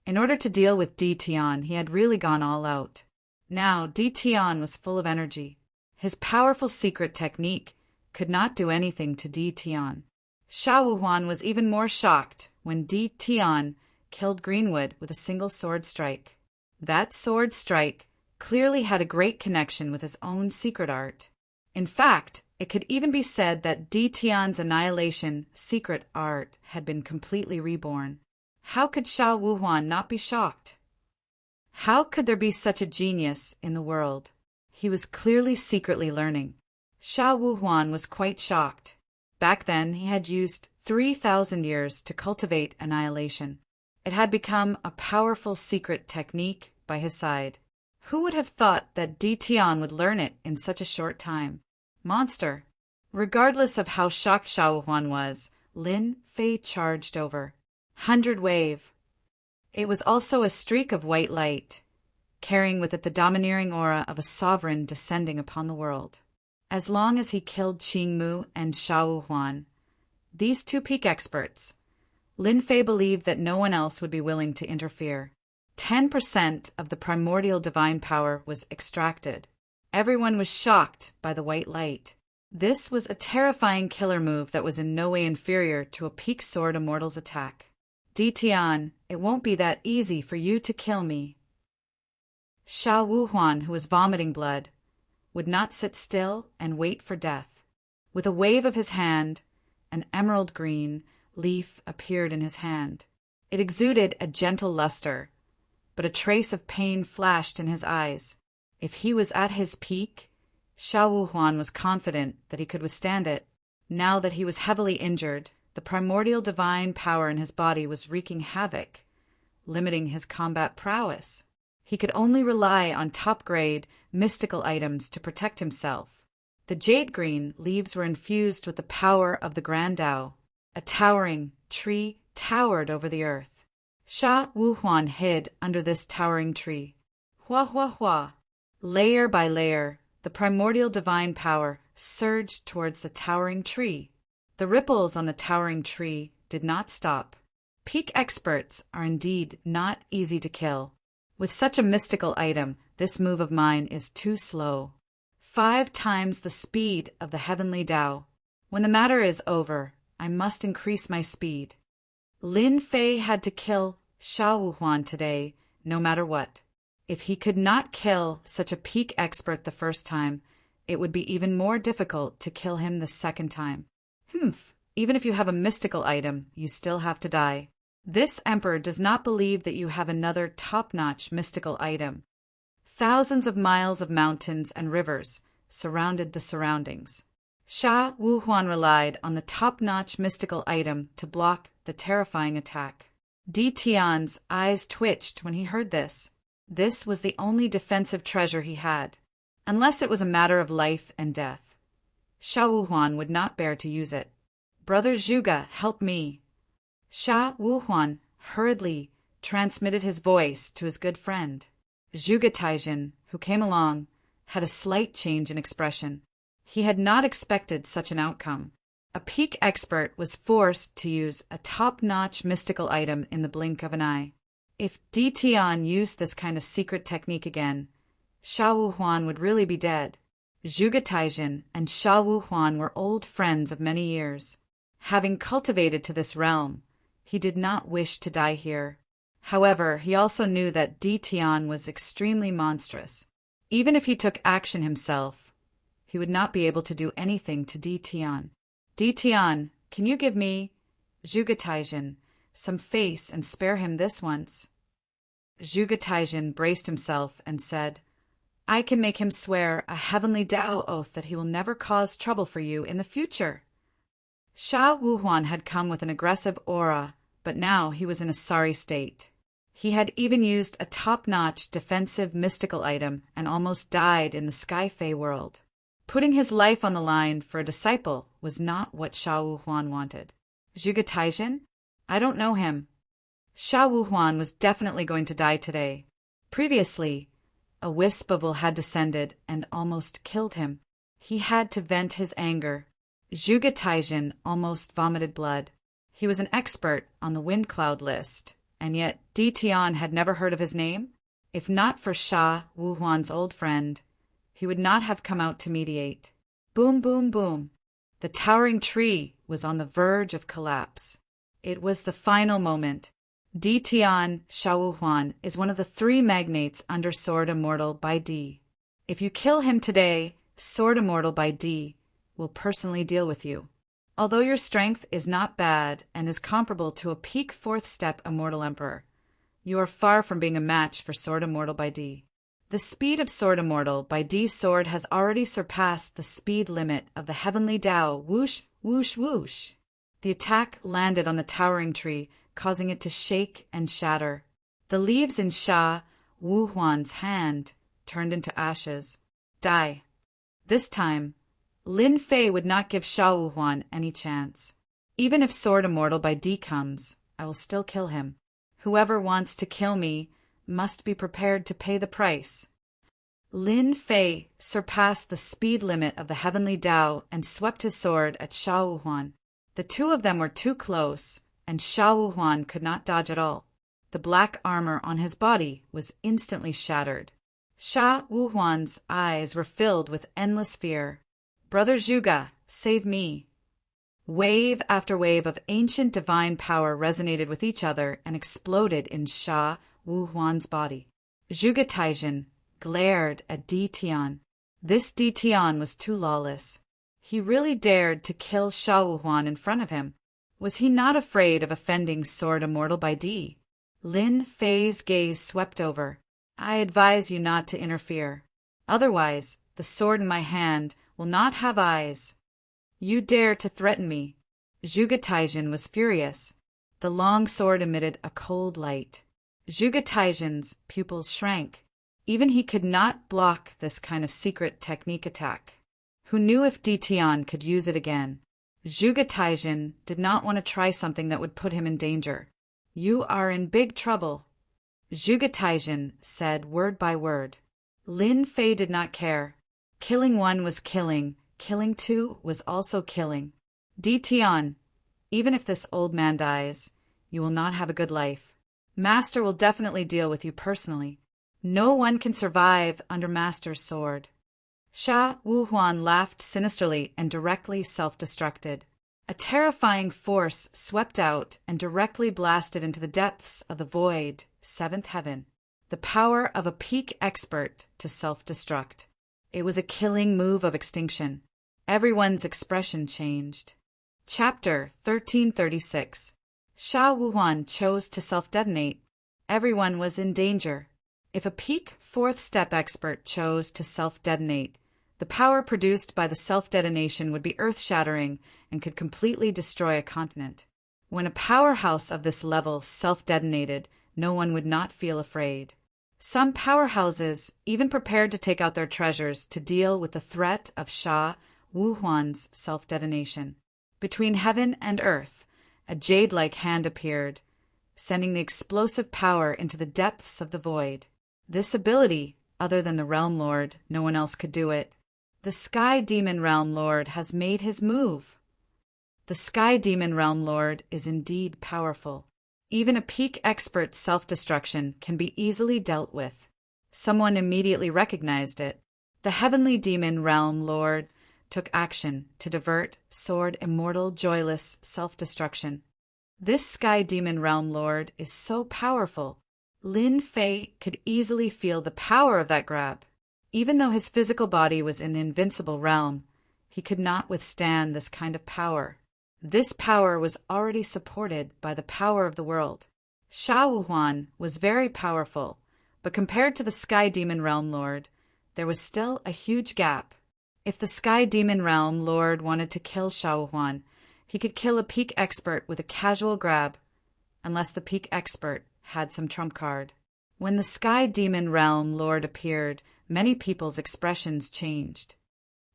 In order to deal with Di Tian, he had really gone all out. Now, Di Tian was full of energy. His powerful secret technique could not do anything to Di Tian. Sha Wuhuan was even more shocked when Di Tian killed Greenwood with a single sword strike. That sword strike clearly had a great connection with his own secret art. In fact, it could even be said that Di Tian's annihilation secret art had been completely reborn. How could Sha Wuhuan not be shocked? How could there be such a genius in the world? He was clearly secretly learning. Sha Wuhuan was quite shocked. Back then, he had used 3,000 years to cultivate annihilation. It had become a powerful secret technique by his side. Who would have thought that Di Tian would learn it in such a short time? Monster! Regardless of how shocked Sha Wuhuan was, Lin Fei charged over. 100 wave. It was also a streak of white light, carrying with it the domineering aura of a sovereign descending upon the world. As long as he killed Qing Mu and Sha Wuhuan, these two peak experts, Lin Fei believed that no one else would be willing to interfere. 10% of the primordial divine power was extracted. Everyone was shocked by the white light. This was a terrifying killer move that was in no way inferior to a peak sword immortal's attack. Di Tian, it won't be that easy for you to kill me. Sha Wuhuan, who was vomiting blood, would not sit still and wait for death. With a wave of his hand, an emerald green leaf appeared in his hand. It exuded a gentle luster, but a trace of pain flashed in his eyes. If he was at his peak, Sha Wuhuan was confident that he could withstand it. Now that he was heavily injured, the primordial divine power in his body was wreaking havoc, limiting his combat prowess. He could only rely on top-grade, mystical items to protect himself. The jade green leaves were infused with the power of the Grand Tao. A towering tree towered over the earth. Sha Wuhuan hid under this towering tree. Hua hua hua. Layer by layer, the primordial divine power surged towards the towering tree. The ripples on the towering tree did not stop. Peak experts are indeed not easy to kill. With such a mystical item, this move of mine is too slow. 5 times the speed of the heavenly Tao. When the matter is over, I must increase my speed. Lin Fei had to kill Sha Wuhuan today, no matter what. If he could not kill such a peak expert the first time, it would be even more difficult to kill him the second time. Even if you have a mystical item, you still have to die. This emperor does not believe that you have another top-notch mystical item. Thousands of miles of mountains and rivers surrounded the surroundings. Sha Wuhuan relied on the top-notch mystical item to block the terrifying attack. Di Tian's eyes twitched when he heard this. This was the only defensive treasure he had. Unless it was a matter of life and death, Sha Wuhuan would not bear to use it. Brother Zhuge, help me. Sha Wuhuan hurriedly transmitted his voice to his good friend. Zhuge Taijin, who came along, had a slight change in expression. He had not expected such an outcome. A peak expert was forced to use a top-notch mystical item in the blink of an eye. If Di Tian used this kind of secret technique again, Sha Wuhuan would really be dead. Zhuge Taijin and Sha Wuhuan were old friends of many years. Having cultivated to this realm, he did not wish to die here. However, he also knew that Di Tian was extremely monstrous. Even if he took action himself, he would not be able to do anything to Di Tian. Di Tian, can you give me, Zhuge Taijin, some face and spare him this once? Zhuge Taijin braced himself and said, I can make him swear a heavenly Tao oath that he will never cause trouble for you in the future. Sha Wuhuan had come with an aggressive aura, but now he was in a sorry state. He had even used a top-notch defensive mystical item and almost died in the Sky Fae world. Putting his life on the line for a disciple was not what Sha Wuhuan wanted. Zhuge Taijin? I don't know him. Sha Wuhuan was definitely going to die today. Previously, a wisp of wool had descended and almost killed him. He had to vent his anger. Zhuge Taijin almost vomited blood. He was an expert on the wind cloud list, and yet Di Tian had never heard of his name. If not for Sha Wuhuan's old friend, he would not have come out to mediate. Boom, boom, boom. The towering tree was on the verge of collapse. It was the final moment. Di Tian Sha Wuhuan is one of the 3 magnates under Sword Immortal by Di. If you kill him today, Sword Immortal by Di will personally deal with you. Although your strength is not bad and is comparable to a peak 4th step Immortal Emperor, you are far from being a match for Sword Immortal by Di. The speed of Sword Immortal by Di's sword has already surpassed the speed limit of the heavenly Tao. Whoosh, whoosh, whoosh. The attack landed on the towering tree, causing it to shake and shatter. The leaves in Sha Wuhuan's hand turned into ashes. Die. This time, Lin Fei would not give Sha Wuhuan any chance. Even if Sword Immortal by Di comes, I will still kill him. Whoever wants to kill me must be prepared to pay the price. Lin Fei surpassed the speed limit of the heavenly Tao and swept his sword at Sha Wuhuan. The 2 of them were too close, and Sha Wuhuan could not dodge at all. The black armor on his body was instantly shattered. Sha Wuhuan's eyes were filled with endless fear. Brother Zhuge, save me. Wave after wave of ancient divine power resonated with each other and exploded in Sha Wuhuan's body. Zhuge Taijin glared at Di Tian. This Di Tian was too lawless. He really dared to kill Sha Wuhuan in front of him. Was he not afraid of offending Sword Immortal by Di? Lin Fei's gaze swept over. I advise you not to interfere. Otherwise, the sword in my hand will not have eyes. You dare to threaten me. Zhuge Taijin was furious. The long sword emitted a cold light. Zhuge Taijin's pupils shrank. Even he could not block this kind of secret technique attack. Who knew if Di Tian could use it again? Zhuge Taijin did not want to try something that would put him in danger. You are in big trouble. Zhuge Taijin said word by word. Lin Fei did not care. Killing 1 was killing 2 was also killing. Di Tian, even if this old man dies, you will not have a good life. Master will definitely deal with you personally. No one can survive under Master's sword. Sha Wuhuan laughed sinisterly and directly self-destructed. A terrifying force swept out and directly blasted into the depths of the void, 7th heaven. The power of a peak expert to self-destruct. It was a killing move of extinction. Everyone's expression changed. Chapter 1336. Sha Wuhuan chose to self-detonate. Everyone was in danger. If a peak 4th step expert chose to self-detonate, the power produced by the self-detonation would be earth-shattering and could completely destroy a continent. When a powerhouse of this level self-detonated, no one would not feel afraid. Some powerhouses even prepared to take out their treasures to deal with the threat of Sha Wuhuan's self-detonation. Between heaven and earth, a jade-like hand appeared, sending the explosive power into the depths of the void. This ability, other than the Realm Lord, no one else could do it. The Sky Demon Realm Lord has made his move. The Sky Demon Realm Lord is indeed powerful. Even a peak expert's self-destruction can be easily dealt with. Someone immediately recognized it. The Heavenly Demon Realm Lord took action to divert Sword Immortal joyless self-destruction. This Sky Demon Realm Lord is so powerful. Lin Fei could easily feel the power of that grab. Even though his physical body was in the invincible realm, he could not withstand this kind of power. This power was already supported by the power of the world. Sha Wuhuan was very powerful, but compared to the Sky Demon Realm Lord, there was still a huge gap. If the Sky Demon Realm Lord wanted to kill Sha Wuhuan, he could kill a peak expert with a casual grab, unless the peak expert had some trump card. When the Sky Demon Realm Lord appeared, many people's expressions changed.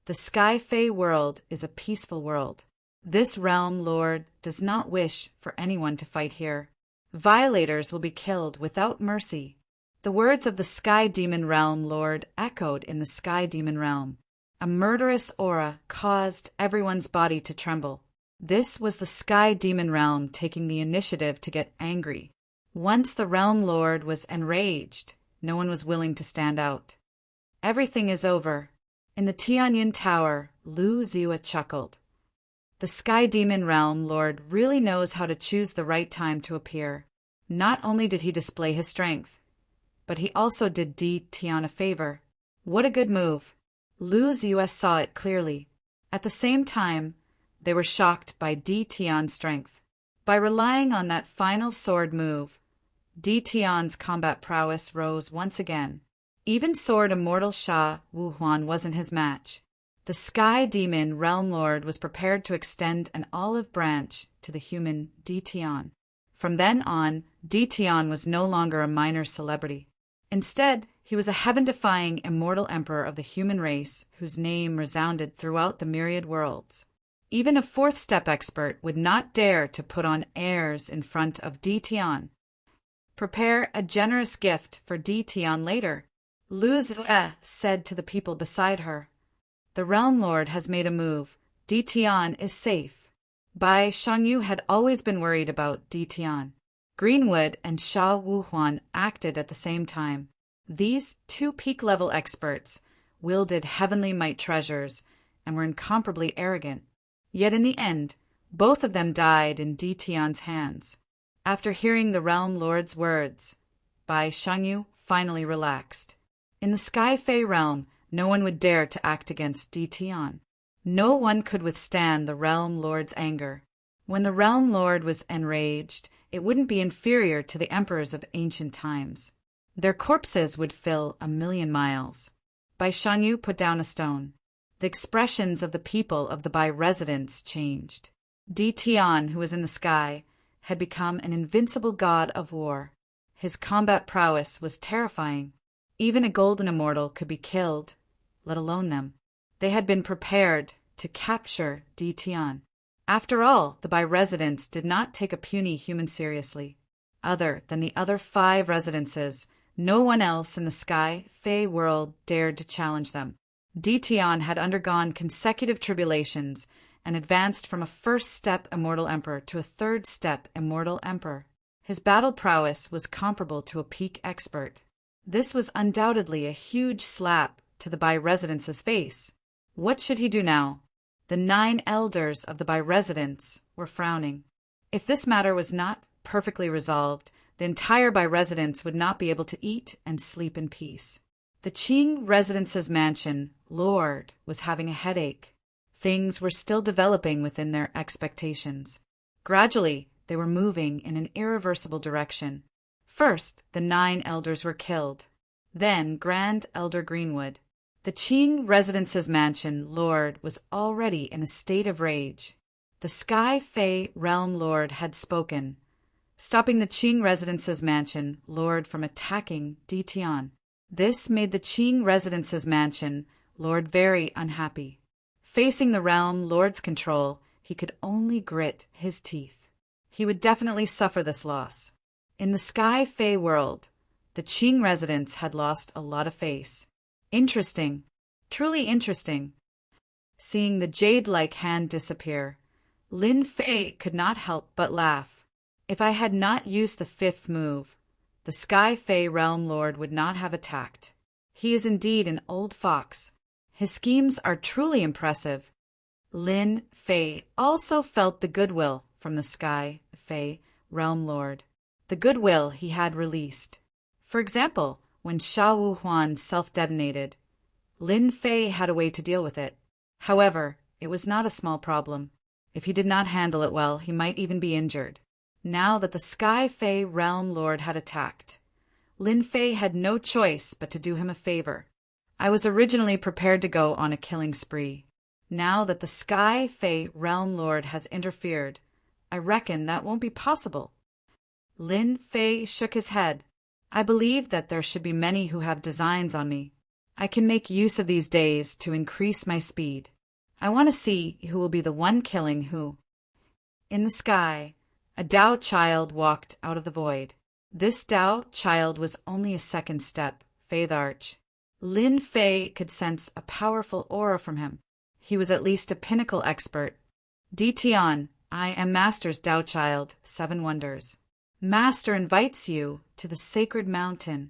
The Sky Fae world is a peaceful world. This Realm Lord does not wish for anyone to fight here. Violators will be killed without mercy. The words of the Sky Demon Realm Lord echoed in the Sky Demon Realm. A murderous aura caused everyone's body to tremble. This was the Sky Demon Realm taking the initiative to get angry. Once the Realm Lord was enraged, no one was willing to stand out. Everything is over. In the Tianyin Tower, Lu Ziwa chuckled. The Sky Demon Realm Lord really knows how to choose the right time to appear. Not only did he display his strength, but he also did Di Tian a favor. What a good move. Lu Ziwa saw it clearly. At the same time, they were shocked by Di Tian's strength. By relying on that final sword move, Di Tian's combat prowess rose once again. Even sword immortal Sha Wuhuan wasn't his match. The Sky Demon Realm Lord was prepared to extend an olive branch to the human Di Tian. From then on, Di Tian was no longer a minor celebrity. Instead, he was a heaven-defying immortal emperor of the human race whose name resounded throughout the myriad worlds. Even a fourth-step expert would not dare to put on airs in front of Di Tian. Prepare a generous gift for Di Tian later, Lu Ziwa said to the people beside her. The Realm Lord has made a move. Di Tian is safe. Bai Shangyu had always been worried about Di Tian. Greenwood and Sha Wuhuan acted at the same time. These two peak-level experts wielded heavenly might treasures and were incomparably arrogant. Yet in the end, both of them died in Di Tian's hands. After hearing the Realm Lord's words, Bai Shangyu finally relaxed. In the Sky Fey realm, no one would dare to act against Di Tian. No one could withstand the Realm Lord's anger. When the Realm Lord was enraged, it wouldn't be inferior to the emperors of ancient times. Their corpses would fill 1,000,000 miles. Bai Shangyu put down a stone. The expressions of the people of the Bai residence changed. Di Tian, who was in the sky, had become an invincible god of war. His combat prowess was terrifying. Even a golden immortal could be killed, let alone them. They had been prepared to capture Di Tian. After all, the Bai residents did not take a puny human seriously. Other than the other 5 residences, no one else in the Sky Fey world dared to challenge them. Di Tian had undergone consecutive tribulations and advanced from a first-step immortal emperor to a third-step immortal emperor. His battle prowess was comparable to a peak expert. This was undoubtedly a huge slap to the Bai residence's face. What should he do now? The 9 elders of the Bai residence were frowning. If this matter was not perfectly resolved, the entire Bai residence would not be able to eat and sleep in peace. The Qing residence's mansion, Lord, was having a headache. Things were still developing within their expectations. Gradually, they were moving in an irreversible direction. First, the 9 elders were killed. Then, Grand Elder Greenwood. The Qing residence's mansion, Lord, was already in a state of rage. The Sky Fey Realm Lord had spoken, stopping the Qing residence's mansion, Lord, from attacking Di Tian. This made the Qing residence's mansion, Lord, very unhappy. Facing the Realm Lord's control, he could only grit his teeth. He would definitely suffer this loss. In the Sky Fey world, the Qing residents had lost a lot of face. Interesting. Truly interesting. Seeing the jade-like hand disappear, Lin Fei could not help but laugh. If I had not used the 5th move, the Sky Fey Realm Lord would not have attacked. He is indeed an old fox. His schemes are truly impressive. Lin Fei also felt the goodwill from the Sky Fey Realm Lord. The goodwill he had released. For example, when Sha Wuhuan self-detonated, Lin Fei had a way to deal with it. However, it was not a small problem. If he did not handle it well, he might even be injured. Now that the Sky Fey Realm Lord had attacked, Lin Fei had no choice but to do him a favor. I was originally prepared to go on a killing spree. Now that the Sky Fey Realm Lord has interfered, I reckon that won't be possible. Lin Fei shook his head. I believe that there should be many who have designs on me. I can make use of these days to increase my speed. I want to see who will be the one killing who. In the sky, a Tao child walked out of the void. This Tao child was only a second step, Faith Arch. Lin Fei could sense a powerful aura from him. He was at least a pinnacle expert. Di Tian, I am Master's Tao Child, 7 Wonders. Master invites you to the sacred mountain.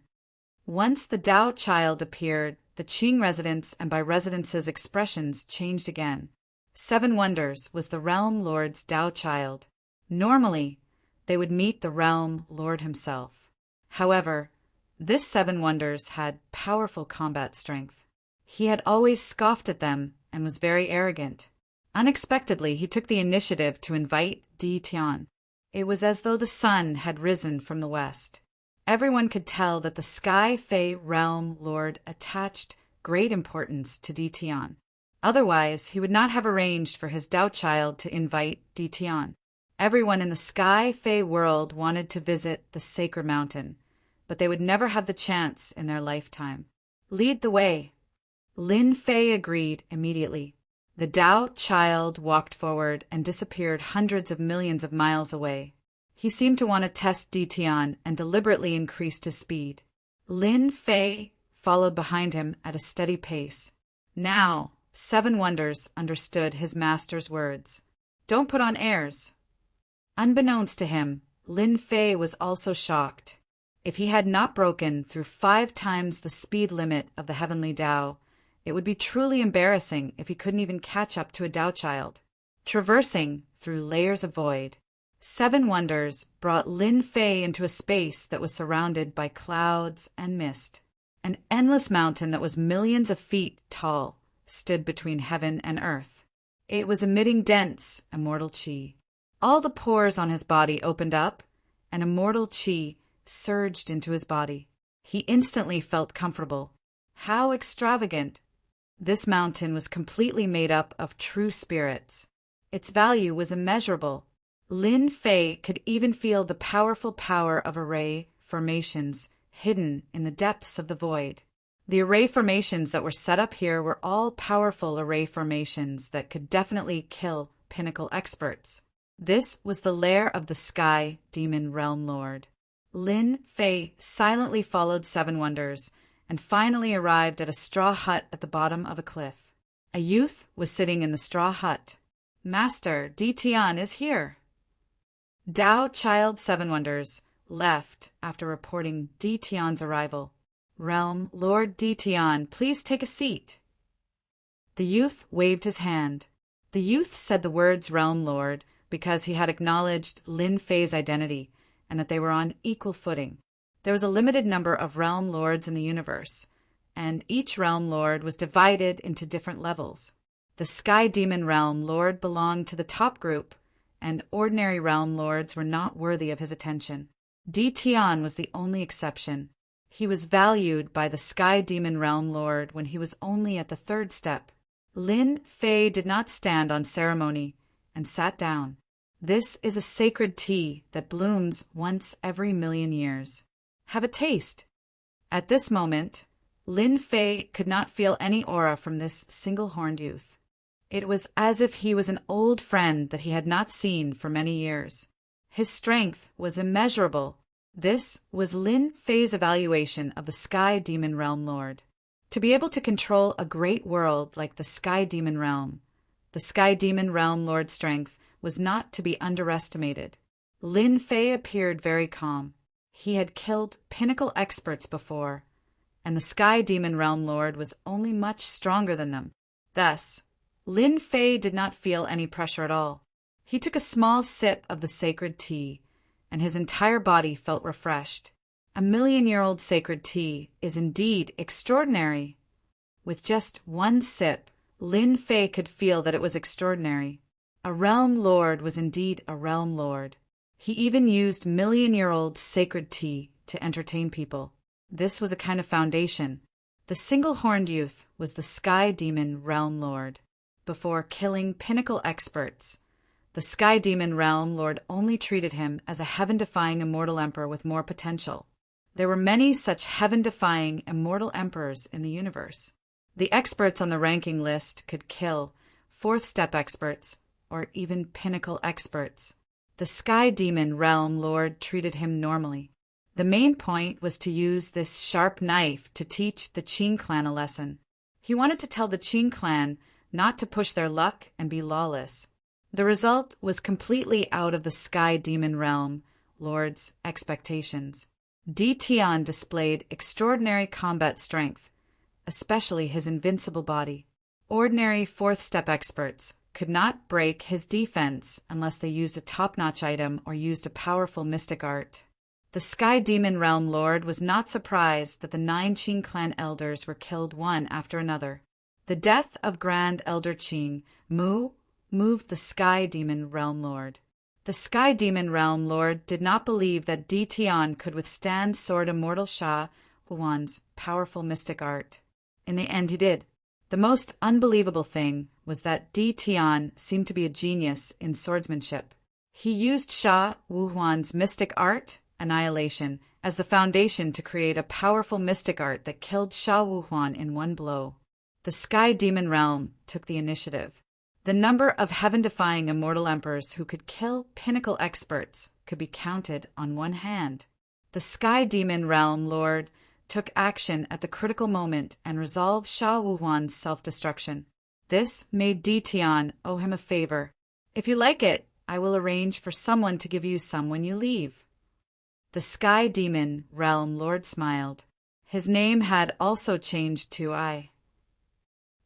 Once the Tao Child appeared, the Qing residents and by residence's expressions changed again. 7 Wonders was the Realm Lord's Tao Child. Normally, they would meet the Realm Lord himself. However, this 7 Wonders had powerful combat strength. He had always scoffed at them and was very arrogant. Unexpectedly, he took the initiative to invite Di Tian. It was as though the sun had risen from the west. Everyone could tell that the Sky Fei Realm Lord attached great importance to Di Tian. Otherwise, he would not have arranged for his Tao Child to invite Di Tian. Everyone in the Sky Fei world wanted to visit the sacred mountain, but they would never have the chance in their lifetime. Lead the way. Lin Fei agreed immediately. The Tao Child walked forward and disappeared hundreds of millions of miles away. He seemed to want to test Di Tian and deliberately increased his speed. Lin Fei followed behind him at a steady pace. Now, 7 Wonders understood his master's words. Don't put on airs. Unbeknownst to him, Lin Fei was also shocked. If he had not broken through 5 times the speed limit of the heavenly Tao, it would be truly embarrassing if he couldn't even catch up to a Tao Child. Traversing through layers of void, 7 Wonders brought Lin Fei into a space that was surrounded by clouds and mist. An endless mountain that was millions of feet tall stood between heaven and earth. It was emitting dense, immortal qi. All the pores on his body opened up, and immortal qi surged into his body. He instantly felt comfortable. How extravagant! This mountain was completely made up of true spirits. Its value was immeasurable. Lin Fei could even feel the powerful power of array formations hidden in the depths of the void. The array formations that were set up here were all powerful array formations that could definitely kill pinnacle experts. This was the lair of the Sky Demon Realm Lord. Lin Fei silently followed 7 Wonders and finally arrived at a straw hut at the bottom of a cliff. A youth was sitting in the straw hut. Master, Di Tian is here. Tao Child 7 Wonders left after reporting Di Tian's arrival. Realm Lord Di Tian, please take a seat. The youth waved his hand. The youth said the words Realm Lord because he had acknowledged Lin Fei's identity and that they were on equal footing. There was a limited number of Realm Lords in the universe, and each Realm Lord was divided into different levels. The Sky Demon Realm Lord belonged to the top group, and ordinary Realm Lords were not worthy of his attention. Di Tian was the only exception. He was valued by the Sky Demon Realm Lord when he was only at the 3rd step. Lin Fei did not stand on ceremony and sat down. This is a sacred tea that blooms once every 1,000,000 years. Have a taste. At this moment, Lin Fei could not feel any aura from this single-horned youth. It was as if he was an old friend that he had not seen for many years. His strength was immeasurable. This was Lin Fei's evaluation of the Sky Demon Realm Lord. To be able to control a great world like the Sky Demon Realm, the Sky Demon Realm Lord's strength was not to be underestimated. Lin Fei appeared very calm. He had killed pinnacle experts before, and the Sky Demon Realm Lord was only much stronger than them. Thus, Lin Fei did not feel any pressure at all. He took a small sip of the sacred tea, and his entire body felt refreshed. 1,000,000-year-old sacred tea is indeed extraordinary. With just one sip, Lin Fei could feel that it was extraordinary. A Realm Lord was indeed a Realm Lord. He even used 1,000,000-year-old sacred tea to entertain people. This was a kind of foundation. The single-horned youth was the Sky Demon Realm Lord. Before killing pinnacle experts, the Sky Demon Realm Lord only treated him as a heaven-defying immortal emperor with more potential. There were many such heaven-defying immortal emperors in the universe. The experts on the ranking list could kill 4th-step experts or even pinnacle experts. The Sky Demon Realm Lord treated him normally. The main point was to use this sharp knife to teach the Qing clan a lesson. He wanted to tell the Qing clan not to push their luck and be lawless. The result was completely out of the Sky Demon Realm Lord's expectations. Di Tian displayed extraordinary combat strength, especially his invincible body. Ordinary fourth-step experts could not break his defense unless they used a top-notch item or used a powerful mystic art. The Sky Demon Realm Lord was not surprised that the 9 Qing clan elders were killed one after another. The death of Grand Elder Qing Mu moved the Sky Demon Realm Lord. The Sky Demon Realm Lord did not believe that Di Tian could withstand Sword Immortal Sha Huan's powerful mystic art. In the end, he did. The most unbelievable thing was that Di Tian seemed to be a genius in swordsmanship. He used Sha Wuhuan's mystic art, Annihilation, as the foundation to create a powerful mystic art that killed Sha Wuhuan in one blow. The Sky Demon Realm took the initiative. The number of heaven-defying immortal emperors who could kill pinnacle experts could be counted on one hand. The Sky Demon Realm Lord took action at the critical moment and resolved Sha Wuhuan's self-destruction. This made Di Tian owe him a favor. If you like it, I will arrange for someone to give you some when you leave. The Sky Demon Realm Lord smiled. His name had also changed to I.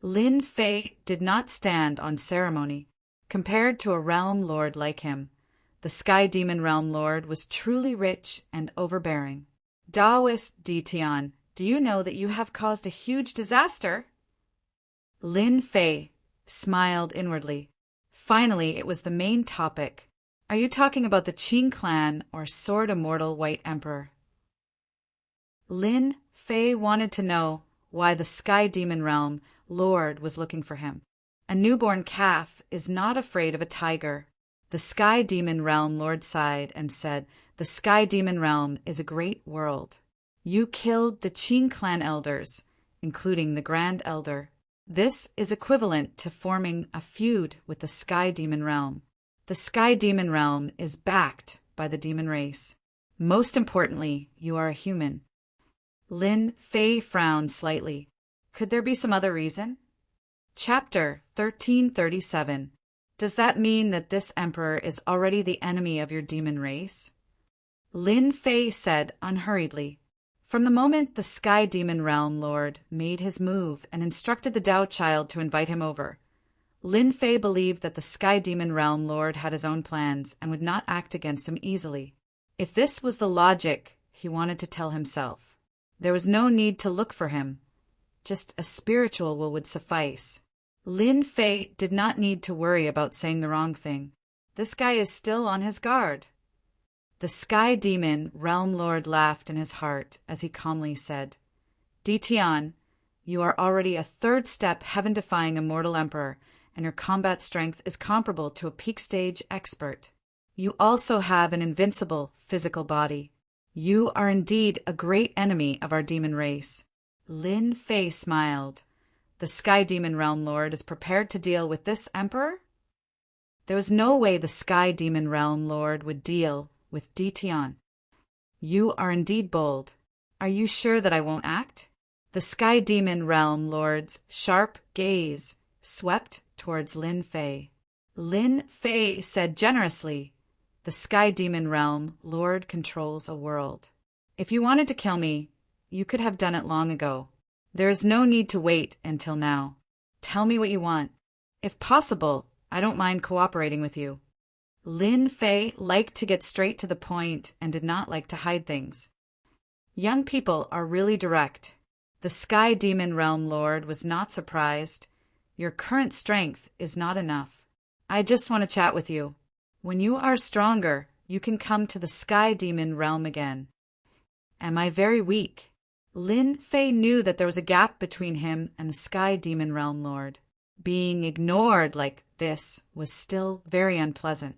Lin Fei did not stand on ceremony. Compared to a realm lord like him, the Sky Demon Realm Lord was truly rich and overbearing. Taoist Di Tian, do you know that you have caused a huge disaster? Lin Fei smiled inwardly. Finally, it was the main topic. Are you talking about the Qing clan or Sword Immortal White Emperor? Lin Fei wanted to know why the Sky Demon Realm Lord was looking for him. A newborn calf is not afraid of a tiger. The Sky Demon Realm Lord sighed and said, the Sky Demon Realm is a great world. You killed the Qing clan elders, including the Grand Elder. This is equivalent to forming a feud with the Sky Demon Realm. The Sky Demon Realm is backed by the demon race. Most importantly, you are a human. Lin Fei frowned slightly. Could there be some other reason? Chapter 1337. Does that mean that this emperor is already the enemy of your demon race? Lin Fei said unhurriedly. From the moment the Sky Demon Realm Lord made his move and instructed the Tao Child to invite him over, Lin Fei believed that the Sky Demon Realm Lord had his own plans and would not act against him easily. If this was the logic he wanted to tell himself, there was no need to look for him. Just a spiritual will would suffice. Lin Fei did not need to worry about saying the wrong thing. This guy is still on his guard. The Sky Demon Realm Lord laughed in his heart as he calmly said, Di Tian, you are already a third-step heaven-defying immortal emperor, and your combat strength is comparable to a peak-stage expert. You also have an invincible physical body. You are indeed a great enemy of our demon race. Lin Fei smiled. The Sky Demon Realm Lord is prepared to deal with this emperor? There was no way the Sky Demon Realm Lord would deal with Di Tian. You are indeed bold. Are you sure that I won't act? The Sky Demon Realm Lord's sharp gaze swept towards Lin Fei. Lin Fei said generously, the Sky Demon Realm Lord controls a world. If you wanted to kill me, you could have done it long ago. There is no need to wait until now. Tell me what you want. If possible, I don't mind cooperating with you. Lin Fei liked to get straight to the point and did not like to hide things. Young people are really direct. The Sky Demon Realm Lord was not surprised. Your current strength is not enough. I just want to chat with you. When you are stronger, you can come to the Sky Demon Realm again. Am I very weak? Lin Fei knew that there was a gap between him and the Sky Demon Realm Lord. Being ignored like this was still very unpleasant.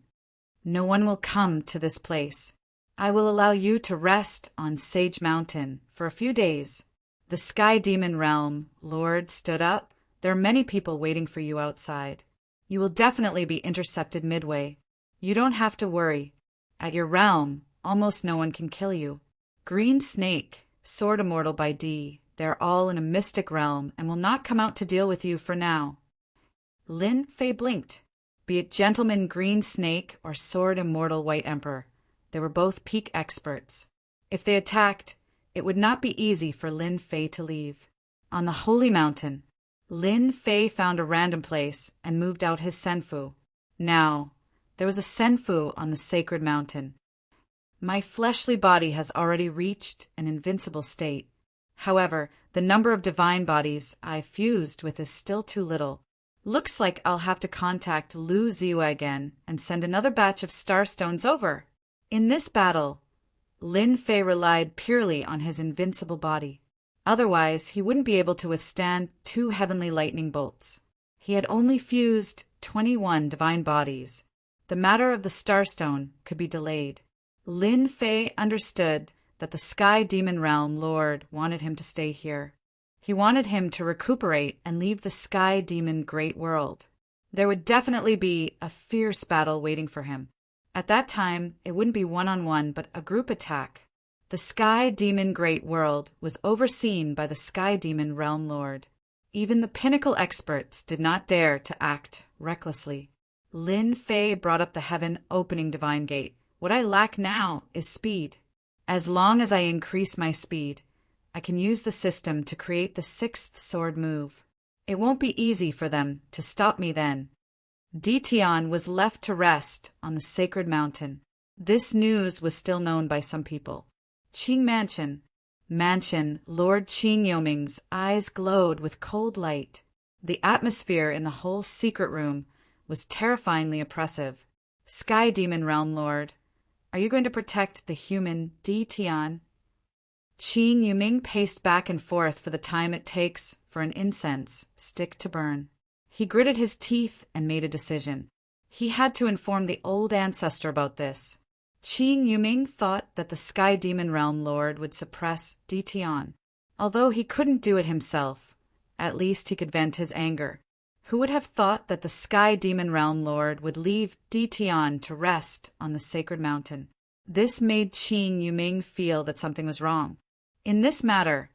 No one will come to this place. I will allow you to rest on Sage Mountain for a few days. The Sky Demon Realm Lord stood up. There are many people waiting for you outside. You will definitely be intercepted midway. You don't have to worry. At your realm, almost no one can kill you. Green Snake, Sword Immortal by D. They're all in a mystic realm and will not come out to deal with you for now. Lin Fei blinked. Be it Gentleman Green Snake or Sword Immortal White Emperor, they were both peak experts. If they attacked, it would not be easy for Lin Fei to leave. On the Holy Mountain, Lin Fei found a random place and moved out his senfu. Now, there was a senfu on the sacred mountain. My fleshly body has already reached an invincible state. However, the number of divine bodies I've fused with is still too little. Looks like I'll have to contact Lu Ziwa again and send another batch of starstones over. In this battle, Lin Fei relied purely on his invincible body. Otherwise, he wouldn't be able to withstand 2 heavenly lightning bolts. He had only fused 21 divine bodies. The matter of the starstone could be delayed. Lin Fei understood that the Sky Demon Realm Lord wanted him to stay here. He wanted him to recuperate and leave the Sky Demon Great World. There would definitely be a fierce battle waiting for him. At that time, it wouldn't be one-on-one, but a group attack. The Sky Demon Great World was overseen by the Sky Demon Realm Lord. Even the pinnacle experts did not dare to act recklessly. Lin Fei brought up the heaven-opening divine gate. What I lack now is speed. As long as I increase my speed, I can use the system to create the 6th sword move. It won't be easy for them to stop me then. Ditian was left to rest on the sacred mountain. This news was still known by some people. Qing Mansion. Lord Qing Yoming's eyes glowed with cold light. The atmosphere in the whole secret room was terrifyingly oppressive. Sky Demon Realm Lord, are you going to protect the human Ditian? Qing Yuming paced back and forth for the time it takes for an incense stick to burn. He gritted his teeth and made a decision. He had to inform the old ancestor about this. Qing Yuming thought that the Sky Demon Realm Lord would suppress Ditian. Although he couldn't do it himself, at least he could vent his anger. Who would have thought that the Sky Demon Realm Lord would leave Ditian to rest on the sacred mountain? This made Qing Yuming feel that something was wrong. In this matter,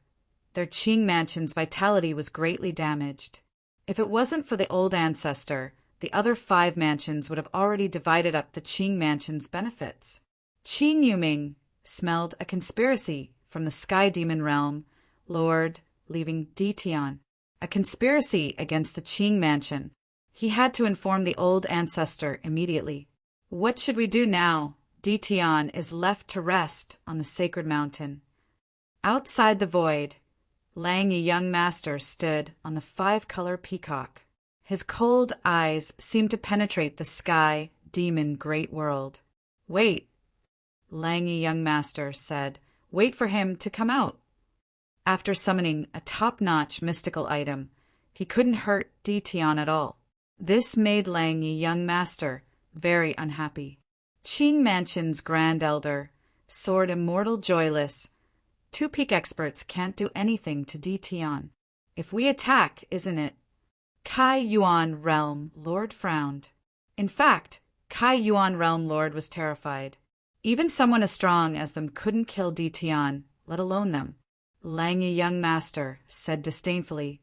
their Qing mansion's vitality was greatly damaged. If it wasn't for the old ancestor, the other 5 mansions would have already divided up the Qing mansion's benefits. Qing Yuming smelled a conspiracy from the Sky Demon Realm Lord leaving Ditian. A conspiracy against the Qing mansion. He had to inform the old ancestor immediately. What should we do now? Ditian is left to rest on the sacred mountain. Outside the void, Lang Yi Young Master stood on the 5-color peacock. His cold eyes seemed to penetrate the Sky Demon Great World. Wait, Lang Yi Young Master said. Wait for him to come out. After summoning a top-notch mystical item, he couldn't hurt Ditian at all. This made Lang Yi Young Master very unhappy. Qing Mansion's Grand Elder, Sword Immortal Joyless. 2 peak experts can't do anything to Ditian. If we attack, isn't it? Kai Yuan Realm Lord frowned. In fact, Kai Yuan Realm Lord was terrified. Even someone as strong as them couldn't kill Ditian, let alone them. Lang Yi Young Master said disdainfully,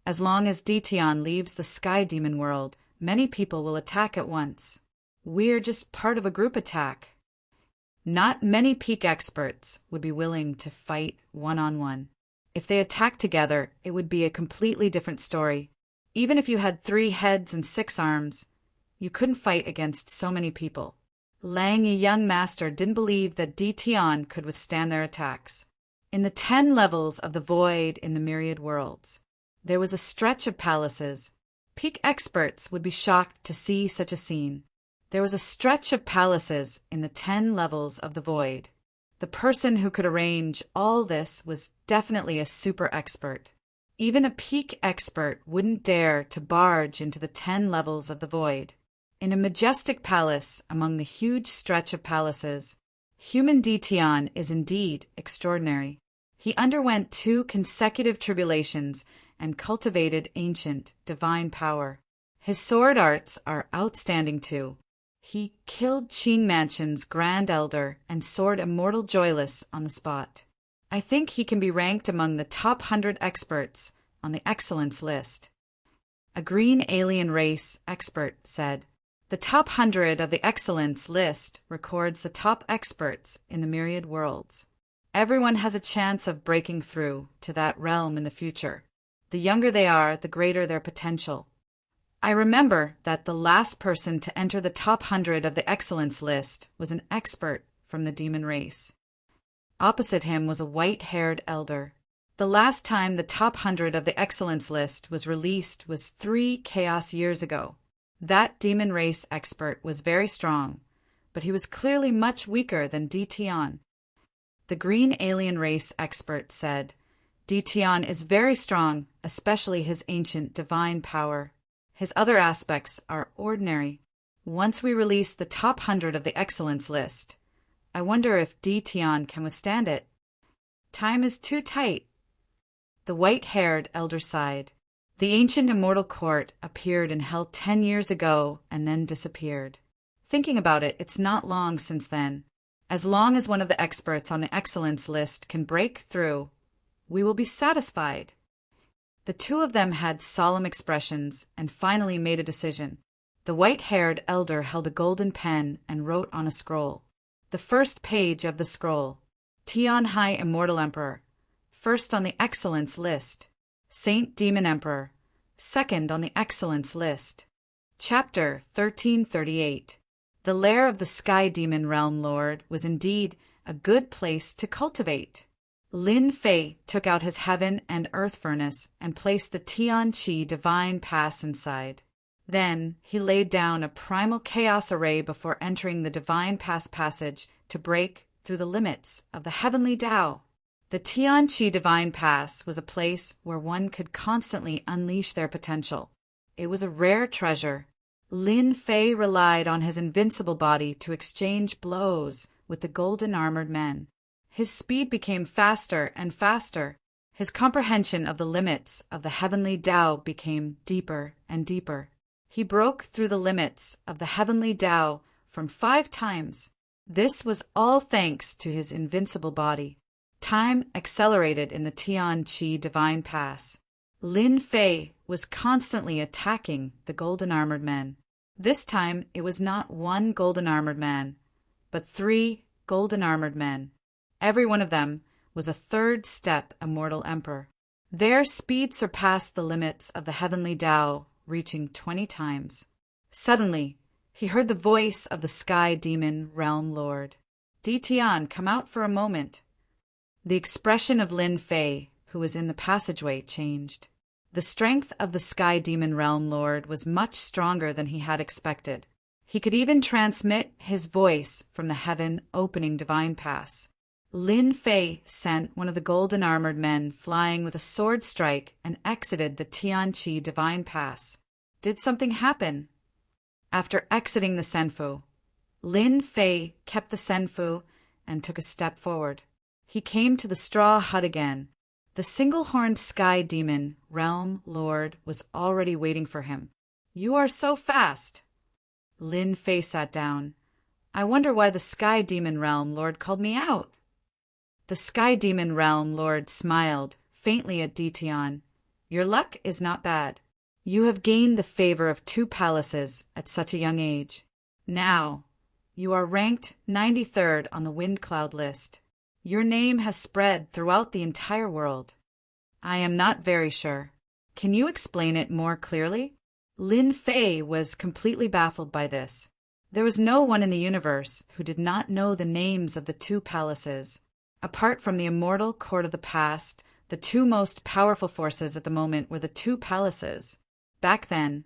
as long as Ditian leaves the Sky Demon world, many people will attack at once. We're just part of a group attack. Not many peak experts would be willing to fight one-on-one. If they attacked together, it would be a completely different story. Even if you had 3 heads and 6 arms, you couldn't fight against so many people. Lang Yi Young Master didn't believe that Ditian could withstand their attacks. In the 10 levels of the void in the myriad worlds, there was a stretch of palaces. Peak experts would be shocked to see such a scene. There was a stretch of palaces in the 10 levels of the void. The person who could arrange all this was definitely a super expert. Even a peak expert wouldn't dare to barge into the 10 levels of the void. In a majestic palace among the huge stretch of palaces, human Ditian is indeed extraordinary. He underwent 2 consecutive tribulations and cultivated ancient divine power. His sword arts are outstanding too. He killed Qin Mansion's Grand Elder and soared immortal joyless on the spot. I think he can be ranked among the top 100 experts on the excellence list. A green alien race expert said, "The top 100 of the excellence list records the top experts in the myriad worlds. Everyone has a chance of breaking through to that realm in the future. The younger they are, the greater their potential." I remember that the last person to enter the top 100 of the excellence list was an expert from the demon race. Opposite him was a white-haired elder. The last time the top 100 of the excellence list was released was 3 chaos years ago. That demon race expert was very strong, but he was clearly much weaker than Dition. The green alien race expert said, "Dition is very strong, especially his ancient divine power. His other aspects are ordinary. Once we release the top 100 of the excellence list, I wonder if Dition can withstand it. Time is too tight." The white-haired elder sighed. The ancient immortal court appeared in hell 10 years ago and then disappeared. Thinking about it, it's not long since then. As long as one of the experts on the excellence list can break through, we will be satisfied. The two of them had solemn expressions and finally made a decision. The white-haired elder held a golden pen and wrote on a scroll. The first page of the scroll: Tian Hai Immortal Emperor, first on the excellence list. Saint Demon Emperor, second on the excellence list. Chapter 1338. The lair of the Sky Demon Realm Lord was indeed a good place to cultivate. Lin Fei took out his heaven and earth furnace and placed the Tian Qi divine pass inside. Then he laid down a primal chaos array before entering the divine pass passage to break through the limits of the heavenly Tao. The Tian Qi divine pass was a place where one could constantly unleash their potential. It was a rare treasure. Lin Fei relied on his invincible body to exchange blows with the golden armored men. His speed became faster and faster. His comprehension of the limits of the heavenly Tao became deeper and deeper. He broke through the limits of the heavenly Tao from 5 times. This was all thanks to his invincible body. Time accelerated in the Tian Qi divine pass. Lin Fei was constantly attacking the golden armored men. This time it was not 1 golden armored man, but 3 golden armored men. Every one of them was a 3rd step immortal emperor. Their speed surpassed the limits of the heavenly Tao, reaching 20 times. Suddenly, he heard the voice of the Sky Demon Realm Lord. "Dition, come out for a moment." The expression of Lin Fei, who was in the passageway, changed. The strength of the Sky Demon Realm Lord was much stronger than he had expected. He could even transmit his voice from the heaven-opening divine pass. Lin Fei sent one of the golden armored men flying with a sword strike and exited the Tian Qi divine pass. Did something happen? After exiting the Senfu, Lin Fei kept the Senfu and took a step forward. He came to the straw hut again. The single-horned Sky Demon Realm Lord was already waiting for him. "You are so fast." Lin Fei sat down. "I wonder why the Sky Demon Realm Lord called me out." The Sky Demon Realm Lord smiled faintly at Dition. "Your luck is not bad. You have gained the favor of 2 palaces at such a young age. Now, you are ranked 93rd on the Wind Cloud list. Your name has spread throughout the entire world." "I am not very sure. Can you explain it more clearly?" Lin Fei was completely baffled by this. There was no one in the universe who did not know the names of the 2 palaces. Apart from the immortal court of the past, the 2 most powerful forces at the moment were the 2 palaces. Back then,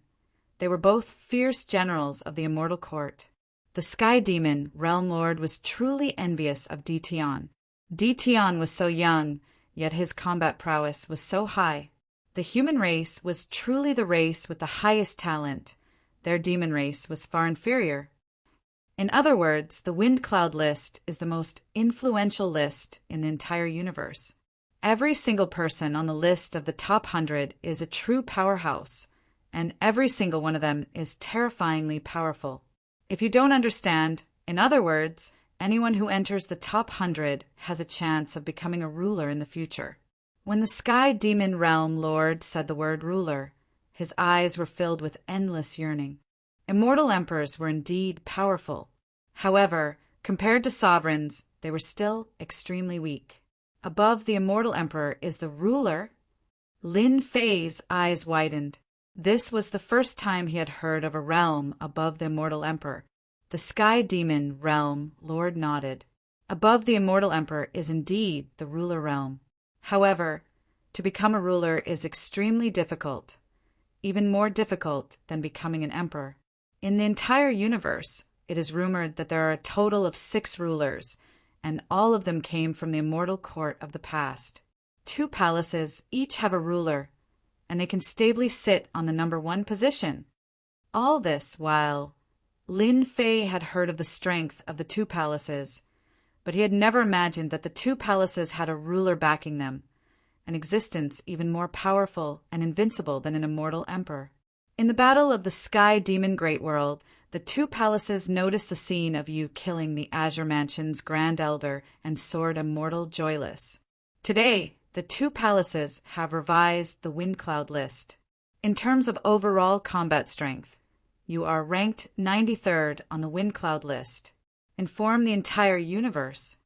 they were both fierce generals of the immortal court. The Sky Demon Realm Lord was truly envious of Dition. Dition was so young, yet his combat prowess was so high. The human race was truly the race with the highest talent. Their demon race was far inferior. In other words, the Wind Cloud list is the most influential list in the entire universe. Every single person on the list of the top 100 is a true powerhouse, and every single one of them is terrifyingly powerful. If you don't understand, in other words, anyone who enters the top 100 has a chance of becoming a ruler in the future. When the Sky Demon Realm Lord said the word ruler, his eyes were filled with endless yearning. Immortal emperors were indeed powerful. However, compared to sovereigns, they were still extremely weak. Above the immortal emperor is the ruler. Lin Fei's eyes widened. This was the first time he had heard of a realm above the immortal emperor. The Sky Demon Realm Lord nodded. Above the immortal emperor is indeed the ruler realm. However, to become a ruler is extremely difficult, even more difficult than becoming an emperor. In the entire universe, it is rumored that there are a total of 6 rulers, and all of them came from the immortal court of the past. 2 palaces each have a ruler, and they can stably sit on the number 1 position. All this while Lin Fei had heard of the strength of the 2 palaces, but he had never imagined that the 2 palaces had a ruler backing them, an existence even more powerful and invincible than an immortal emperor. In the battle of the Sky Demon Great World, the 2 palaces noticed the scene of you killing the Azure Mansion's Grand Elder and Sword Immortal Joyless. Today, the 2 palaces have revised the Wind Cloud list. In terms of overall combat strength, you are ranked 93rd on the Wind Cloud list. Inform the entire universe.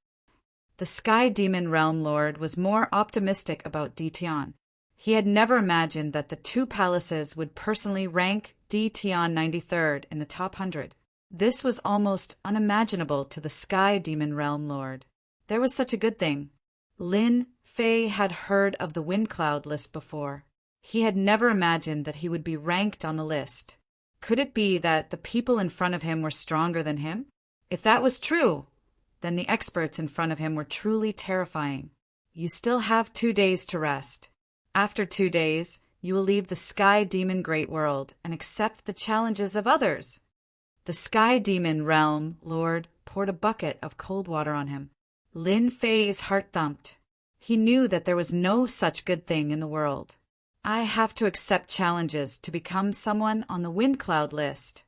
The Sky Demon Realm Lord was more optimistic about Ditian. He had never imagined that the 2 palaces would personally rank Ditian 93rd in the top 100. This was almost unimaginable to the Sky Demon Realm Lord. There was such a good thing. Lin Fei had heard of the Wind Cloud list before. He had never imagined that he would be ranked on the list. Could it be that the people in front of him were stronger than him? If that was true, then the experts in front of him were truly terrifying. You still have 2 days to rest. After 2 days, you will leave the Sky Demon Great World and accept the challenges of others. The Sky Demon Realm Lord poured a bucket of cold water on him. Lin Fei's heart thumped. He knew that there was no such good thing in the world. I have to accept challenges to become someone on the Wind Cloud list.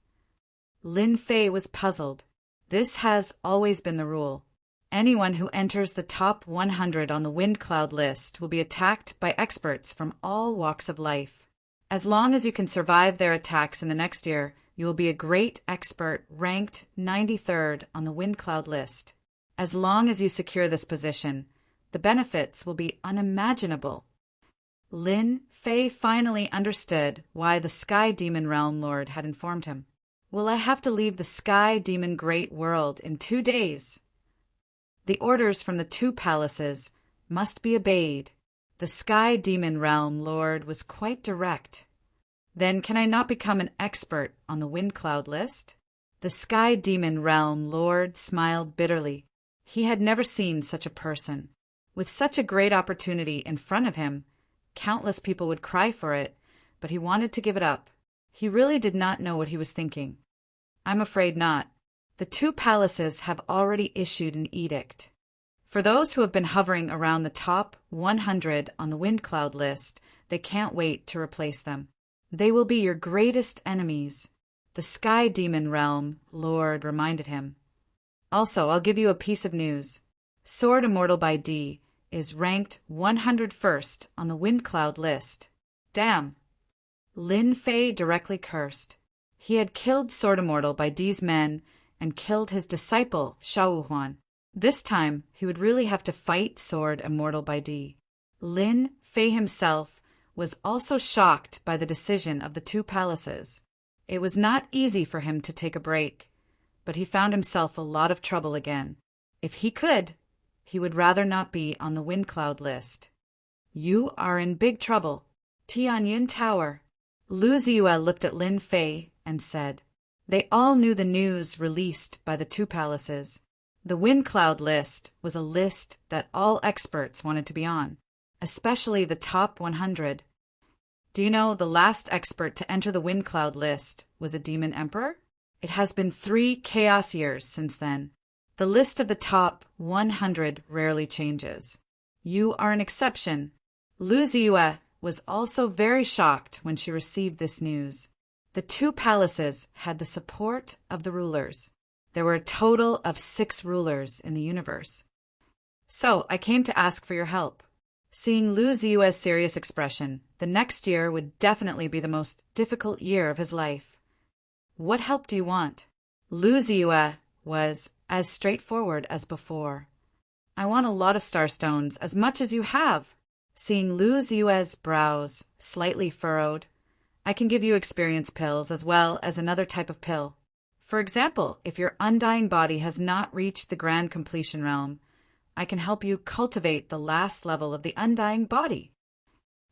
Lin Fei was puzzled. This has always been the rule. Anyone who enters the top 100 on the Wind Cloud list will be attacked by experts from all walks of life. As long as you can survive their attacks in the next year, you will be a great expert ranked 93rd on the Wind Cloud list. As long as you secure this position, the benefits will be unimaginable. Lin Fei finally understood why the Sky Demon Realm Lord had informed him. Will I have to leave the Sky Demon Great World in 2 days? The orders from the 2 palaces must be obeyed. The Sky Demon Realm Lord was quite direct. Then can I not become an expert on the Wind Cloud list? The Sky Demon Realm Lord smiled bitterly. He had never seen such a person. With such a great opportunity in front of him, countless people would cry for it, but he wanted to give it up. He really did not know what he was thinking. I'm afraid not. The 2 palaces have already issued an edict. For those who have been hovering around the top 100 on the Wind Cloud list, they can't wait to replace them. They will be your greatest enemies, the Sky Demon Realm Lord reminded him. Also, I'll give you a piece of news. Sword Immortal by D is ranked 101st on the Wind Cloud list. Damn! Lin Fei directly cursed. He had killed Sword Immortal by D's men and killed his disciple, Xiao Huan. This time, he would really have to fight Sword Immortal by D. Lin Fei himself was also shocked by the decision of the 2 palaces. It was not easy for him to take a break, but he found himself a lot of trouble again. If he could, he would rather not be on the Wind Cloud list. You are in big trouble. Tianyin Tower. Lu Ziyue looked at Lin Fei and said, they all knew the news released by the 2 palaces. The Wind Cloud list was a list that all experts wanted to be on, especially the top 100. Do you know the last expert to enter the Wind Cloud list was a demon emperor? It has been 3 chaos years since then. The list of the top 100 rarely changes. You are an exception. Lu Ziyue was also very shocked when she received this news. The two palaces had the support of the rulers. There were a total of 6 rulers in the universe. So I came to ask for your help. Seeing Lu Ziyue's serious expression, the next year would definitely be the most difficult year of his life. What help do you want? Lu Ziyue was as straightforward as before. I want a lot of starstones, as much as you have. Seeing Lu Ziyue's brows slightly furrowed, I can give you experience pills as well as another type of pill. For example, if your undying body has not reached the grand completion realm, I can help you cultivate the last level of the undying body.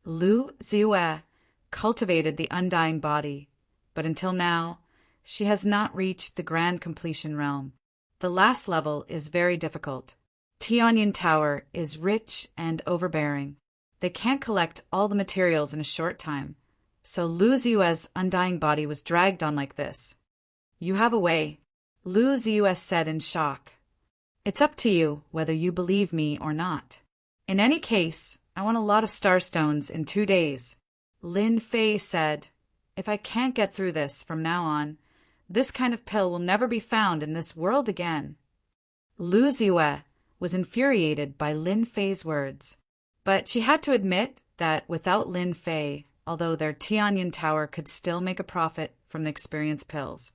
Lu Ziyue cultivated the undying body, but until now, she has not reached the grand completion realm. The last level is very difficult. Tianyin Tower is rich and overbearing. They can't collect all the materials in a short time, so Lu Ziyue's undying body was dragged on like this. You have a way, Lu Ziyue said in shock. It's up to you whether you believe me or not. In any case, I want a lot of starstones in 2 days. Lin Fei said, if I can't get through this from now on, this kind of pill will never be found in this world again. Lu Ziyue was infuriated by Lin Fei's words, but she had to admit that without Lin Fei, although their Tianyin Tower could still make a profit from the experience pills,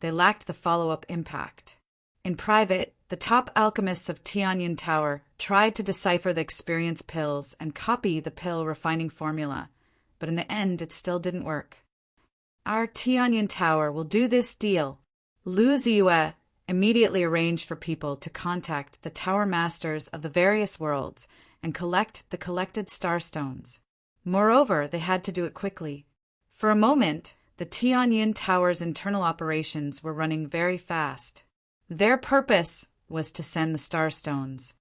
they lacked the follow-up impact. In private, the top alchemists of Tianyin Tower tried to decipher the experience pills and copy the pill refining formula, but in the end it still didn't work. Our Tianyin Tower will do this deal. Lu Ziyue immediately arranged for people to contact the tower masters of the various worlds and collect the collected starstones. Moreover, they had to do it quickly. For a moment, the Tianyin Tower's internal operations were running very fast. Their purpose was to send the starstones.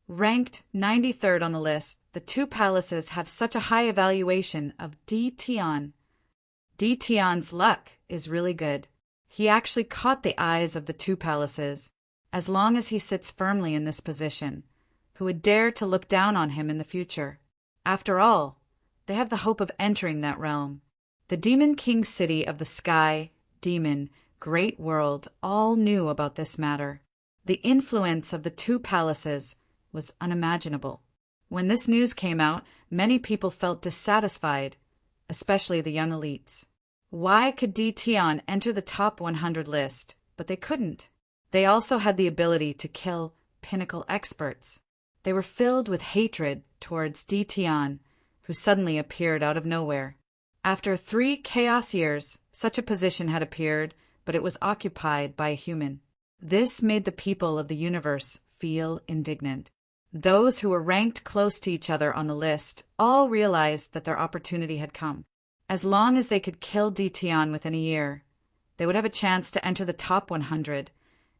Ranked 93rd on the list, the two palaces have such a high evaluation of Di Tian. Di Tian's luck is really good. He actually caught the eyes of the two palaces, as long as he sits firmly in this position, who would dare to look down on him in the future. After all, they have the hope of entering that realm. The Demon King City of the Sky, Demon, Great World all knew about this matter. The influence of the two palaces was unimaginable. When this news came out, many people felt dissatisfied, especially the young elites. Why could Di Tian enter the top 100 list, but they couldn't? They also had the ability to kill pinnacle experts. They were filled with hatred towards Di Tian, who suddenly appeared out of nowhere. After 3 chaos years, such a position had appeared, but it was occupied by a human. This made the people of the universe feel indignant. Those who were ranked close to each other on the list all realized that their opportunity had come. As long as they could kill Di Tian within a year, they would have a chance to enter the top 100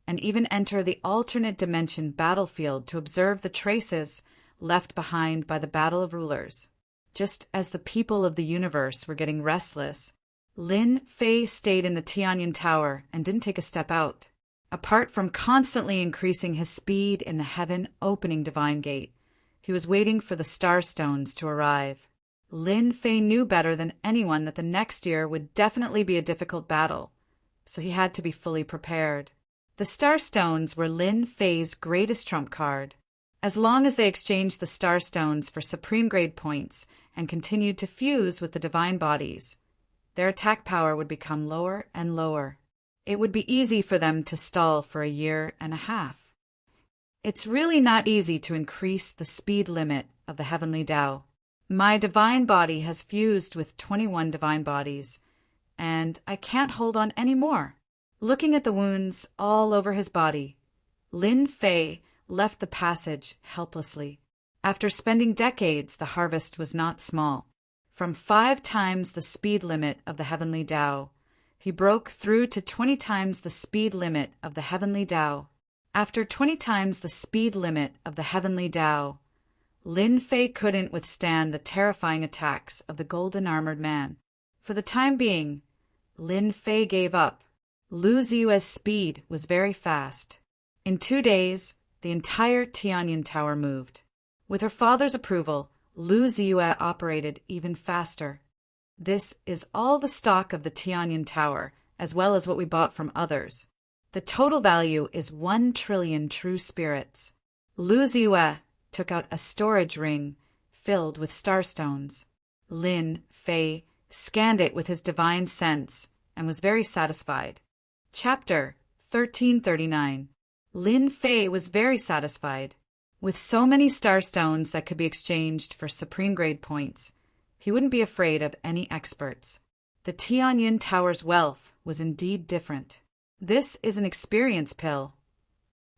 and even enter the alternate dimension battlefield to observe the traces left behind by the Battle of Rulers. Just as the people of the universe were getting restless, Lin Fei stayed in the Tianyin Tower and didn't take a step out. Apart from constantly increasing his speed in the heaven-opening divine gate, he was waiting for the starstones to arrive. Lin Fei knew better than anyone that the next year would definitely be a difficult battle, so he had to be fully prepared. The starstones were Lin Fei's greatest trump card. As long as they exchanged the starstones for supreme grade points and continued to fuse with the divine bodies, their attack power would become lower and lower. It would be easy for them to stall for a year and a half. It's really not easy to increase the speed limit of the heavenly Tao. My divine body has fused with 21 divine bodies, and I can't hold on any more. Looking at the wounds all over his body, Lin Fei left the passage helplessly. After spending decades, the harvest was not small. From 5 times the speed limit of the heavenly Tao, he broke through to 20 times the speed limit of the heavenly Tao. After 20 times the speed limit of the heavenly Tao, Lin Fei couldn't withstand the terrifying attacks of the golden armored man. For the time being, Lin Fei gave up. Lu Ziyue's speed was very fast. In 2 days, the entire Tianyin Tower moved. With her father's approval, Lu Ziyue operated even faster. This is all the stock of the Tianyan Tower, as well as what we bought from others. The total value is 1 trillion true spirits. Lu Ziyue took out a storage ring filled with starstones. Lin Fei scanned it with his divine sense and was very satisfied. Chapter 1339. Lin Fei was very satisfied. With so many starstones that could be exchanged for supreme grade points, he wouldn't be afraid of any experts. The Tianyan Tower's wealth was indeed different. This is an experience pill.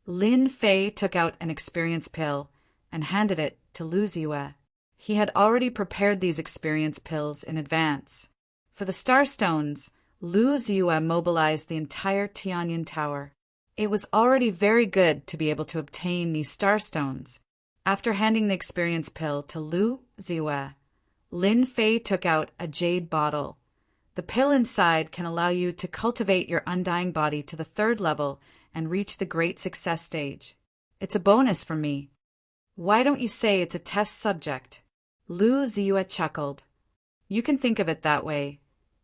Lin Fei took out an experience pill and handed it to Lu Ziyue. He had already prepared these experience pills in advance. For the starstones, Lu Ziyue mobilized the entire Tianyan Tower. It was already very good to be able to obtain these starstones. After handing the experience pill to Lu Ziyue, Lin Fei took out a jade bottle. The pill inside can allow you to cultivate your undying body to the 3rd level and reach the great success stage. It's a bonus from me. Why don't you say it's a test subject? Lu Ziyue chuckled. You can think of it that way.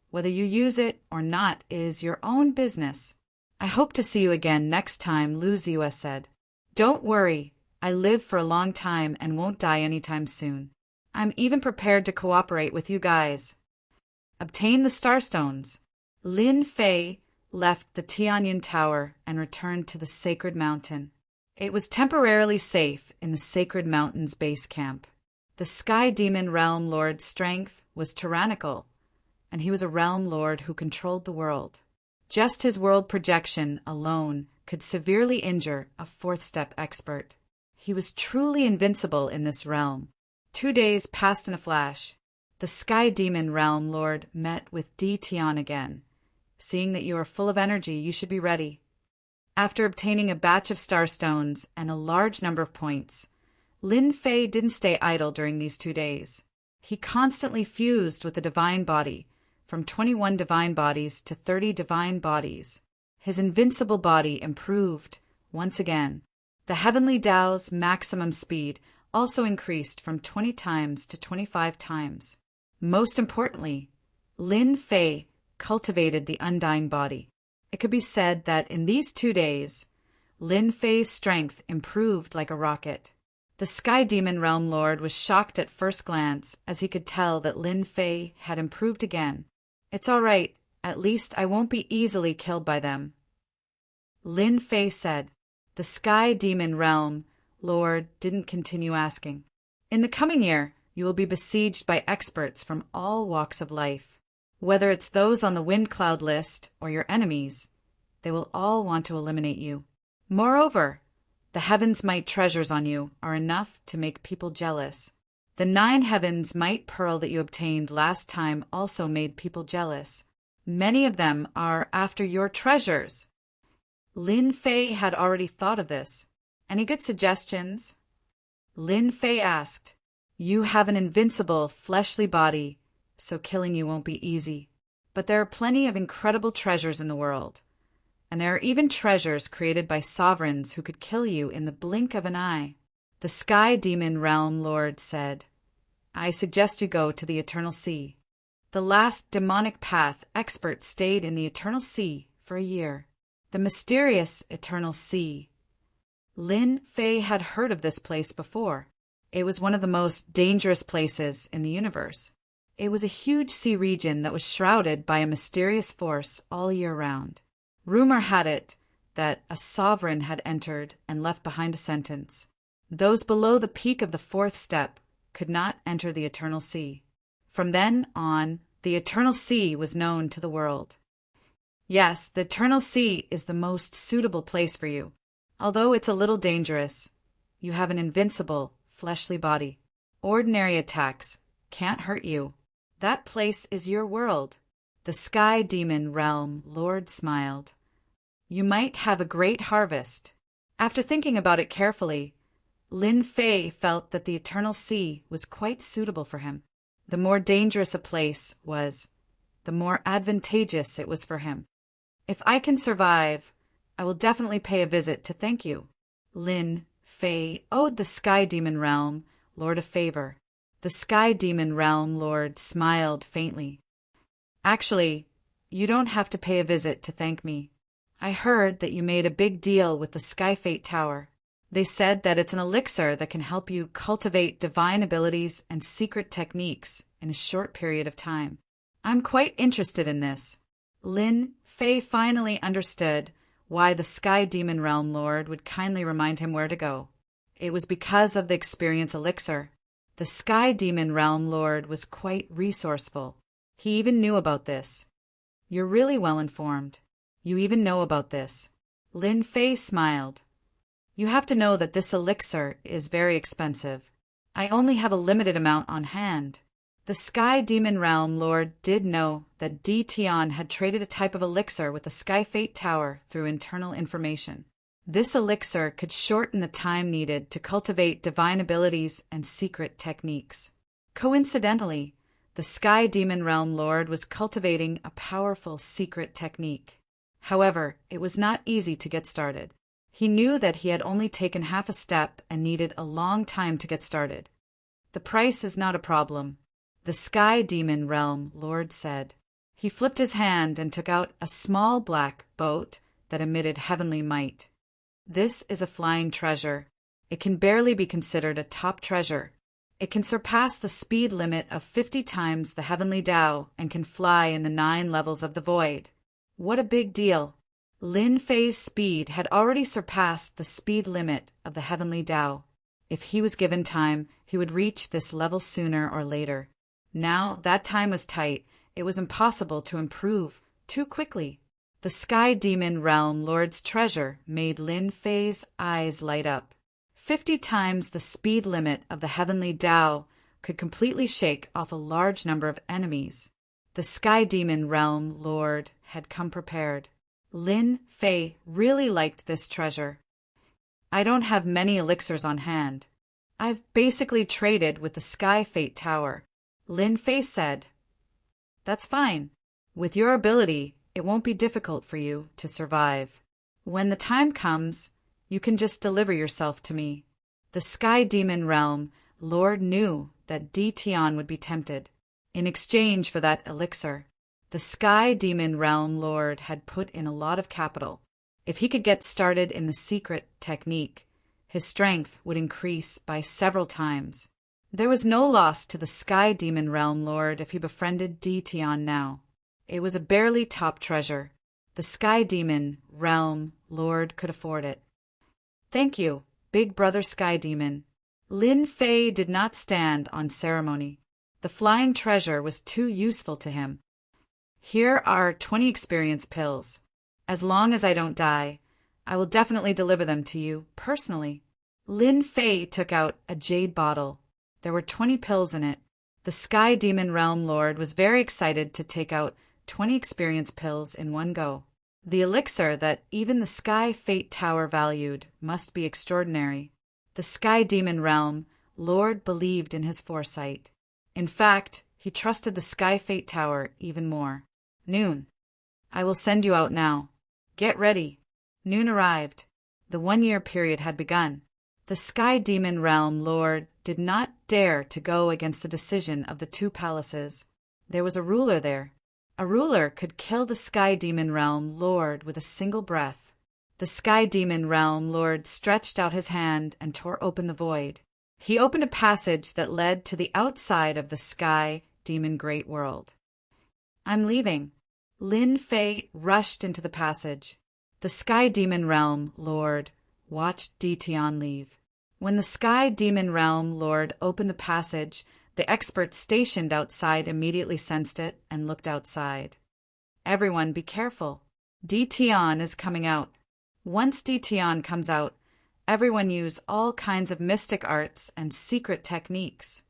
Whether you use it or not is your own business. I hope to see you again next time, Lu Ziyue said. Don't worry, I live for a long time and won't die anytime soon. I'm even prepared to cooperate with you guys. Obtain the starstones. Lin Fei left the Tianyan Tower and returned to the sacred mountain. It was temporarily safe in the sacred mountain's base camp. The Sky Demon Realm Lord's strength was tyrannical, and he was a realm lord who controlled the world. Just his world projection alone could severely injure a 4th-step expert. He was truly invincible in this realm. 2 days passed in a flash. The Sky Demon Realm Lord met with Di Tian again. Seeing that you are full of energy, you should be ready. After obtaining a batch of starstones and a large number of points, Lin Fei didn't stay idle during these 2 days. He constantly fused with the divine body, from 21 divine bodies to 30 divine bodies. His invincible body improved once again. The Heavenly Tao's maximum speed also increased from 20 times to 25 times. Most importantly, Lin Fei cultivated the undying body. It could be said that in these 2 days, Lin Fei's strength improved like a rocket. The Sky Demon Realm Lord was shocked at first glance as he could tell that Lin Fei had improved again. It's all right, at least I won't be easily killed by them. Lin Fei said. The Sky Demon Realm Lord didn't continue asking. In the coming year, you will be besieged by experts from all walks of life. Whether it's those on the wind cloud list or your enemies, they will all want to eliminate you. Moreover, the Heaven's Might treasures on you are enough to make people jealous. The 9 Heaven's Might pearl that you obtained last time also made people jealous. Many of them are after your treasures. Lin Fei had already thought of this. Any good suggestions? Lin Fei asked. You have an invincible, fleshly body, so killing you won't be easy. But there are plenty of incredible treasures in the world. And there are even treasures created by sovereigns who could kill you in the blink of an eye. The Sky Demon Realm Lord said, I suggest you go to the Eternal Sea. The last demonic path expert stayed in the Eternal Sea for a year. The mysterious Eternal Sea. Lin Fei had heard of this place before. It was one of the most dangerous places in the universe. It was a huge sea region that was shrouded by a mysterious force all year round. Rumor had it that a sovereign had entered and left behind a sentence. Those below the peak of the 4th step could not enter the Eternal Sea. From then on, the Eternal Sea was known to the world. Yes, the Eternal Sea is the most suitable place for you. Although it's a little dangerous, you have an invincible, fleshly body. Ordinary attacks can't hurt you. That place is your world. The Sky Demon Realm Lord smiled. You might have a great harvest. After thinking about it carefully, Lin Fei felt that the Eternal Sea was quite suitable for him. The more dangerous a place was, the more advantageous it was for him. If I can survive, I will definitely pay a visit to thank you. Lin Fei owed the Sky Demon Realm Lord a favor. The Sky Demon Realm Lord smiled faintly. Actually, you don't have to pay a visit to thank me. I heard that you made a big deal with the Skyfate Tower. They said that it's an elixir that can help you cultivate divine abilities and secret techniques in a short period of time. I'm quite interested in this. Lin Fei finally understood why the Sky Demon Realm Lord would kindly remind him where to go. It was because of the experience elixir. The Sky Demon Realm Lord was quite resourceful. He even knew about this. You're really well informed. You even know about this. Lin Fei smiled. You have to know that this elixir is very expensive. I only have a limited amount on hand. The Sky Demon Realm Lord did know that Di Tian had traded a type of elixir with the Skyfate Tower through internal information. This elixir could shorten the time needed to cultivate divine abilities and secret techniques. Coincidentally, the Sky Demon Realm Lord was cultivating a powerful secret technique. However, it was not easy to get started. He knew that he had only taken half a step and needed a long time to get started. The price is not a problem, the Sky Demon Realm Lord said. He flipped his hand and took out a small black boat that emitted heavenly might. This is a flying treasure. It can barely be considered a top treasure. It can surpass the speed limit of 50 times the heavenly Tao and can fly in the 9 levels of the void. What a big deal! Lin Fei's speed had already surpassed the speed limit of the heavenly Tao. If he was given time, he would reach this level sooner or later. Now that time was tight. It was impossible to improve too quickly. The Sky Demon Realm Lord's treasure made Lin Fei's eyes light up. 50 times the speed limit of the heavenly Tao could completely shake off a large number of enemies. The Sky Demon Realm Lord had come prepared. Lin Fei really liked this treasure. I don't have many elixirs on hand. I've basically traded with the Skyfate Tower, Lin Fei said. That's fine. With your ability, it won't be difficult for you to survive. When the time comes, you can just deliver yourself to me. The Sky Demon Realm Lord knew that Di Tian would be tempted. In exchange for that elixir, the Sky Demon Realm Lord had put in a lot of capital. If he could get started in the secret technique, his strength would increase by several times. There was no loss to the Sky Demon Realm Lord if he befriended Di Tian now. It was a barely top treasure. The Sky Demon Realm Lord could afford it. Thank you, Big Brother Sky Demon. Lin Fei did not stand on ceremony. The flying treasure was too useful to him. Here are 20 experience pills. As long as I don't die, I will definitely deliver them to you personally. Lin Fei took out a jade bottle. There were 20 pills in it. The Sky Demon Realm Lord was very excited to take out 20 experience pills in one go. The elixir that even the Sky Fate Tower valued must be extraordinary. The Sky Demon Realm Lord believed in his foresight. In fact, he trusted the Sky Fate Tower even more. Noon. I will send you out now. Get ready. Noon arrived. The 1-year period had begun. The Sky Demon Realm Lord did not dare to go against the decision of the 2 palaces. There was a ruler there. A ruler could kill the Sky Demon Realm Lord with a single breath. The Sky Demon Realm Lord stretched out his hand and tore open the void. He opened a passage that led to the outside of the Sky Demon Great World. I'm leaving. Lin Fei rushed into the passage. The Sky Demon Realm Lord watched Di Tian leave. When the Sky Demon Realm Lord opened the passage, the experts stationed outside immediately sensed it and looked outside. Everyone be careful. Di Tian is coming out. Once Di Tian comes out, everyone use all kinds of mystic arts and secret techniques.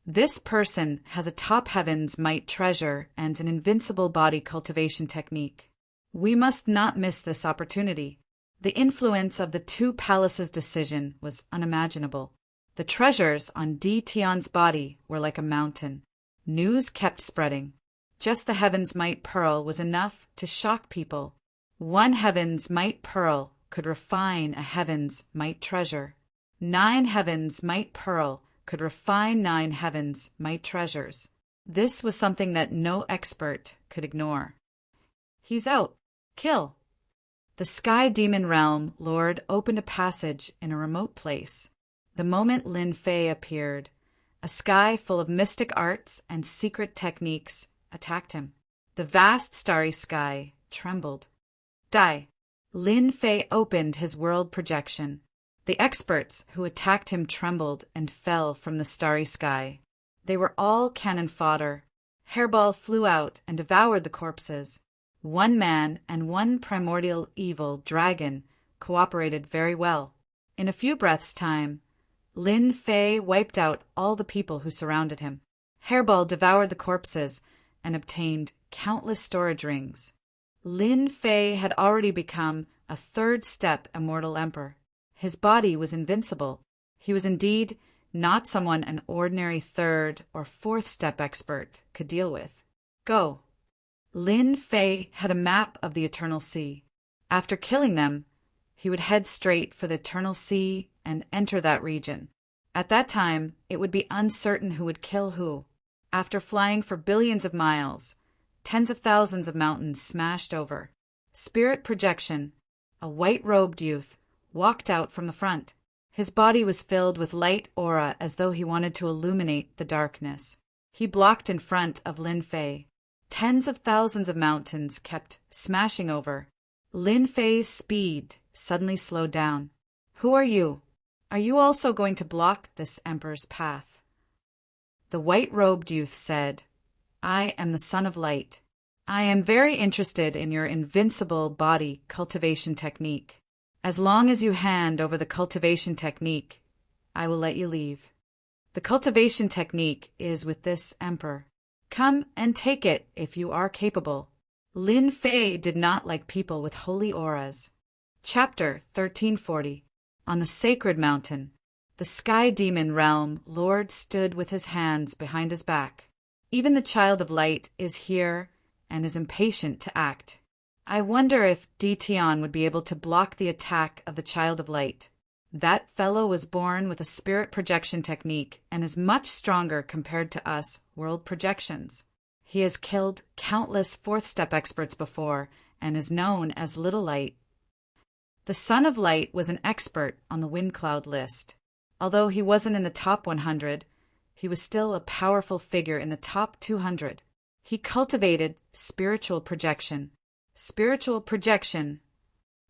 This person has a top heavens might treasure and an invincible body cultivation technique. We must not miss this opportunity. The influence of the 2 palaces' decision was unimaginable. The treasures on Di Tian's body were like a mountain. News kept spreading. Just the Heaven's Might Pearl was enough to shock people. 1 Heaven's Might Pearl could refine a Heaven's Might treasure. 9 Heaven's Might Pearl could refine 9 Heaven's Might treasures. This was something that no expert could ignore. He's out. Kill. The Sky Demon Realm Lord opened a passage in a remote place. The moment Lin Fei appeared, a sky full of mystic arts and secret techniques attacked him. The vast starry sky trembled. Die. Lin Fei opened his world projection. The experts who attacked him trembled and fell from the starry sky. They were all cannon fodder. Hairball flew out and devoured the corpses. One man and one primordial evil dragon cooperated very well. In a few breaths' time, Lin Fei wiped out all the people who surrounded him. Hairball devoured the corpses and obtained countless storage rings. Lin Fei had already become a third-step immortal emperor. His body was invincible. He was indeed not someone an ordinary third or fourth-step expert could deal with. Go. Lin Fei had a map of the Eternal Sea. After killing them, he would head straight for the Eternal Sea and enter that region. At that time, it would be uncertain who would kill who. After flying for billions of miles, tens of thousands of mountains smashed over, Spirit Projection, a white-robed youth, walked out from the front. His body was filled with light aura as though he wanted to illuminate the darkness. He blocked in front of Lin Fei. Tens of thousands of mountains kept smashing over. Lin Fei's speed suddenly slowed down. Who are you? Are you also going to block this emperor's path? The white-robed youth said, I am the Son of Light. I am very interested in your invincible body cultivation technique. As long as you hand over the cultivation technique, I will let you leave. The cultivation technique is with this emperor. Come and take it if you are capable. Lin Fei did not like people with holy auras. Chapter 1340. On the sacred mountain, the Sky Demon Realm Lord stood with his hands behind his back. Even the Child of Light is here and is impatient to act. I wonder if Dition would be able to block the attack of the Child of Light. That fellow was born with a spirit projection technique and is much stronger compared to us world projections. He has killed countless fourth-step experts before and is known as Little Light. The Son of Light was an expert on the Wind Cloud list. Although he wasn't in the top 100, he was still a powerful figure in the top 200. He cultivated spiritual projection. Spiritual projection.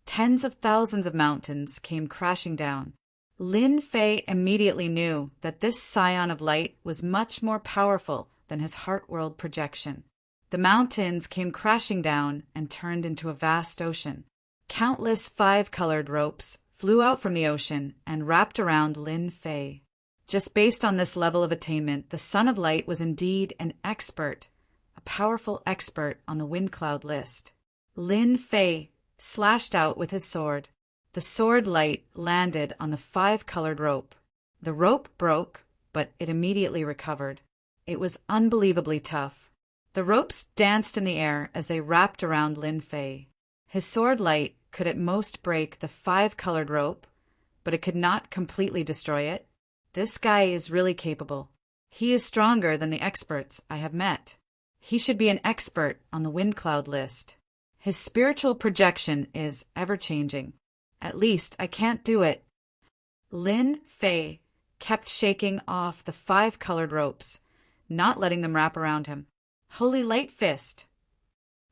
Tens of thousands of mountains came crashing down. Lin Fei immediately knew that this scion of light was much more powerful than his heart world projection. The mountains came crashing down and turned into a vast ocean. Countless five-colored ropes flew out from the ocean and wrapped around Lin Fei. Just based on this level of attainment, the Son of Light was indeed an expert, a powerful expert on the Wind Cloud list. Lin Fei slashed out with his sword. The sword light landed on the five-colored rope. The rope broke, but it immediately recovered. It was unbelievably tough. The ropes danced in the air as they wrapped around Lin Fei. His sword light could at most break the five-colored rope, but it could not completely destroy it. This guy is really capable. He is stronger than the experts I have met. He should be an expert on the Wind Cloud list. His spiritual projection is ever-changing. At least I can't do it. Lin Fei kept shaking off the five-colored ropes, not letting them wrap around him. Holy Light Fist!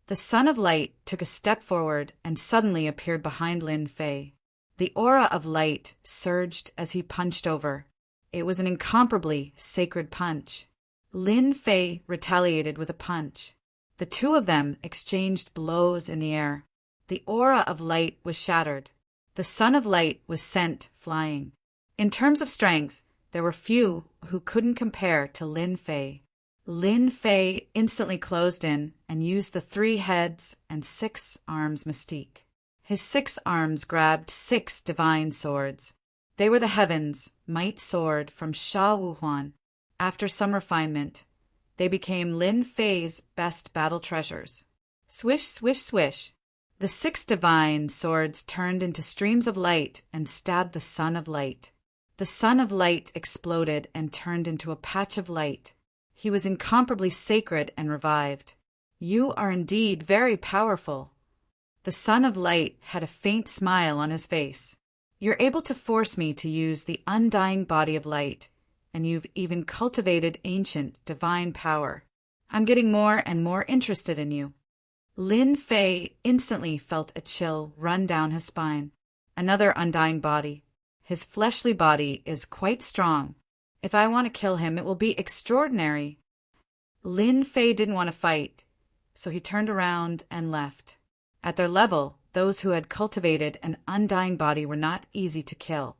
The Son of Light took a step forward and suddenly appeared behind Lin Fei. The aura of light surged as he punched over. It was an incomparably sacred punch. Lin Fei retaliated with a punch. The two of them exchanged blows in the air. The aura of light was shattered. The Son of Light was sent flying. In terms of strength, there were few who couldn't compare to Lin Fei. Lin Fei instantly closed in and used the 3 heads and 6 arms mystique. His 6 arms grabbed 6 divine swords. They were the Heaven's Might Sword from Sha Wuhuan. After some refinement, they became Lin Fei's best battle treasures. Swish, swish, swish. The 6 divine swords turned into streams of light and stabbed the Son of Light. The Son of Light exploded and turned into a patch of light. He was incomparably sacred and revived. You are indeed very powerful. The Son of Light had a faint smile on his face. You're able to force me to use the undying body of light, and you've even cultivated ancient divine power. I'm getting more and more interested in you. Lin Fei instantly felt a chill run down his spine. Another undying body. His fleshly body is quite strong. If I want to kill him, it will be extraordinary. Lin Fei didn't want to fight, so he turned around and left. At their level, those who had cultivated an undying body were not easy to kill.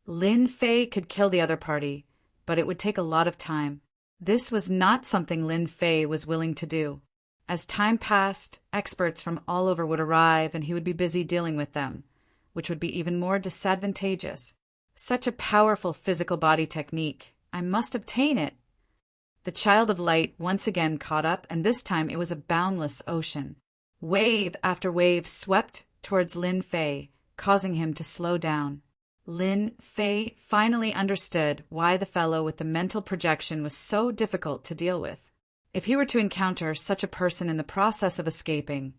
Lin Fei could kill the other party, but it would take a lot of time. This was not something Lin Fei was willing to do. As time passed, experts from all over would arrive and he would be busy dealing with them, which would be even more disadvantageous. Such a powerful physical body technique. I must obtain it. The Child of Light once again caught up, and this time it was a boundless ocean. Wave after wave swept towards Lin Fei, causing him to slow down. Lin Fei finally understood why the fellow with the mental projection was so difficult to deal with. If he were to encounter such a person in the process of escaping,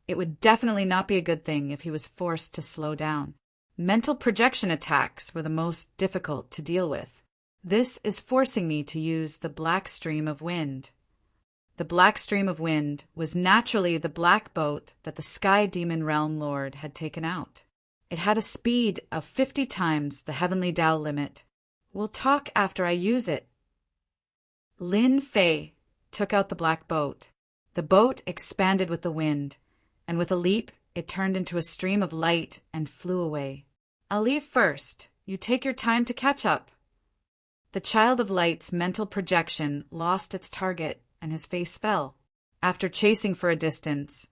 it would definitely not be a good thing if he was forced to slow down. Mental projection attacks were the most difficult to deal with. This is forcing me to use the black stream of wind. The black stream of wind was naturally the black boat that the Sky Demon Realm Lord had taken out. It had a speed of 50 times the heavenly Tao limit. We'll talk after I use it. Lin Fei took out the black boat. The boat expanded with the wind, and with a leap, it turned into a stream of light and flew away. I'll leave first. You take your time to catch up. The Child of Light's mental projection lost its target, and his face fell. After chasing for a distance,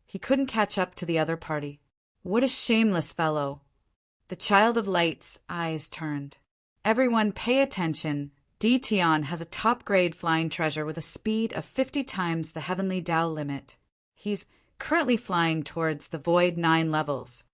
he couldn't catch up to the other party. What a shameless fellow! The Child of Light's eyes turned. Everyone pay attention. Di Tian has a top-grade flying treasure with a speed of 50 times the heavenly Tao limit. He's currently flying towards the void 9 levels.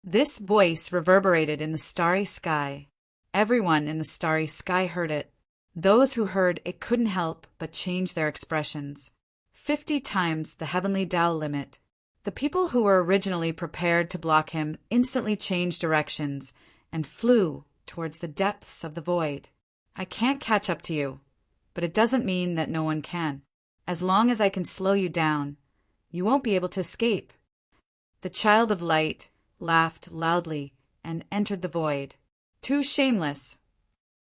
This voice reverberated in the starry sky. Everyone in the starry sky heard it. Those who heard it couldn't help but change their expressions. 50 times the heavenly Tao limit. The people who were originally prepared to block him instantly changed directions and flew towards the depths of the void. I can't catch up to you, but it doesn't mean that no one can. As long as I can slow you down, you won't be able to escape. The Child of Light laughed loudly and entered the void. Too shameless.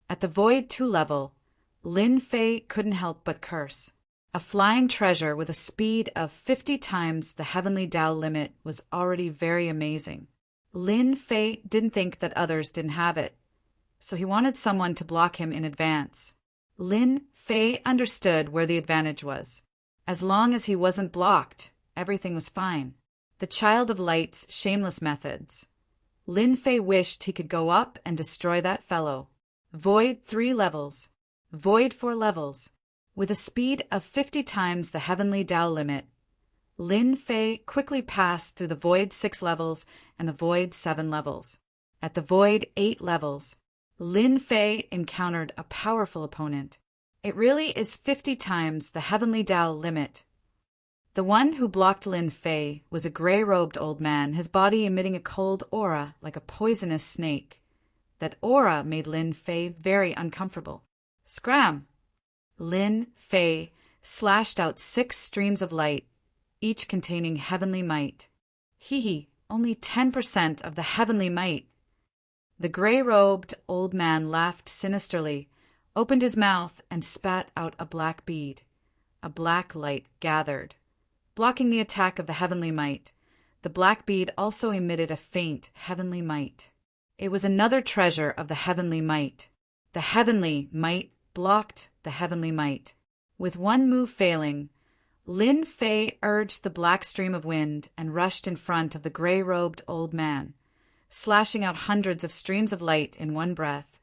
At the void 2 level, Lin Fei couldn't help but curse. A flying treasure with a speed of 50 times the heavenly Tao limit was already very amazing. Lin Fei didn't think that others didn't have it, so he wanted someone to block him in advance. Lin Fei understood where the advantage was. As long as he wasn't blocked, everything was fine. The Child of Light's shameless methods. Lin Fei wished he could go up and destroy that fellow. Void 3 levels. Void 4 levels. With a speed of 50 times the heavenly Tao limit, Lin Fei quickly passed through the Void 6 levels and the Void 7 levels. At the Void 8 levels, Lin Fei encountered a powerful opponent. It really is 50 times the heavenly Tao limit. The one who blocked Lin Fei was a gray-robed old man, his body emitting a cold aura like a poisonous snake. That aura made Lin Fei very uncomfortable. Scram! Lin Fei slashed out 6 streams of light, each containing heavenly might. Only 10% of the heavenly might. The gray-robed old man laughed sinisterly, opened his mouth, and spat out a black bead. A black light gathered, blocking the attack of the heavenly might. The black bead also emitted a faint heavenly might. It was another treasure of the heavenly might. The heavenly might blocked the heavenly might. With one move failing, Lin Fei urged the black stream of wind and rushed in front of the gray-robed old man, slashing out hundreds of streams of light in one breath,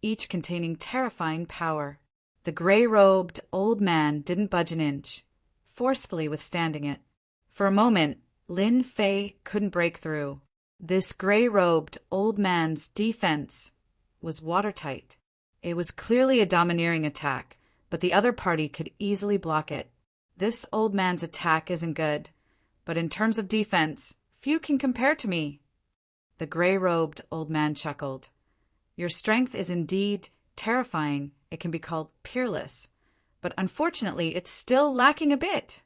each containing terrifying power. The gray-robed old man didn't budge an inch, forcefully withstanding it. For a moment, Lin Fei couldn't break through. This gray-robed old man's defense was watertight. It was clearly a domineering attack, but the other party could easily block it. This old man's attack isn't good, but in terms of defense, few can compare to me. The gray-robed old man chuckled. Your strength is indeed terrifying. It can be called peerless, but unfortunately it's still lacking a bit.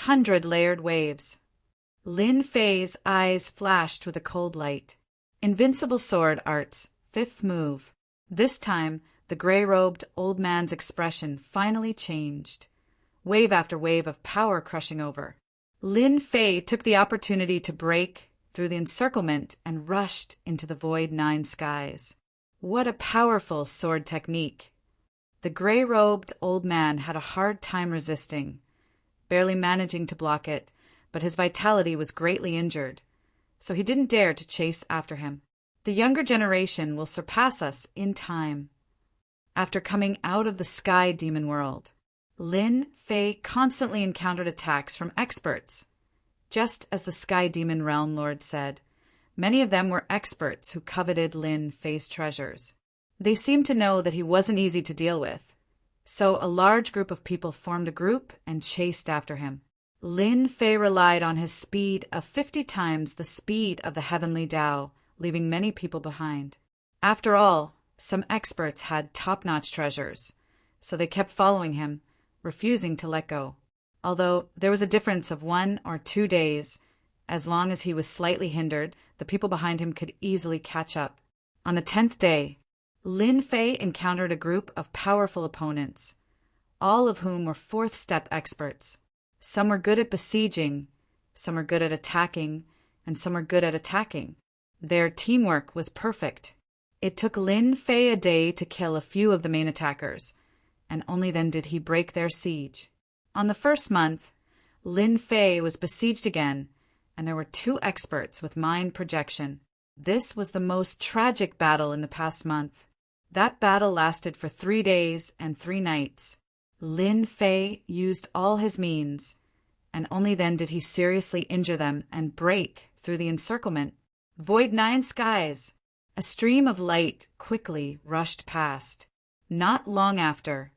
100-layered waves. Lin Fei's eyes flashed with a cold light. Invincible sword arts, 5th move. This time, the gray-robed old man's expression finally changed. Wave after wave of power crushing over. Lin Fei took the opportunity to break through the encirclement and rushed into the void 9 skies. What a powerful sword technique! The gray-robed old man had a hard time resisting, barely managing to block it, but his vitality was greatly injured, so he didn't dare to chase after him. The younger generation will surpass us in time. After coming out of the sky demon world, Lin Fei constantly encountered attacks from experts. Just as the Sky Demon Realm Lord said, many of them were experts who coveted Lin Fei's treasures. They seemed to know that he wasn't easy to deal with, so a large group of people formed a group and chased after him. Lin Fei relied on his speed of 50 times the speed of the heavenly Tao, leaving many people behind. After all, some experts had top-notch treasures, so they kept following him, refusing to let go. Although there was a difference of 1 or 2 days, as long as he was slightly hindered, the people behind him could easily catch up. On the 10th day, Lin Fei encountered a group of powerful opponents, all of whom were 4th step experts. Some were good at besieging, some were good at attacking, and some were good at attacking. Their teamwork was perfect. It took Lin Fei a day to kill a few of the main attackers, and only then did he break their siege. On the 1st month, Lin Fei was besieged again, and there were 2 experts with mind projection. This was the most tragic battle in the past month. That battle lasted for 3 days and 3 nights. Lin Fei used all his means, and only then did he seriously injure them and break through the encirclement. Void 9 skies. A stream of light quickly rushed past. Not long after,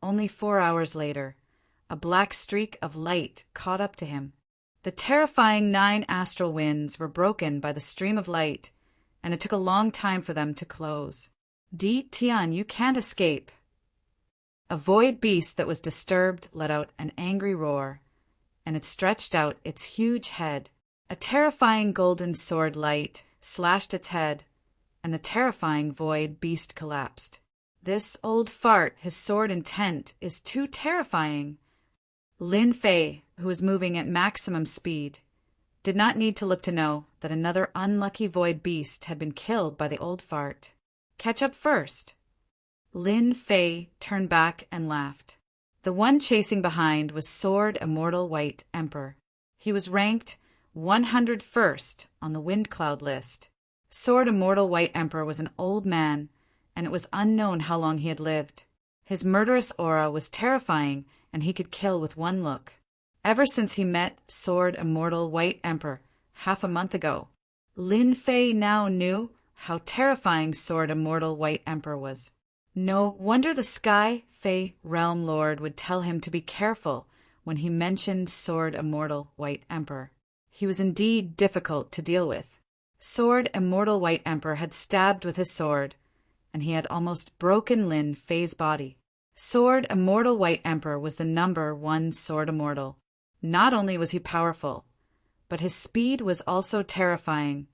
only 4 hours later, a black streak of light caught up to him. The terrifying 9 astral winds were broken by the stream of light, and it took a long time for them to close. Di Tian, you can't escape. A void beast that was disturbed let out an angry roar, and it stretched out its huge head. A terrifying golden sword light slashed its head, and the terrifying void beast collapsed. This old fart, his sword intent, is too terrifying. Lin Fei, who was moving at maximum speed, did not need to look to know that another unlucky void beast had been killed by the old fart. Catch up first. Lin Fei turned back and laughed. The one chasing behind was Sword Immortal White Emperor. He was ranked 101st on the Wind Cloud list. Sword Immortal White Emperor was an old man, and it was unknown how long he had lived. His murderous aura was terrifying, and he could kill with one look. Ever since he met Sword Immortal White Emperor half a month ago, Lin Fei now knew how terrifying Sword Immortal White Emperor was. No wonder the Sky Fei Realm Lord would tell him to be careful when he mentioned Sword Immortal White Emperor. He was indeed difficult to deal with. Sword Immortal White Emperor had stabbed with his sword, and he had almost broken Lin Fei's body. Sword Immortal White Emperor was the #1 Sword Immortal. Not only was he powerful, but his speed was also terrifying,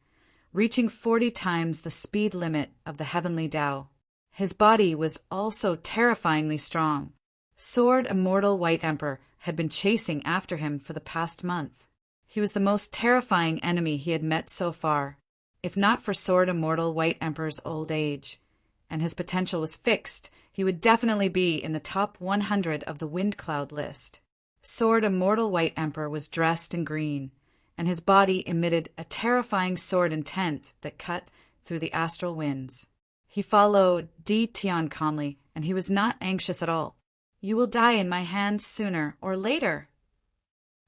reaching 40 times the speed limit of the Heavenly Tao. His body was also terrifyingly strong. Sword Immortal White Emperor had been chasing after him for the past month. He was the most terrifying enemy he had met so far, if not for Sword Immortal White Emperor's old age, and his potential was fixed. He would definitely be in the top 100 of the Wind Cloud list. Sword Immortal White Emperor was dressed in green, and his body emitted a terrifying sword intent that cut through the astral winds. He followed Di Tian calmly, and he was not anxious at all. You will die in my hands sooner or later.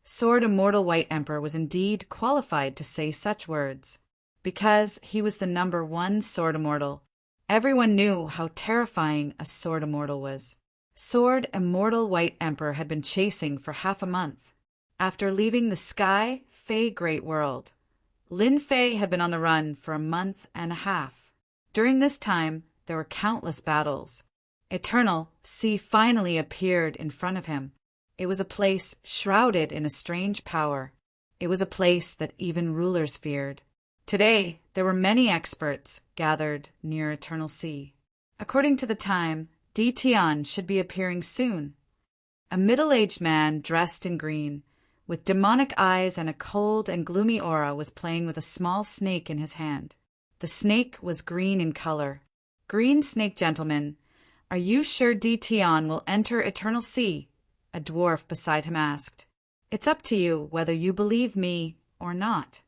Sword Immortal White Emperor was indeed qualified to say such words. Because he was the #1 Sword Immortal, everyone knew how terrifying a Sword Immortal was. Sword Immortal White Emperor had been chasing for half a month. After leaving the Sky Fey Great World, Lin Fei had been on the run for a month and a half. During this time, there were countless battles. Eternal Sea finally appeared in front of him. It was a place shrouded in a strange power. It was a place that even rulers feared. Today, there were many experts gathered near Eternal Sea. According to the time, Di Tian should be appearing soon. A middle-aged man dressed in green, with demonic eyes and a cold and gloomy aura, was playing with a small snake in his hand. The snake was green in color. "Green Snake Gentleman, are you sure Di Tian will enter Eternal Sea?" a dwarf beside him asked. "It's up to you whether you believe me or not."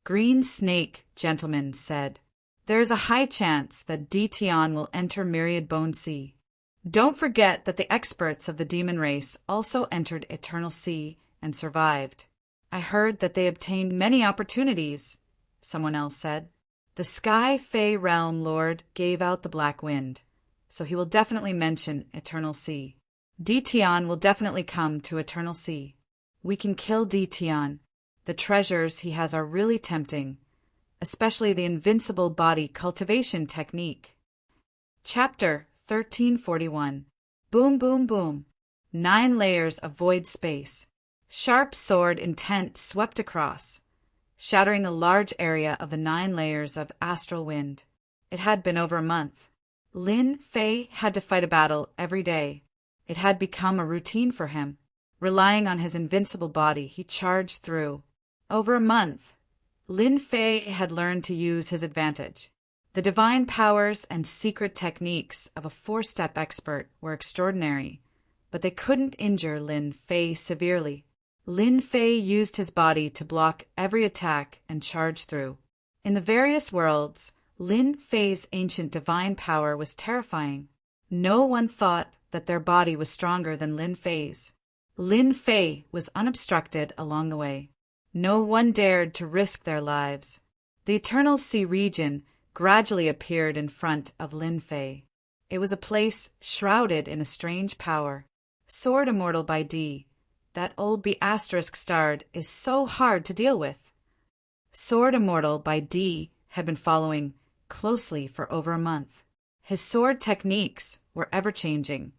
Green Snake Gentleman said, "There is a high chance that Di Tian will enter Myriad Bone Sea. Don't forget that the experts of the demon race also entered Eternal Sea and survived. I heard that they obtained many opportunities," someone else said. "The Sky Fey Realm Lord gave out the Black Wind, so he will definitely mention Eternal Sea. Di Tian will definitely come to Eternal Sea. We can kill Di Tian. The treasures he has are really tempting, especially the invincible body cultivation technique." Chapter 1341. Boom, boom, boom. 9 layers of void space. Sharp sword intent swept across, shattering a large area of the 9 layers of astral wind. It had been over a month. Lin Fei had to fight a battle every day. It had become a routine for him. Relying on his invincible body, he charged through. Over a month, Lin Fei had learned to use his advantage. The divine powers and secret techniques of a 4-step expert were extraordinary, but they couldn't injure Lin Fei severely. Lin Fei used his body to block every attack and charge through. In the various worlds, Lin Fei's ancient divine power was terrifying. No one thought that their body was stronger than Lin Fei's. Lin Fei was unobstructed along the way. No one dared to risk their lives. The Eternal Sea region gradually appeared in front of Lin Fei. It was a place shrouded in a strange power. Sword Immortal by D. That old B***starred is so hard to deal with. Sword Immortal by D had been following closely for over a month. His sword techniques were ever-changing,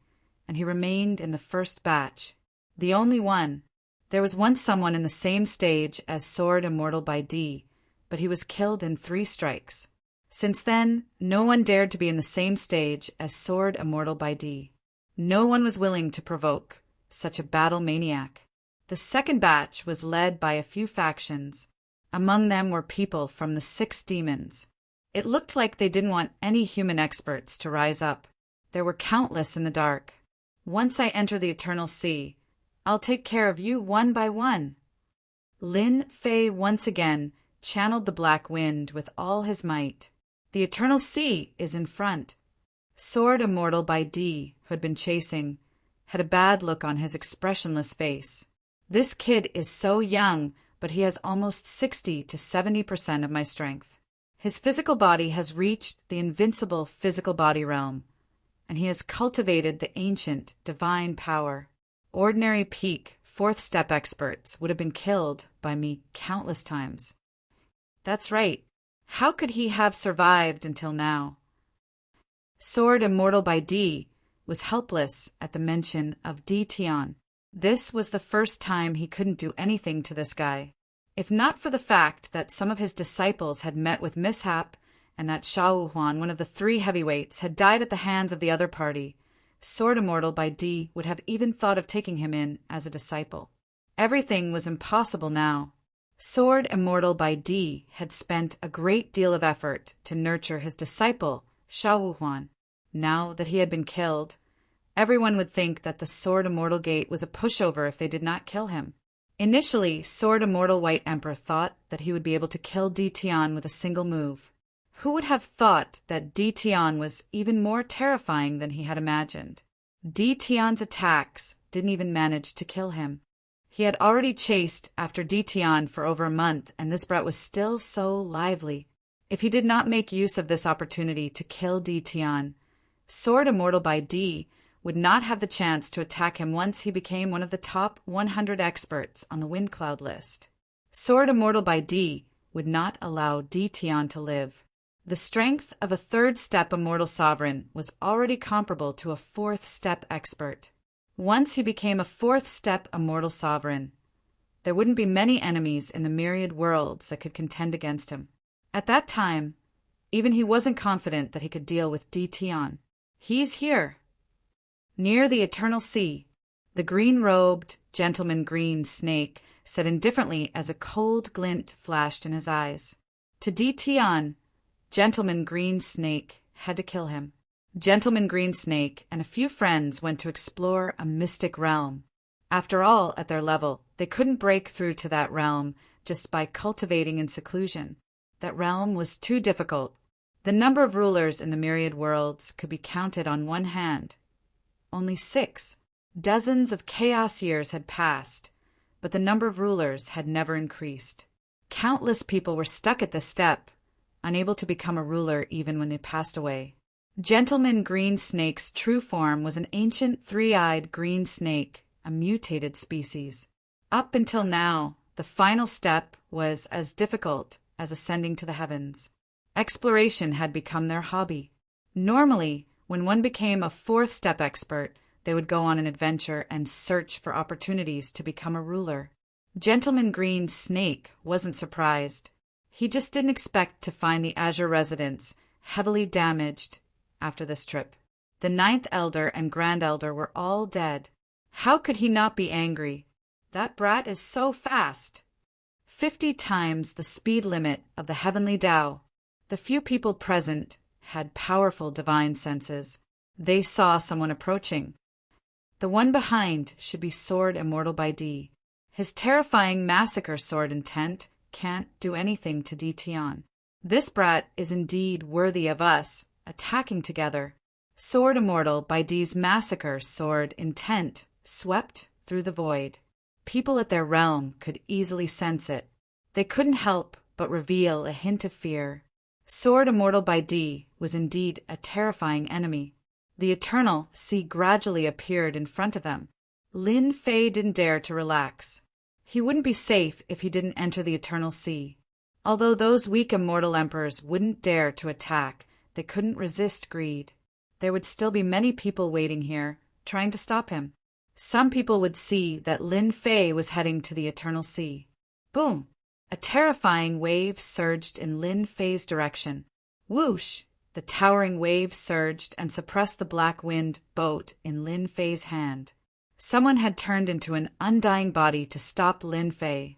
and he remained in the first batch. The only one. There was once someone in the same stage as Sword Immortal by D, but he was killed in 3 strikes. Since then, no one dared to be in the same stage as Sword Immortal by D. No one was willing to provoke such a battle maniac. The second batch was led by a few factions. Among them were people from the 6 demons. It looked like they didn't want any human experts to rise up. There were countless in the dark. "Once I enter the Eternal Sea, I'll take care of you one by one." Lin Fei once again channeled the Black Wind with all his might. The Eternal Sea is in front. Sword Immortal by D, who had been chasing, had a bad look on his expressionless face. "This kid is so young, but he has almost 60 to 70% of my strength. His physical body has reached the invincible physical body realm, and he has cultivated the ancient divine power. Ordinary peak 4th-step experts would have been killed by me countless times." That's right. How could he have survived until now? Sword Immortal by D was helpless at the mention of Di Tian. This was the first time he couldn't do anything to this guy. If not for the fact that some of his disciples had met with mishap and that Xiao Huan, one of the 3 heavyweights, had died at the hands of the other party, Sword Immortal by D would have even thought of taking him in as a disciple. Everything was impossible now. Sword Immortal by D had spent a great deal of effort to nurture his disciple, Xiao Huan. Now that he had been killed, everyone would think that the Sword Immortal Gate was a pushover if they did not kill him. Initially, Sword Immortal White Emperor thought that he would be able to kill Di Tian with a single move. Who would have thought that Di Tian was even more terrifying than he had imagined? Di Tian's attacks didn't even manage to kill him. He had already chased after Di Tian for over a month, and this brat was still so lively. If he did not make use of this opportunity to kill Di Tian, Sword Immortal by D would not have the chance to attack him once he became one of the top 100 experts on the wind cloud list. Sword Immortal by D would not allow Tion to live. The strength of a third-step Immortal Sovereign was already comparable to a fourth-step expert. Once he became a fourth-step Immortal Sovereign, there wouldn't be many enemies in the myriad worlds that could contend against him. At that time, even he wasn't confident that he could deal with Tion. He's here. Near the Eternal Sea, the green-robed Gentleman Green Snake said indifferently as a cold glint flashed in his eyes. To Tion, Gentleman Green Snake had to kill him. Gentleman Green Snake and a few friends went to explore a mystic realm. After all, at their level, they couldn't break through to that realm just by cultivating in seclusion. That realm was too difficult. The number of rulers in the myriad worlds could be counted on one hand. Only 6. Dozens of chaos years had passed, but the number of rulers had never increased. Countless people were stuck at this step, unable to become a ruler even when they passed away. Gentleman Green Snake's true form was an ancient three-eyed green snake, a mutated species. Up until now, the final step was as difficult as ascending to the heavens. Exploration had become their hobby. Normally, when one became a fourth-step expert, they would go on an adventure and search for opportunities to become a ruler. Gentleman Green Snake wasn't surprised. He just didn't expect to find the Azure residents heavily damaged after this trip. The 9th Elder and Grand Elder were all dead. How could he not be angry? That brat is so fast. 50 times the speed limit of the heavenly Tao. The few people present had powerful divine senses. They saw someone approaching. The one behind should be Sword Immortal by D. His terrifying massacre sword intent can't do anything to Tion. This brat is indeed worthy of us attacking together. Sword Immortal by D's massacre sword intent swept through the void. People at their realm could easily sense it. They couldn't help but reveal a hint of fear. Sword Immortal by D was indeed a terrifying enemy. The Eternal Sea gradually appeared in front of them. Lin Fei didn't dare to relax. He wouldn't be safe if he didn't enter the Eternal Sea. Although those weak immortal emperors wouldn't dare to attack, they couldn't resist greed. There would still be many people waiting here, trying to stop him. Some people would see that Lin Fei was heading to the Eternal Sea. Boom! A terrifying wave surged in Lin Fei's direction. Whoosh! The towering wave surged and suppressed the black wind boat in Lin Fei's hand. Someone had turned into an undying body to stop Lin Fei.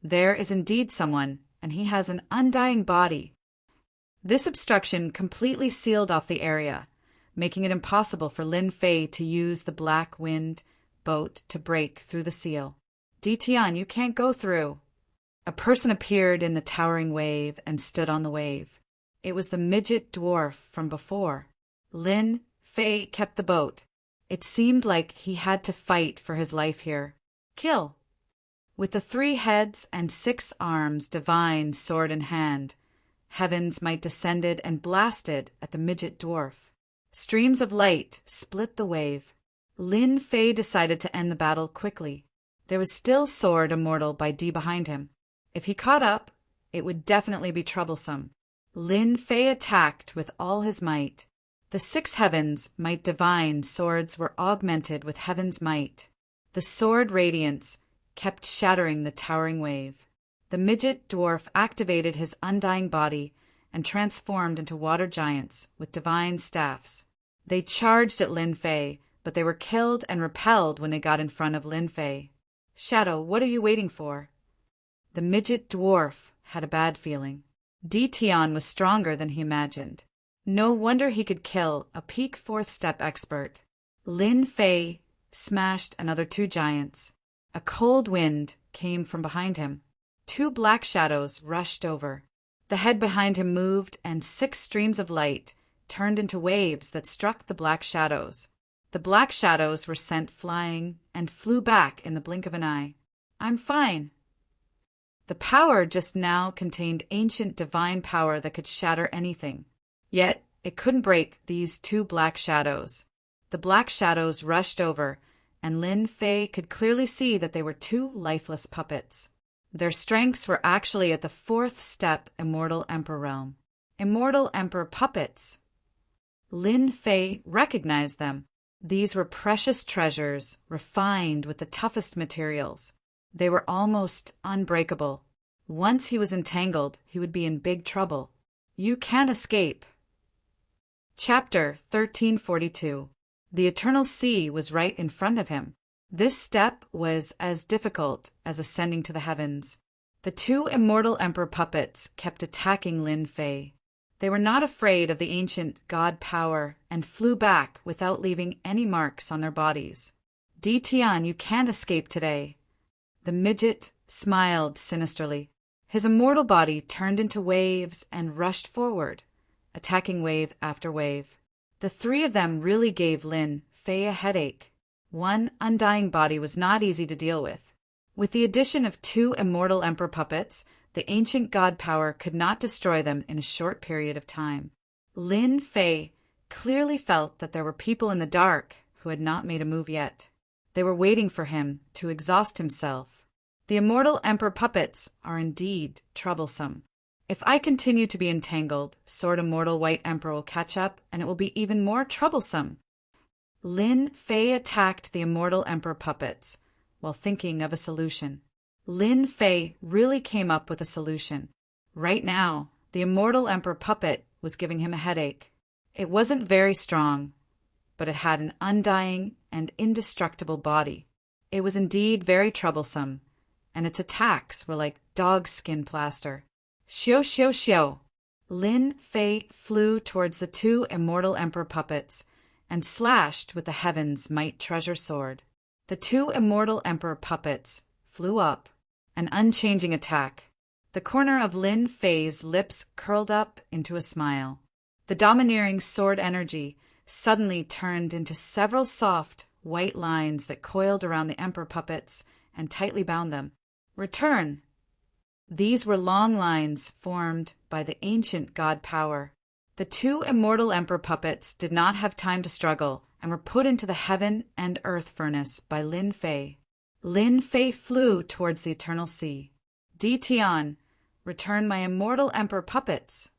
There is indeed someone, and he has an undying body. This obstruction completely sealed off the area, making it impossible for Lin Fei to use the black wind boat to break through the seal. Tion, you can't go through. A person appeared in the towering wave and stood on the wave. It was the midget dwarf from before. Lin Fei kept the boat. It seemed like he had to fight for his life here. Kill! With the 3 heads and 6 arms, divine sword in hand, heaven's might descended and blasted at the midget dwarf. Streams of light split the wave. Lin Fei decided to end the battle quickly. There was still Sword Immortal by D behind him. If he caught up, it would definitely be troublesome. Lin Fei attacked with all his might. The 6 heavens, might divine swords were augmented with heaven's might. The sword radiance kept shattering the towering wave. The midget dwarf activated his undying body and transformed into water giants with divine staffs. They charged at Lin Fei, but they were killed and repelled when they got in front of Lin Fei. Shadow, what are you waiting for? The midget dwarf had a bad feeling. Tion was stronger than he imagined. No wonder he could kill a peak 4th step expert. Lin Fei smashed another 2 giants. A cold wind came from behind him. 2 black shadows rushed over. The head behind him moved, and 6 streams of light turned into waves that struck the black shadows. The black shadows were sent flying and flew back in the blink of an eye. I'm fine. The power just now contained ancient divine power that could shatter anything. Yet it couldn't break these 2 black shadows. The black shadows rushed over, and Lin Fei could clearly see that they were two lifeless puppets. Their strengths were actually at the fourth step Immortal Emperor realm. Immortal Emperor puppets. Lin Fei recognized them. These were precious treasures, refined with the toughest materials. They were almost unbreakable. Once he was entangled, he would be in big trouble. You can't escape. Chapter 1342. The Eternal Sea was right in front of him. This step was as difficult as ascending to the heavens. The two Immortal Emperor puppets kept attacking Lin Fei. They were not afraid of the ancient god power and flew back without leaving any marks on their bodies. Di Tian, you can't escape today. The midget smiled sinisterly. His immortal body turned into waves and rushed forward, attacking wave after wave. The three of them really gave Lin Fei a headache. One undying body was not easy to deal with. With the addition of two Immortal Emperor puppets, the ancient god power could not destroy them in a short period of time. Lin Fei clearly felt that there were people in the dark who had not made a move yet. They were waiting for him to exhaust himself. The Immortal Emperor puppets are indeed troublesome. If I continue to be entangled, Sword Immortal White Emperor will catch up, and it will be even more troublesome. Lin Fei attacked the Immortal Emperor puppets while thinking of a solution. Lin Fei really came up with a solution. Right now, the Immortal Emperor puppet was giving him a headache. It wasn't very strong, but it had an undying and indestructible body. It was indeed very troublesome, and its attacks were like dog skin plaster. Xiao xiao xiao! Lin Fei flew towards the two Immortal Emperor puppets and slashed with the heaven's might treasure sword. The two Immortal Emperor puppets flew up, an unchanging attack. The corner of Lin Fei's lips curled up into a smile. The domineering sword energy suddenly turned into several soft, white lines that coiled around the Emperor puppets and tightly bound them. Return! These were long lines formed by the ancient god power. The two Immortal Emperor puppets did not have time to struggle and were put into the heaven and earth furnace by Lin Fei. Lin Fei flew towards the Eternal Sea. Di Tian, return my Immortal Emperor puppets.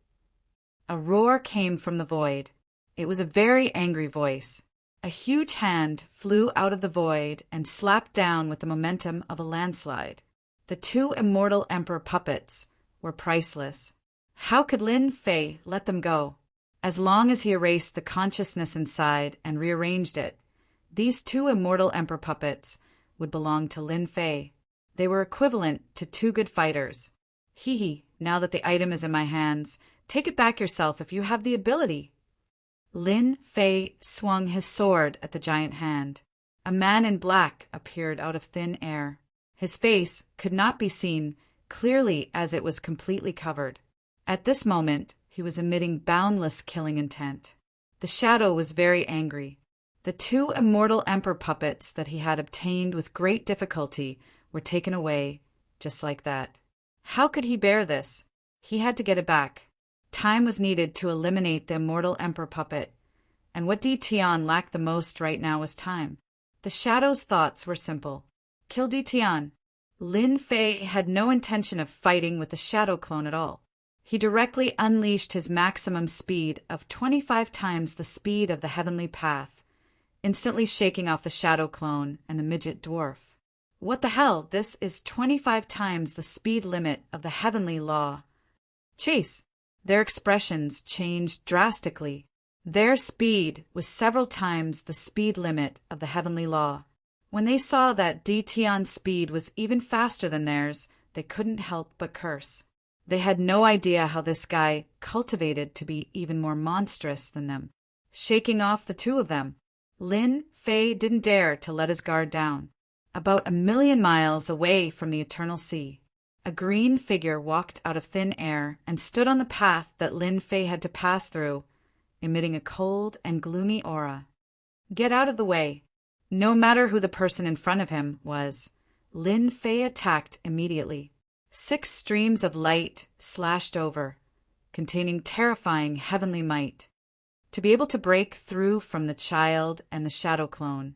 A roar came from the void. It was a very angry voice. A huge hand flew out of the void and slapped down with the momentum of a landslide. The two Immortal Emperor puppets were priceless. How could Lin Fei let them go? As long as he erased the consciousness inside and rearranged it, these two Immortal Emperor puppets would belong to Lin Fei. They were equivalent to two good fighters. Hee, now that the item is in my hands, take it back yourself if you have the ability. Lin Fei swung his sword at the giant hand. A man in black appeared out of thin air. His face could not be seen clearly as it was completely covered. At this moment, he was emitting boundless killing intent. The shadow was very angry. The two Immortal Emperor puppets that he had obtained with great difficulty were taken away, just like that. How could he bear this? He had to get it back. Time was needed to eliminate the Immortal Emperor puppet, and what Di Tian lacked the most right now was time. The shadow's thoughts were simple. Kill Di Tian. Lin Fei had no intention of fighting with the shadow clone at all. He directly unleashed his maximum speed of 25 times the speed of the heavenly path, instantly shaking off the shadow clone and the midget dwarf. What the hell? This is 25 times the speed limit of the heavenly law. Chase! Their expressions changed drastically. Their speed was several times the speed limit of the heavenly law. When they saw that Di Tian's speed was even faster than theirs, they couldn't help but curse. They had no idea how this guy cultivated to be even more monstrous than them. Shaking off the two of them, Lin Fei didn't dare to let his guard down. About 1,000,000 miles away from the Eternal Sea, a green figure walked out of thin air and stood on the path that Lin Fei had to pass through, emitting a cold and gloomy aura. Get out of the way. No matter who the person in front of him was, Lin Fei attacked immediately. 6 streams of light slashed over, containing terrifying heavenly might. To be able to break through from the child and the shadow clone,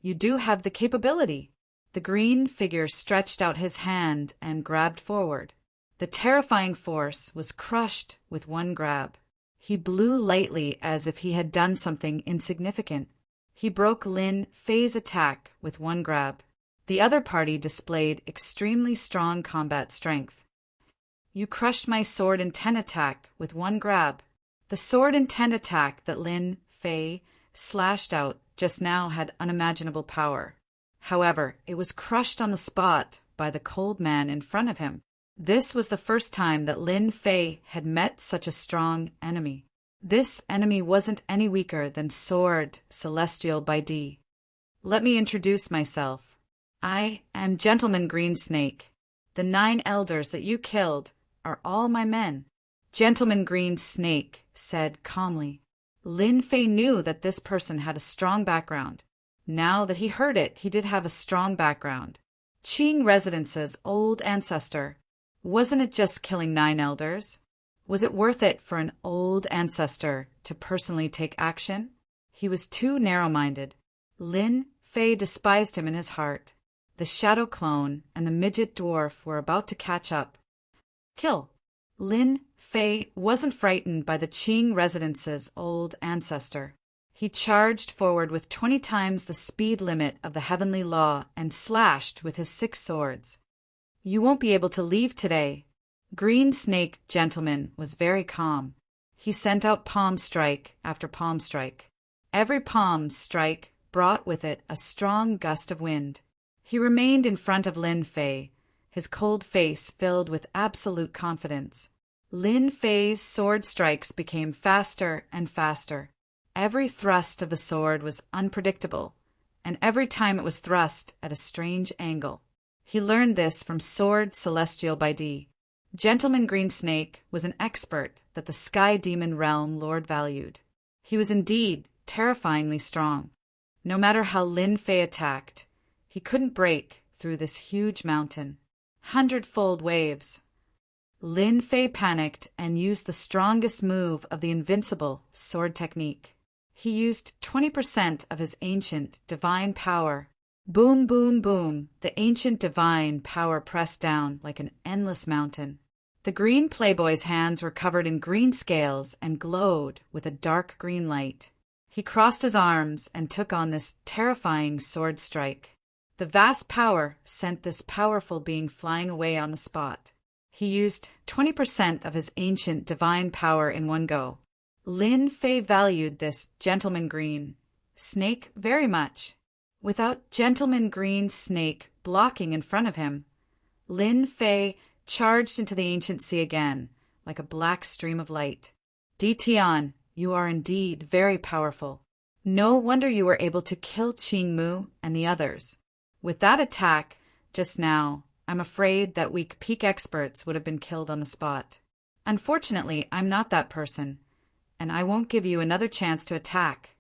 you do have the capability. The green figure stretched out his hand and grabbed forward. The terrifying force was crushed with one grab. He blew lightly as if he had done something insignificant. He broke Lin Fei's attack with one grab. The other party displayed extremely strong combat strength. You crushed my sword and ten attack with one grab. The sword and ten attack that Lin Fei slashed out just now had unimaginable power. However, it was crushed on the spot by the cold man in front of him. This was the first time that Lin Fei had met such a strong enemy. This enemy wasn't any weaker than Sword Celestial by D. Let me introduce myself. I am Gentleman Green Snake. The 9 elders that you killed are all my men. Gentleman Green Snake said calmly. Lin Fei knew that this person had a strong background. Now that he heard it, he did have a strong background. Qing Residence's old ancestor. Wasn't it just killing 9 elders? Was it worth it for an old ancestor to personally take action? He was too narrow-minded. Lin Fei despised him in his heart. The shadow clone and the midget dwarf were about to catch up. Kill. Lin Fei wasn't frightened by the Qing Residence's old ancestor. He charged forward with 20 times the speed limit of the heavenly law and slashed with his 6 swords. You won't be able to leave today. Green Snake Gentleman was very calm. He sent out palm strike after palm strike. Every palm strike brought with it a strong gust of wind. He remained in front of Lin Fei, his cold face filled with absolute confidence. Lin Fei's sword strikes became faster and faster. Every thrust of the sword was unpredictable, and every time it was thrust at a strange angle. He learned this from Sword Celestial by D. Gentleman Green Snake was an expert that the Sky Demon Realm Lord valued. He was indeed terrifyingly strong. No matter how Lin Fei attacked, he couldn't break through this huge mountain. 100-fold waves. Lin Fei panicked and used the strongest move of the invincible sword technique. He used 20% of his ancient divine power. Boom, boom, boom, the ancient divine power pressed down like an endless mountain. The green playboy's hands were covered in green scales and glowed with a dark green light. He crossed his arms and took on this terrifying sword strike. The vast power sent this powerful being flying away on the spot. He used 20% of his ancient divine power in one go. Lin Fei valued this Gentleman Green Snake very much. Without Gentleman Green Snake blocking in front of him, Lin Fei charged into the ancient sea again, like a black stream of light. Tian, you are indeed very powerful. No wonder you were able to kill Qing Mu and the others. With that attack, just now, I'm afraid that weak peak experts would have been killed on the spot. Unfortunately, I'm not that person, and I won't give you another chance to attack.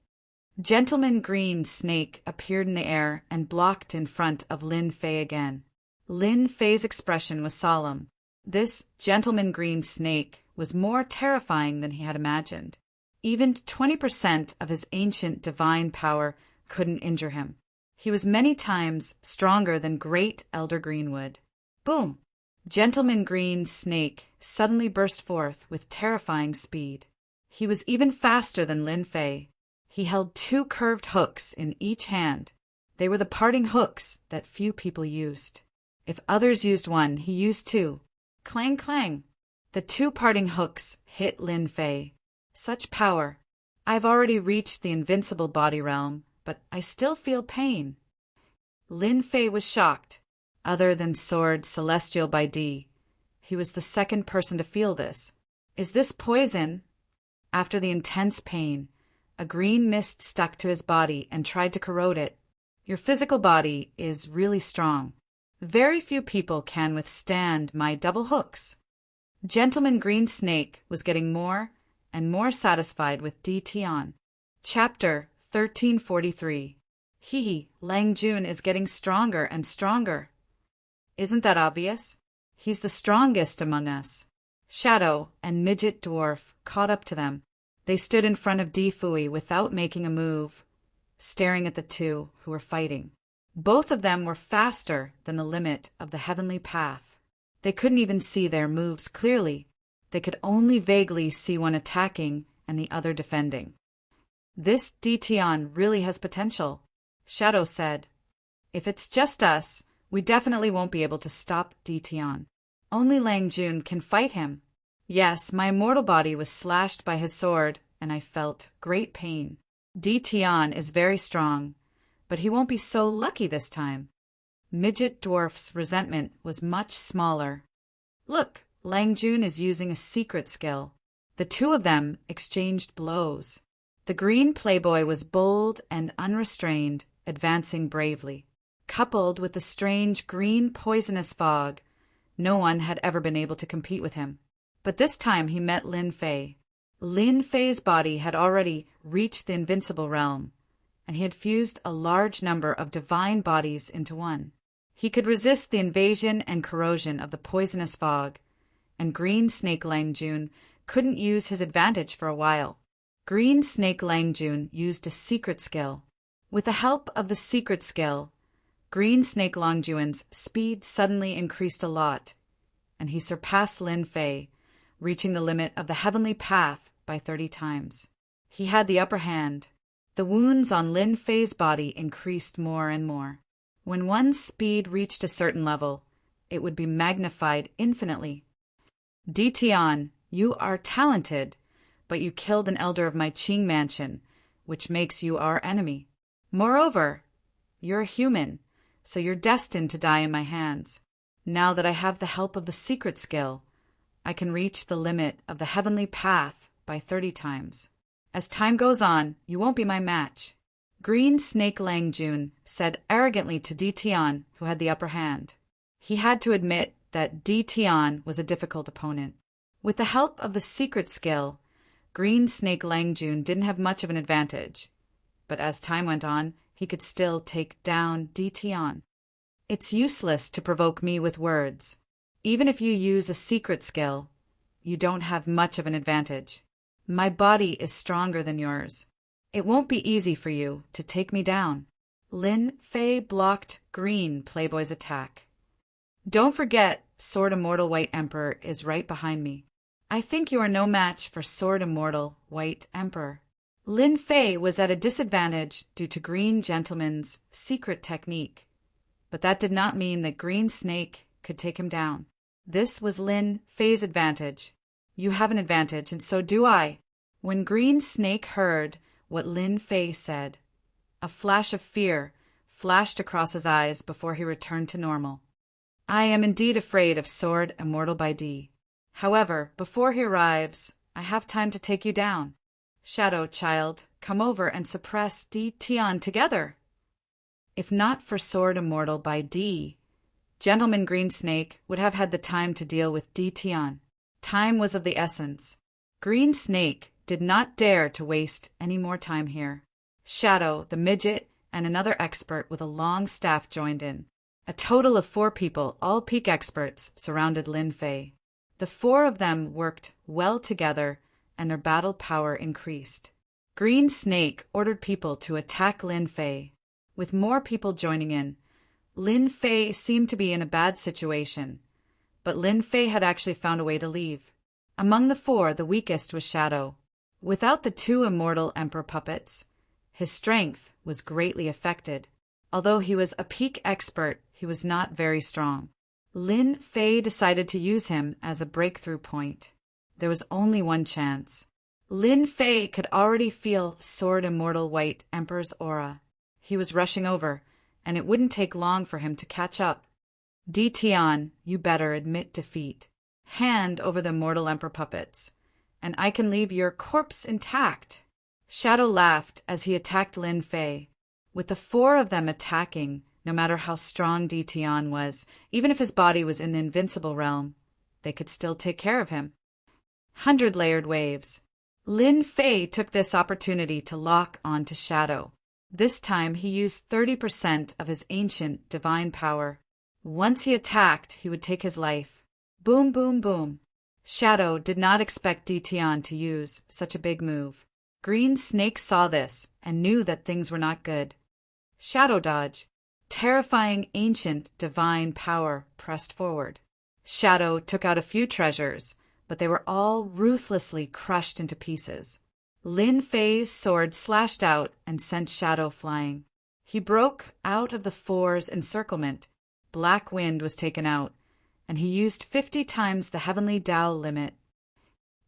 Gentleman Green Snake appeared in the air and blocked in front of Lin Fei again. Lin Fei's expression was solemn. This Gentleman Green Snake was more terrifying than he had imagined. Even 20% of his ancient divine power couldn't injure him. He was many times stronger than Great Elder Greenwood. Boom! Gentleman Green Snake suddenly burst forth with terrifying speed. He was even faster than Lin Fei. He held 2 curved hooks in each hand. They were the parting hooks that few people used. If others used one, he used 2. Clang, clang. The 2 parting hooks hit Lin Fei. Such power. I've already reached the invincible body realm, but I still feel pain. Lin Fei was shocked. Other than Sword Celestial by D, he was the second person to feel this. Is this poison? After the intense pain, a green mist stuck to his body and tried to corrode it. Your physical body is really strong. Very few people can withstand my double hooks. Gentleman Green Snake was getting more and more satisfied with Tian. Chapter 1343. Lang Jun is getting stronger and stronger. Isn't that obvious? He's the strongest among us. Shadow and Midget Dwarf caught up to them. They stood in front of Di Fui without making a move, staring at the two who were fighting. Both of them were faster than the limit of the heavenly path. They couldn't even see their moves clearly. They could only vaguely see one attacking and the other defending. This Di Tian really has potential, Shadow said. If it's just us, we definitely won't be able to stop Di Tian. Only Lang Jun can fight him. Yes, my immortal body was slashed by his sword, and I felt great pain. Di Tian is very strong, but he won't be so lucky this time. Midget Dwarf's resentment was much smaller. Look, Lang Jun is using a secret skill. The two of them exchanged blows. The green playboy was bold and unrestrained, advancing bravely. Coupled with the strange green poisonous fog, no one had ever been able to compete with him. But this time he met Lin Fei. Lin Fei's body had already reached the invincible realm, and he had fused a large number of divine bodies into one. He could resist the invasion and corrosion of the poisonous fog, and Green Snake Lang Jun couldn't use his advantage for a while. Green Snake Lang Jun used a secret skill. With the help of the secret skill, Green Snake Lang Jun's speed suddenly increased a lot, and he surpassed Lin Fei, reaching the limit of the heavenly path by 30 times. He had the upper hand. The wounds on Lin Fei's body increased more and more. When one's speed reached a certain level, it would be magnified infinitely. Di Tian, you are talented, but you killed an elder of my Qing mansion, which makes you our enemy. Moreover, you're a human, so you're destined to die in my hands. Now that I have the help of the secret skill, I can reach the limit of the heavenly path by 30 times. As time goes on, you won't be my match. Green Snake Lang Jun said arrogantly to Di Tian, who had the upper hand. He had to admit that Di Tian was a difficult opponent. With the help of the secret skill, Green Snake Lang Jun didn't have much of an advantage. But as time went on, he could still take down Di Tian. It's useless to provoke me with words. Even if you use a secret skill, you don't have much of an advantage. My body is stronger than yours. It won't be easy for you to take me down. Lin Fei blocked Green Playboy's attack. Don't forget, Sword Immortal White Emperor is right behind me. I think you are no match for Sword Immortal White Emperor. Lin Fei was at a disadvantage due to Green Gentleman's secret technique, but that did not mean that Green Snake could take him down. This was Lin Fei's advantage. You have an advantage, and so do I. When Green Snake heard what Lin Fei said, a flash of fear flashed across his eyes before he returned to normal. I am indeed afraid of Sword Immortal by D. However, before he arrives, I have time to take you down. Shadow Child, come over and suppress Di Tian together. If not for Sword Immortal by D, Gentleman Green Snake would have had the time to deal with Di Tian. Time was of the essence. Green Snake did not dare to waste any more time here. Shadow, the midget, and another expert with a long staff joined in. A total of 4 people, all peak experts, surrounded Lin Fei. The 4 of them worked well together, and their battle power increased. Green Snake ordered people to attack Lin Fei. With more people joining in, Lin Fei seemed to be in a bad situation, but Lin Fei had actually found a way to leave. Among the 4, the weakest was Shadow. Without the 2 immortal Emperor puppets, his strength was greatly affected. Although he was a peak expert, he was not very strong. Lin Fei decided to use him as a breakthrough point. There was only one chance. Lin Fei could already feel Sword Immortal White Emperor's aura. He was rushing over, and it wouldn't take long for him to catch up. Di Tian, you better admit defeat. Hand over the Immortal Emperor puppets, and I can leave your corpse intact. Shadow laughed as he attacked Lin Fei. With the 4 of them attacking, no matter how strong Di Tian was, even if his body was in the invincible realm, they could still take care of him. 100-layered waves. Lin Fei took this opportunity to lock onto Shadow. This time he used 30% of his ancient divine power. Once he attacked, he would take his life. Boom, boom, boom. Shadow did not expect Ditian to use such a big move. Green Snake saw this and knew that things were not good. Shadow dodge. Terrifying ancient divine power pressed forward. Shadow took out a few treasures, but they were all ruthlessly crushed into pieces. Lin Fei's sword slashed out and sent Shadow flying. He broke out of the Four's encirclement. Black Wind was taken out, and he used 50 times the heavenly Tao limit.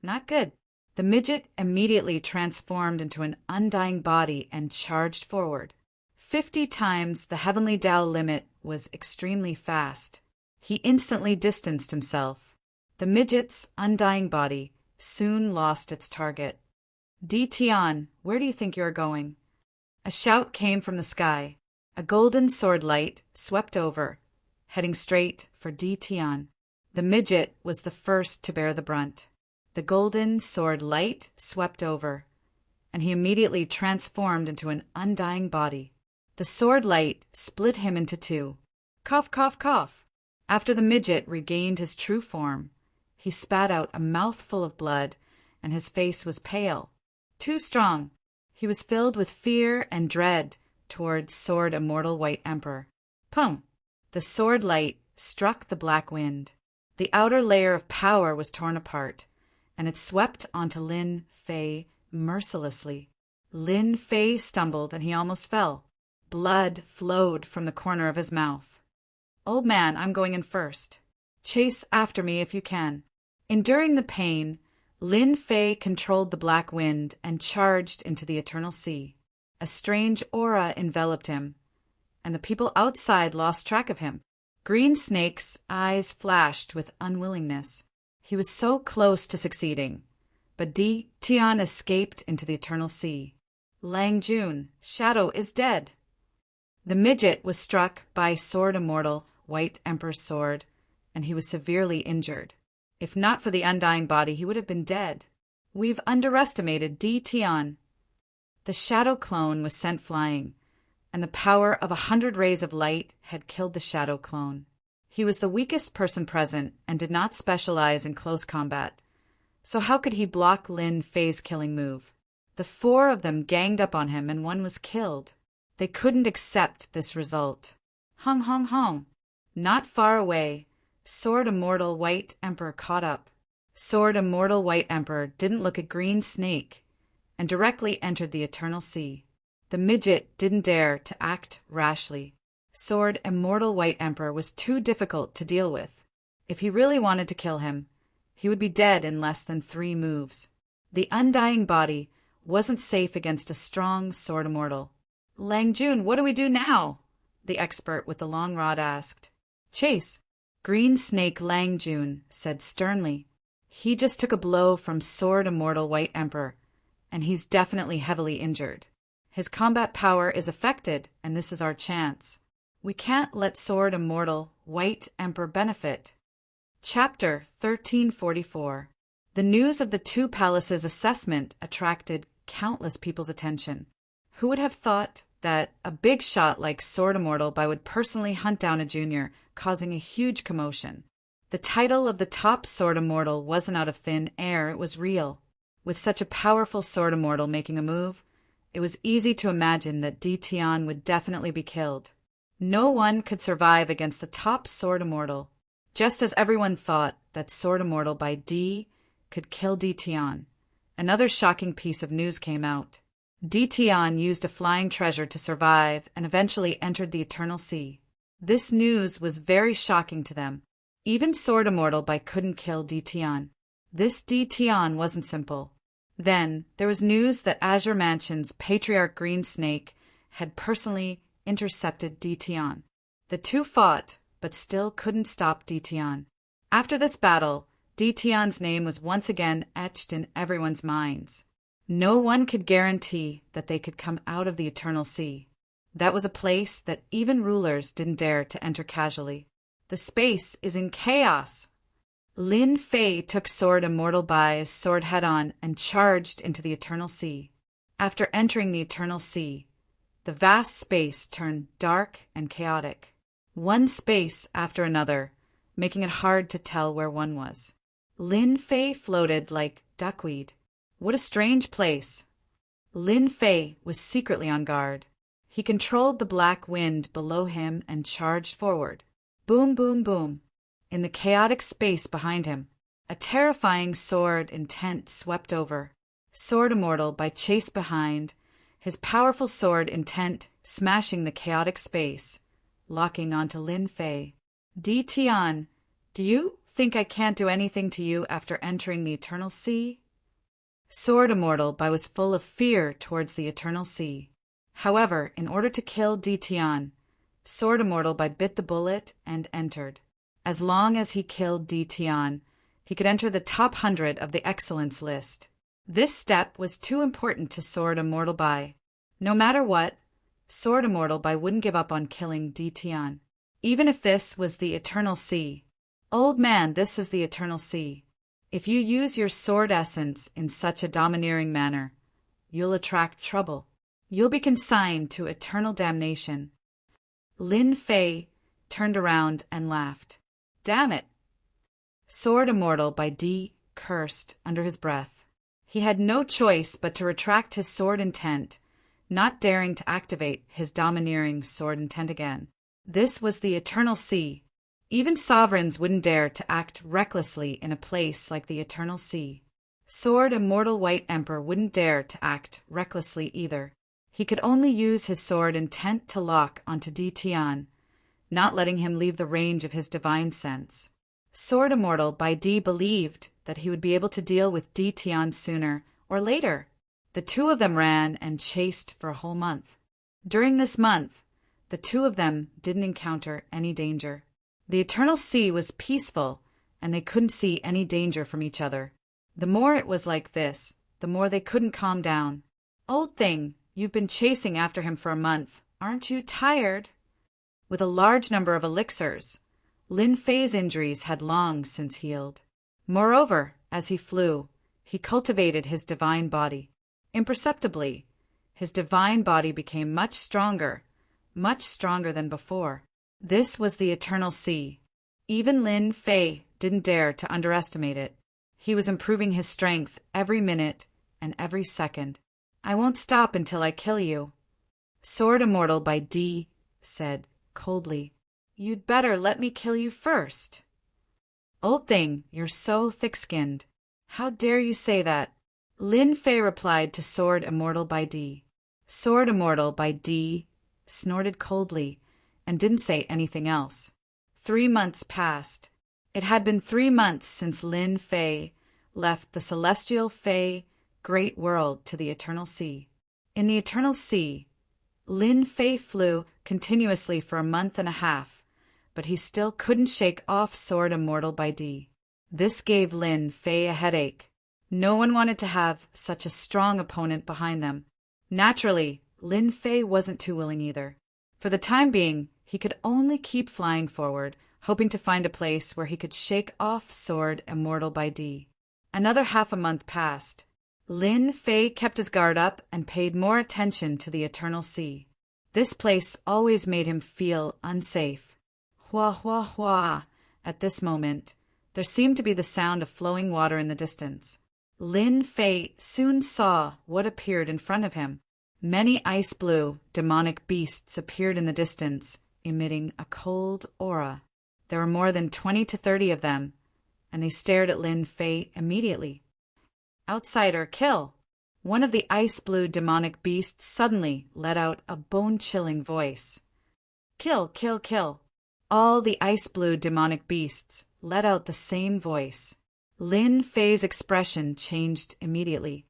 Not good. The midget immediately transformed into an undying body and charged forward. 50 times the heavenly Tao limit was extremely fast. He instantly distanced himself. The midget's undying body soon lost its target. Ditian, where do you think you're going? A shout came from the sky. A golden sword light swept over, heading straight for Ditian. The midget was the first to bear the brunt. The golden sword light swept over, and he immediately transformed into an undying body. The sword light split him into two. Cough, cough, cough. After the midget regained his true form, he spat out a mouthful of blood, and his face was pale. Too strong. He was filled with fear and dread towards Sword Immortal White Emperor. Pum! The sword light struck the black wind. The outer layer of power was torn apart, and it swept onto Lin Fei mercilessly. Lin Fei stumbled, and he almost fell. Blood flowed from the corner of his mouth. Old man, I'm going in first. Chase after me if you can. Enduring the pain, Lin Fei controlled the black wind and charged into the eternal sea. A strange aura enveloped him, and the people outside lost track of him. Green Snake's eyes flashed with unwillingness. He was so close to succeeding, but Ditian escaped into the eternal sea. Lang Jun, Shadow is dead. The midget was struck by Sword Immortal White Emperor's sword, and he was severely injured. If not for the undying body, he would have been dead. We've underestimated Ditian. The shadow clone was sent flying, and the power of 100 rays of light had killed the shadow clone. He was the weakest person present and did not specialize in close combat, so how could he block Lin Fei's killing move? The 4 of them ganged up on him, and one was killed. They couldn't accept this result. Hung, hung, hung. Not far away, Sword Immortal White Emperor caught up. Sword Immortal White Emperor didn't look at Green Snake and directly entered the eternal sea. The midget didn't dare to act rashly. Sword Immortal White Emperor was too difficult to deal with. If he really wanted to kill him, he would be dead in less than 3 moves. The undying body wasn't safe against a strong Sword Immortal. Lang Jun, what do we do now? The expert with the long rod asked. Chase. Green Snake Lang Jun said sternly. He just took a blow from Sword Immortal White Emperor, and he's definitely heavily injured. His combat power is affected, and this is our chance. We can't let Sword Immortal White Emperor benefit. Chapter 1344. The news of the 2 palaces' assessment attracted countless people's attention. Who would have thought that a big shot like Sword Immortal would personally hunt down a junior, causing a huge commotion? The title of the top Sword Immortal wasn't out of thin air, it was real. With such a powerful Sword Immortal making a move, it was easy to imagine that Ditian would definitely be killed. No one could survive against the top Sword Immortal, just as everyone thought that Sword Immortal by D could kill Ditian. Another shocking piece of news came out. Ditian used a flying treasure to survive and eventually entered the eternal sea. This news was very shocking to them. Even Sword Immortal couldn't kill Ditian. This Ditian wasn't simple. Then there was news that Azure Mansion's Patriarch Green Snake had personally intercepted Ditian. The 2 fought, but still couldn't stop Ditian. After this battle, Ditian's name was once again etched in everyone's minds. No one could guarantee that they could come out of the eternal sea. That was a place that even rulers didn't dare to enter casually. The space is in chaos. Lin Fei took Sword Immortal Bai's sword head-on and charged into the eternal sea. After entering the eternal sea, the vast space turned dark and chaotic. One space after another, making it hard to tell where one was. Lin Fei floated like duckweed. What a strange place. Lin Fei was secretly on guard. He controlled the black wind below him and charged forward. Boom, boom, boom. In the chaotic space behind him, a terrifying sword intent swept over. Sword immortal by chase behind, his powerful sword intent smashing the chaotic space, locking onto Lin Fei. Di Tian, do you think I can't do anything to you after entering the Eternal Sea? Sword immortal by was full of fear towards the Eternal Sea. However, in order to kill Di Tian, Sword immortal by bit the bullet and entered. As long as he killed Di Tian, he could enter the top 100 of the excellence list. This step was too important to Sword immortal by. No matter what, Sword immortal by wouldn't give up on killing Di Tian. Even if this was the Eternal Sea. Old man, this is the Eternal Sea. If you use your sword essence in such a domineering manner, you'll attract trouble. You'll be consigned to eternal damnation. Lin Fei turned around and laughed. Damn it! Sword immortal by D cursed under his breath. He had no choice but to retract his sword intent, not daring to activate his domineering sword intent again. This was the Eternal Sea. Even sovereigns wouldn't dare to act recklessly in a place like the Eternal Sea. Sword immortal White Emperor wouldn't dare to act recklessly either. He could only use his sword intent to lock onto Di Tian, not letting him leave the range of his divine sense. Sword immortal by D believed that he would be able to deal with Di Tian sooner or later. The two of them ran and chased for a whole month. During this month, the two of them didn't encounter any danger. The Eternal Sea was peaceful, and they couldn't see any danger from each other. The more it was like this, the more they couldn't calm down. Old thing, you've been chasing after him for a month. Aren't you tired? With a large number of elixirs, Lin Fei's injuries had long since healed. Moreover, as he flew, he cultivated his divine body. Imperceptibly, his divine body became much stronger than before. This was the Eternal Sea. Even Lin Fei didn't dare to underestimate it. He was improving his strength every minute and every second. I won't stop until I kill you. Sword immortal by D said coldly. You'd better let me kill you first. Old thing, you're so thick-skinned. How dare you say that? Lin Fei replied to Sword immortal by D. Sword immortal by D snorted coldly and didn't say anything else. 3 months passed. It had been 3 months since Lin Fei left the celestial Fei great world to the Eternal Sea. In the Eternal Sea, Lin Fei flew continuously for a month and a half, but he still couldn't shake off Sword immortal by D. This gave Lin Fei a headache. No one wanted to have such a strong opponent behind them. Naturally, Lin Fei wasn't too willing either. For the time being, he could only keep flying forward, hoping to find a place where he could shake off Sword immortal by D. Another half a month passed. Lin Fei kept his guard up and paid more attention to the Eternal Sea. This place always made him feel unsafe. Hua hua hua. At this moment, there seemed to be the sound of flowing water in the distance. Lin Fei soon saw what appeared in front of him. Many ice-blue, demonic beasts appeared in the distance, emitting a cold aura. There were more than 20 to 30 of them, and they stared at Lin Fei immediately. Outsider, kill! One of the ice-blue demonic beasts suddenly let out a bone-chilling voice. Kill, kill, kill! All the ice-blue demonic beasts let out the same voice. Lin Fei's expression changed immediately.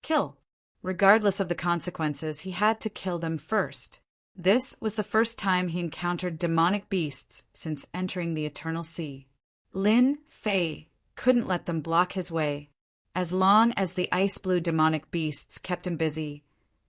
Kill! Regardless of the consequences, he had to kill them first. This was the first time he encountered demonic beasts since entering the Eternal Sea. Lin Fei couldn't let them block his way. As long as the ice-blue demonic beasts kept him busy,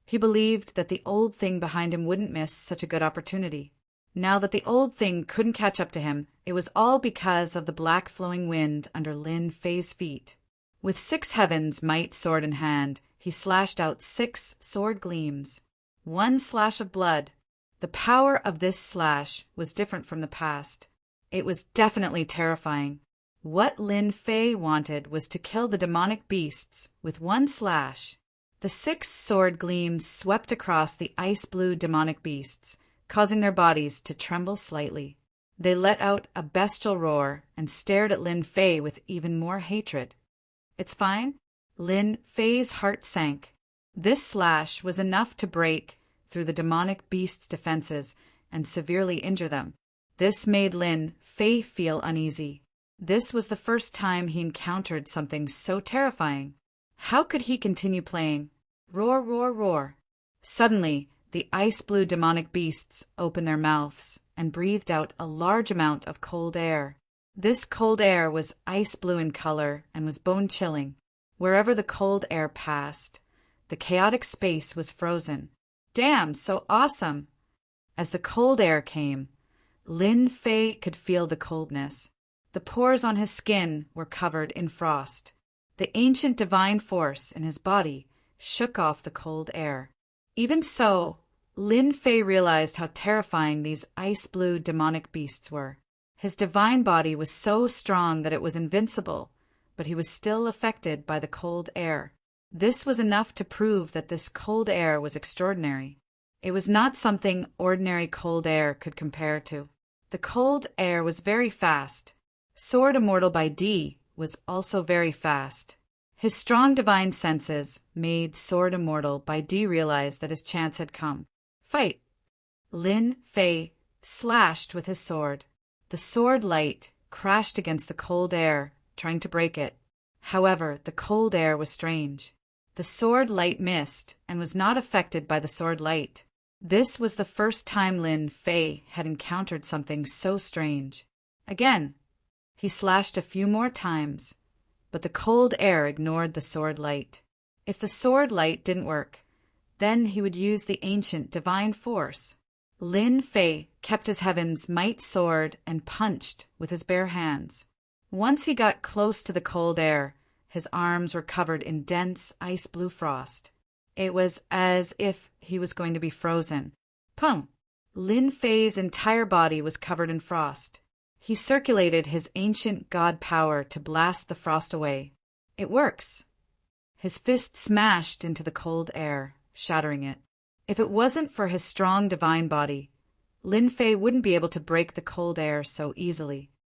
he believed that the old thing behind him wouldn't miss such a good opportunity. Now that the old thing couldn't catch up to him, it was all because of the black flowing wind under Lin Fei's feet. With 6 heavens might sword in hand, he slashed out 6 sword gleams. 1 slash of blood. The power of this slash was different from the past. It was definitely terrifying. What Lin Fei wanted was to kill the demonic beasts with one slash. The 6 sword gleams swept across the ice-blue demonic beasts, causing their bodies to tremble slightly. They let out a bestial roar and stared at Lin Fei with even more hatred. "It's fine?" Lin Fei's heart sank. This slash was enough to break through the demonic beast's defenses and severely injure them. This made Lin Fei feel uneasy. This was the first time he encountered something so terrifying. How could he continue playing? Roar, roar, roar. Suddenly, the ice-blue demonic beasts opened their mouths and breathed out a large amount of cold air. This cold air was ice-blue in color and was bone-chilling. Wherever the cold air passed, the chaotic space was frozen. Damn, so awesome! As the cold air came, Lin Fei could feel the coldness. The pores on his skin were covered in frost. The ancient divine force in his body shook off the cold air. Even so, Lin Fei realized how terrifying these ice-blue demonic beasts were. His divine body was so strong that it was invincible, but he was still affected by the cold air. This was enough to prove that this cold air was extraordinary. It was not something ordinary cold air could compare to. The cold air was very fast. Sword Immortal by D was also very fast. His strong divine senses made Sword Immortal by D realize that his chance had come. Fight! Lin Fei slashed with his sword. The sword light crashed against the cold air, trying to break it. However, the cold air was strange. The sword light missed and was not affected by the sword light. This was the first time Lin Fei had encountered something so strange. Again, he slashed a few more times, but the cold air ignored the sword light. If the sword light didn't work, then he would use the ancient divine force. Lin Fei kept his heaven's might sword and punched with his bare hands. Once he got close to the cold air, his arms were covered in dense ice-blue frost. It was as if he was going to be frozen. Pung! Lin Fei's entire body was covered in frost. He circulated his ancient god power to blast the frost away. It works. His fist smashed into the cold air, shattering it. If it wasn't for his strong divine body, Lin Fei wouldn't be able to break the cold air so easily.